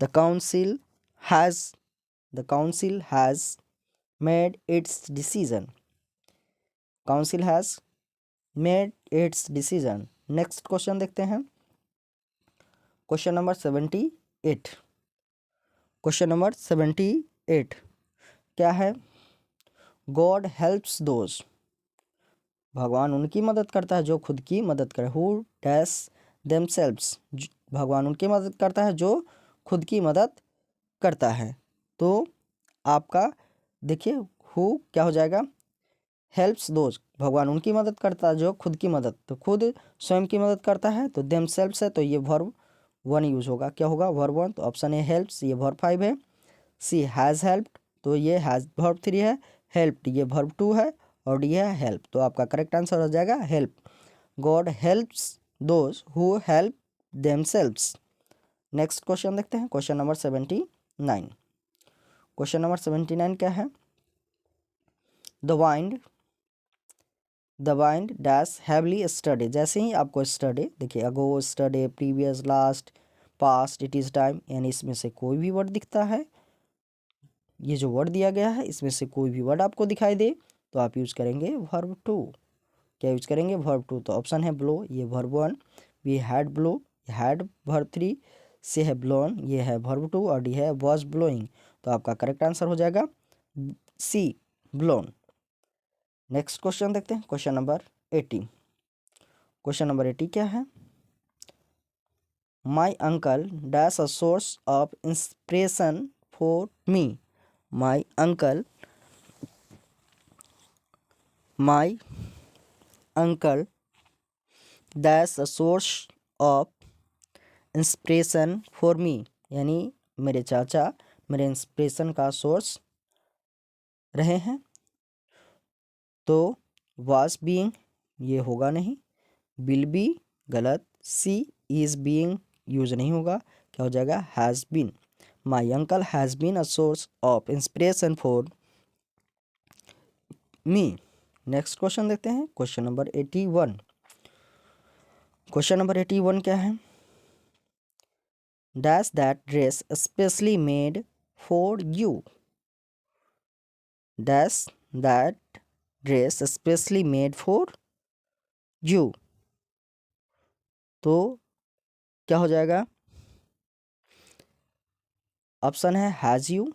the council has made it's decision, council has made it's decision. Next question देखते हैं, क्वेश्चन नंबर 8। क्वेश्चन नंबर 78 क्या है? गॉड हेल्प्स दोज, भगवान उनकी मदद करता है जो खुद की मदद करे। हु डैश देमसेल्व्स, भगवान उनकी मदद करता है जो खुद की मदद करता है। तो आपका देखिए हु क्या हो जाएगा? हेल्प्स दोज, भगवान उनकी मदद करता है जो खुद की मदद, तो खुद स्वयं की मदद करता है, तो देमसेल्व्स है तो ये वर्ब 1 यूज होगा। क्या होगा? वर्ब 1। तो ऑप्शन ए हेल्प्स, ये वर्ब 5 है। सी हैज़ हेल्प्ड, तो ये हैज़ वर्ब 3 है। हेल्प्ड ये वर्ब 2 है। और डी है हेल्प, तो आपका करेक्ट आंसर हो जाएगा help. God helps those who help themselves. Next question देखते हैं, क्वेश्चन नंबर 79। क्वेश्चन नंबर 79 क्या है? The wind dash heavily yesterday, जैसे ही आपको स्टडी देखिए, ago, yesterday, previous, last, past, it is time, यानी इसमें से कोई भी वर्ड दिखता है, ये जो वर्ड दिया गया है इसमें से कोई भी वर्ड आपको दिखाई दे तो आप यूज़ करेंगे वर्ब 2। क्या यूज करेंगे? वर्ब 2। तो ऑप्शन है ब्लो, ये verb 1। We had blow, had verb 3। से है ब्लोन, ये है वर्ब 2। और डी है वॉज ब्लोइंग, तो आपका करेक्ट आंसर हो जाएगा सी, ब्लोन। नेक्स्ट क्वेश्चन देखते हैं, क्वेश्चन नंबर 80। क्वेश्चन नंबर 80 क्या है? My uncle dash a source of inspiration for me, my uncle dash a source of inspiration for मी, यानी मेरे चाचा मेरे इंस्पिरेशन का सोर्स रहे हैं। तो वाज बीइंग ये होगा नहीं, विल बी गलत, सी इज बीइंग यूज नहीं होगा, क्या हो जाएगा? Has been. My uncle has been a source of inspiration for me. Next question देखते हैं, क्वेश्चन नंबर 81। क्वेश्चन नंबर 81 क्या है? Dash that dress specially made for you, dash that dress specially made for you, तो क्या हो जाएगा? ऑप्शन है has you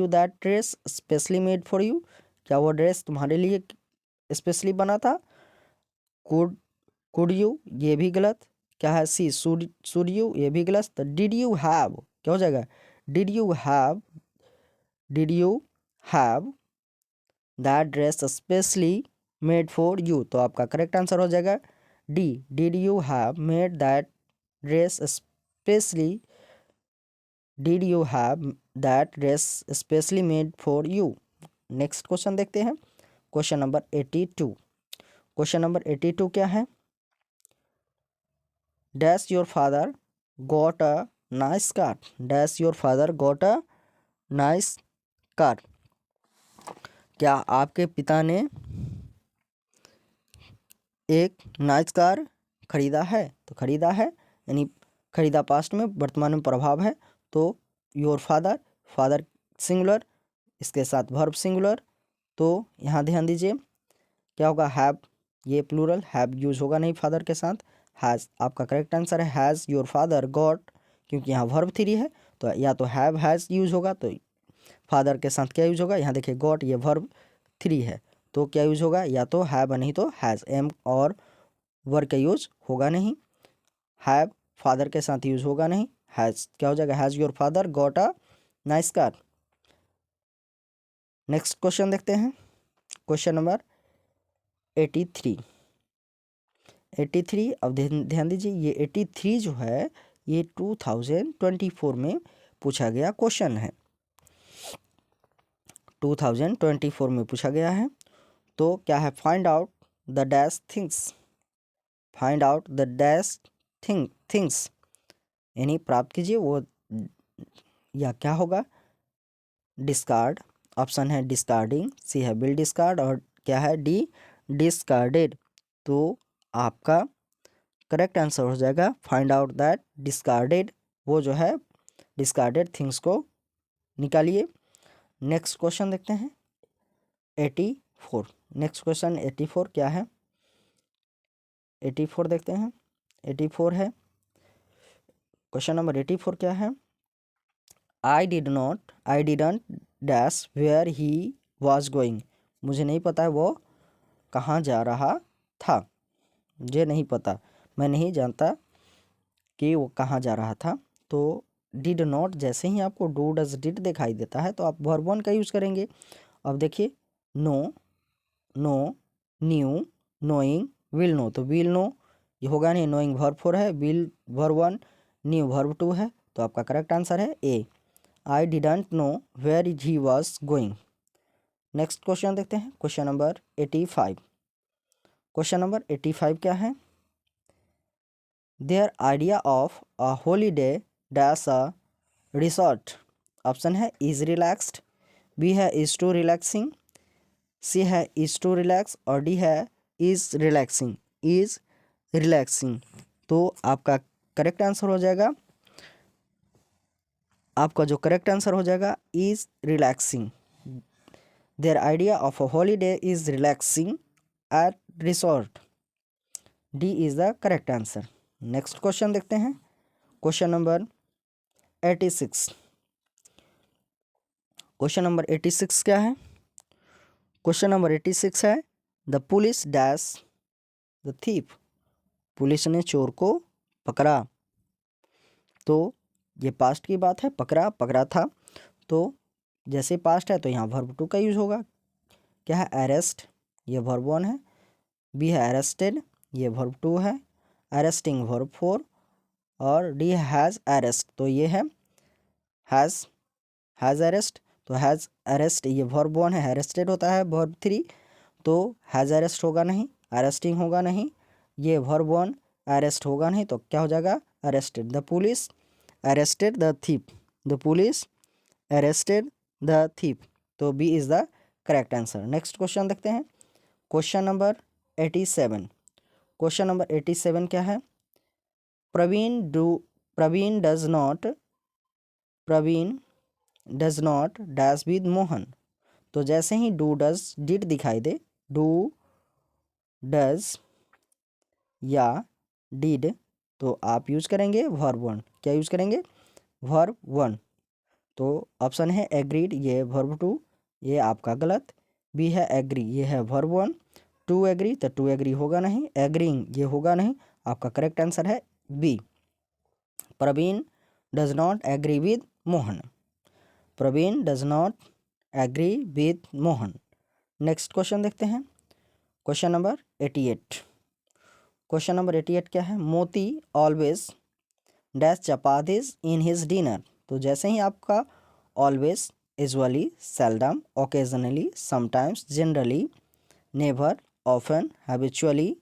that dress specially made for you, क्या वो ड्रेस तुम्हारे लिए स्पेशली बना था। कुड यू ये भी गलत, क्या है? सी शुड यू ये भी गलत। तो डिड यू हैव क्या हो जाएगा? Did you have that dress specially made for you, तो आपका करेक्ट आंसर हो जाएगा D, did you have made that dress specially, did you have that dress specially made for you. Next question देखते हैं, क्वेश्चन नंबर 82। क्वेश्चन नंबर 82 क्या है? Dash your father got a nice car, dash your father got a nice car, क्या आपके पिता ने एक नाइस कार खरीदा है? तो खरीदा है यानी खरीदा पास्ट में, वर्तमान में प्रभाव है, तो योर फादर सिंगुलर, इसके साथ वर्ब सिंगुलर, तो यहाँ ध्यान दीजिए क्या होगा? हैव ये प्लूरल, हैव यूज होगा नहीं फादर के साथ। हैज़ आपका करेक्ट आंसर है हैज़ योर फादर गॉट, क्योंकि यहाँ वर्ब 3 है, तो या तो हैव हैज़ यूज होगा, तो फादर के साथ क्या यूज होगा? यहाँ देखिए गॉट ये वर्ब 3 है, तो क्या यूज होगा? या तो हैव नहीं तो हैज़, एम और वर्ब का यूज होगा नहीं। हैव फादर के साथ यूज होगा नहीं, हैज़ क्या हो जाएगा? Has your father got a nice car. Next question देखते हैं, क्वेश्चन नंबर 83। 83 अब ध्यान दीजिए, ये 83 जो है ये 2024 में पूछा गया क्वेश्चन है, 2024 में पूछा गया है। तो क्या है? Find out the dash things, find out the dash things, यानी प्राप्त कीजिए वो, या क्या होगा? डिस्कार्ड, ऑप्शन है डिस्कार्डिंग, सी है विल डिस्कार्ड, और क्या है? डी डिस्कार्डेड, तो आपका करेक्ट आंसर हो जाएगा फाइंड आउट दैट डिस्कार्डेड, वो जो है डिस्कार्डेड थिंग्स को निकालिए। नेक्स्ट क्वेश्चन देखते हैं 84। नेक्स्ट क्वेश्चन 84 क्या है? 84 देखते हैं, 84 है क्वेश्चन नंबर 84 क्या है? I didn't dash where he was going. मुझे नहीं पता है वो कहाँ जा रहा था। मुझे नहीं पता, मैं नहीं जानता कि वो कहाँ जा रहा था। तो डिड नॉट, जैसे ही आपको डू डज डिड दिखाई देता है तो आप वर्ब वन का यूज़ करेंगे। अब देखिए, know, know, knew, knowing, will know, तो विल नो ये होगा नहीं, नोइंग वर्ब फोर है, will verb one, knew verb two है, तो आपका करेक्ट आंसर है A. I didn't know where he was going. Next question देखते हैं, क्वेश्चन नंबर 85। क्वेश्चन नंबर 85 क्या है? There idea of a holiday dash a resort. Option है इज रिलैक्स्ड, बी है इज टू रिलैक्सिंग, सी है इज टू रिलैक्स और डी है इज रिलैक्सिंग। इज रिलैक्सिंग, तो आपका करेक्ट आंसर हो जाएगा, आपका जो करेक्ट आंसर हो जाएगा is relaxing. Their idea of a holiday is relaxing at resort. D is the correct answer. Next question देखते हैं, क्वेश्चन नंबर 86। क्वेश्चन नंबर 86 क्या है? क्वेश्चन नंबर 86 है the police dash the thief. Police ने चोर को पकड़ा। तो ये पास्ट की बात है, पकड़ा, पकड़ा था, तो जैसे पास्ट है तो यहाँ वर्ब टू का यूज होगा। क्या है? अरेस्ट, ये वर्ब वन है, बी है अरेस्टेड, ये वर्ब टू है, अरेस्टिंग वर्ब फोर और डी हैज़ अरेस्ट, तो ये है हैज़ अरेस्ट। तो हैज़ अरेस्ट ये वर्ब वन है, अरेस्टेड होता है वर्ब थ्री, तो हैज़ अरेस्ट होगा नहीं, अरेस्टिंग होगा नहीं, ये वर्ब वन अरेस्ट होगा नहीं, तो क्या हो जाएगा? Arrested. The police arrested the thief, the police arrested the thief, तो B is the correct answer. Next question देखते हैं, क्वेश्चन नंबर 87। क्वेश्चन नंबर 87 क्या है? Praveen does not dash with Mohan. तो जैसे ही डू डज डिड दिखाई दे, डू डज या डिड, तो आप यूज करेंगे वर्ब वन। क्या यूज करेंगे? Verb one. तो ऑप्शन है एग्रीड, ये वर्ब टू, ये आपका गलत। बी है एग्री, ये है वर्ब वन। टू एग्री, तो टू एग्री होगा नहीं, एग्रीइंग ये होगा नहीं, आपका करेक्ट आंसर है B. Praveen does not agree with Mohan. Praveen does not agree with Mohan. Next question देखते हैं, क्वेश्चन नंबर 88। क्वेश्चन नंबर 88 क्या है? Moti always dash chapatis in his dinner. तो जैसे ही आपका always, usually, seldom, occasionally, sometimes, generally, never, often, habitually,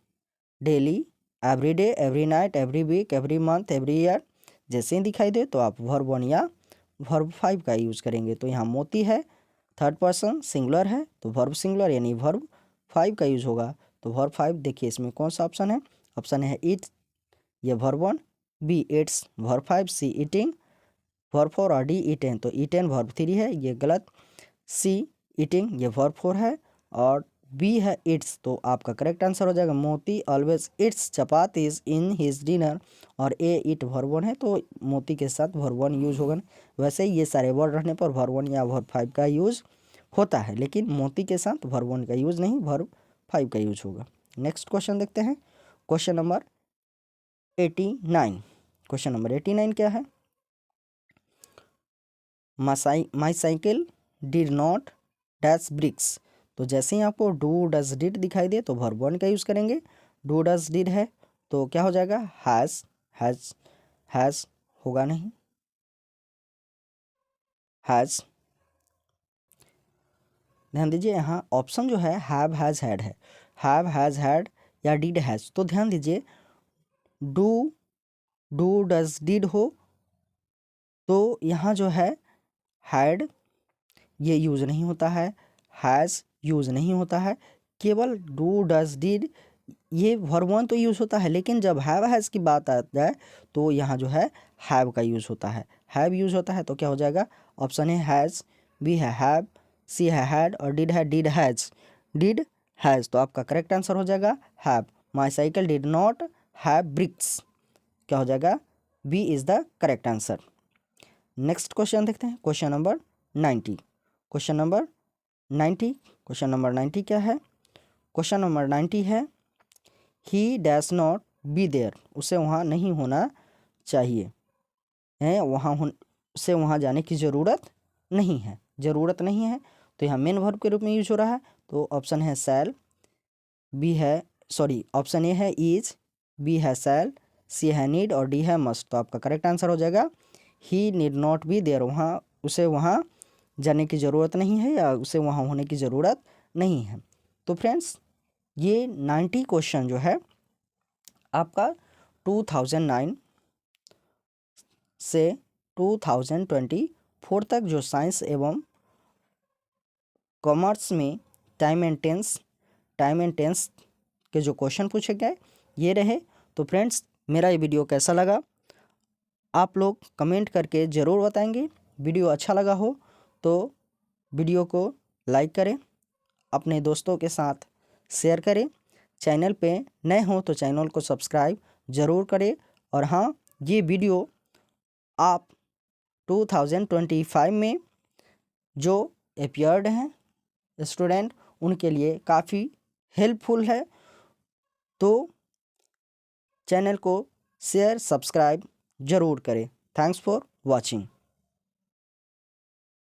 daily, every day, every night, every week, every month, every year जैसे ही दिखाई दे तो आप वर्ब वन या वर्ब फाइव का यूज़ करेंगे। तो यहाँ मोती है, थर्ड पर्सन सिंगुलर है, तो वर्ब सिंगुलर यानी वर्ब फाइव का यूज़ होगा। तो वर्ब फाइव देखिए इसमें कौन सा ऑप्शन है? ऑप्शन है इट, ये verb one, B eats verb five, C eating verb four और डी ईटेन, तो ईटेन वर्ब थ्री है, ये गलत। सी ईटिंग ये वर्ब फोर है और बी है इट्स, तो आपका करेक्ट आंसर हो जाएगा मोती always it's chapatis in his dinner और ए इट वर्ब वन है, तो मोती के साथ वर्ब वन यूज होगा। वैसे ये सारे वर्ड रहने पर वर्ब वन या वर्ब फाइव का यूज होता है, लेकिन मोती के साथ वर्ब वन का यूज नहीं, वर्ब फाइव का यूज होगा। नेक्स्ट क्वेश्चन देखते हैं, क्वेश्चन नंबर 89। क्वेश्चन नंबर 89 क्या है? My cycle did not dash bricks. तो जैसे ही आपको डू डज डिड दिखाई दे तो वर्ब वन का यूज़ करेंगे। डू डज डिड है तो क्या हो जाएगा? हैज़ होगा नहीं, हैज़। ध्यान दीजिए यहाँ ऑप्शन जो है हैव हैज़ हैड है, हैव हैज़ हैड या डिड हैज़। तो ध्यान दीजिए डू डज डिड हो तो यहाँ जो है हैड ये यूज़ नहीं होता है, हैज़ यूज़ नहीं होता है, केवल डू डज डिड ये वर्ब वन तो यूज़ होता है, लेकिन जब हैव हैज़ की बात आ जाए तो यहाँ जो है हैव का यूज़ होता है, हैव यूज़ होता है। तो क्या हो जाएगा? ऑप्शन है हैज़, बी है हैव, सी है हैड और डिड है डिड हैज़, तो आपका करेक्ट आंसर हो जाएगा have. My cycle did not have bricks, क्या हो जाएगा? B is the correct answer. Next question देखते हैं, क्वेश्चन नंबर 90। क्वेश्चन नंबर 90 क्या है? क्वेश्चन नंबर 90 है he dash not be there, उसे वहाँ नहीं होना चाहिए है, उसे वहाँ जाने की ज़रूरत नहीं है। ज़रूरत नहीं है तो यहाँ मेन वर्ब के रूप में यूज हो रहा है, तो ऑप्शन है शैल, बी है ऑप्शन ए है इज, बी है शैल, सी है नीड और डी है मस्ट। तो आपका करेक्ट आंसर हो जाएगा ही नीड नॉट बी देयर, उसे वहाँ जाने की ज़रूरत नहीं है या उसे वहाँ होने की ज़रूरत नहीं है। तो फ्रेंड्स ये 90 क्वेश्चन जो है आपका 2009 से 2024 तक जो साइंस एवं कॉमर्स में टाइम एंड टेंस के जो क्वेश्चन पूछे गए ये रहे। तो फ्रेंड्स मेरा ये वीडियो कैसा लगा आप लोग कमेंट करके ज़रूर बताएंगे। वीडियो अच्छा लगा हो तो वीडियो को लाइक करें, अपने दोस्तों के साथ शेयर करें, चैनल पे नए हो तो चैनल को सब्सक्राइब ज़रूर करें। और हाँ, ये वीडियो आप 2025 में जो अपीयर्ड हैं स्टूडेंट उनके लिए काफ़ी हेल्पफुल है। तो चैनल को शेयर सब्सक्राइब ज़रूर करें। Thanks for watching.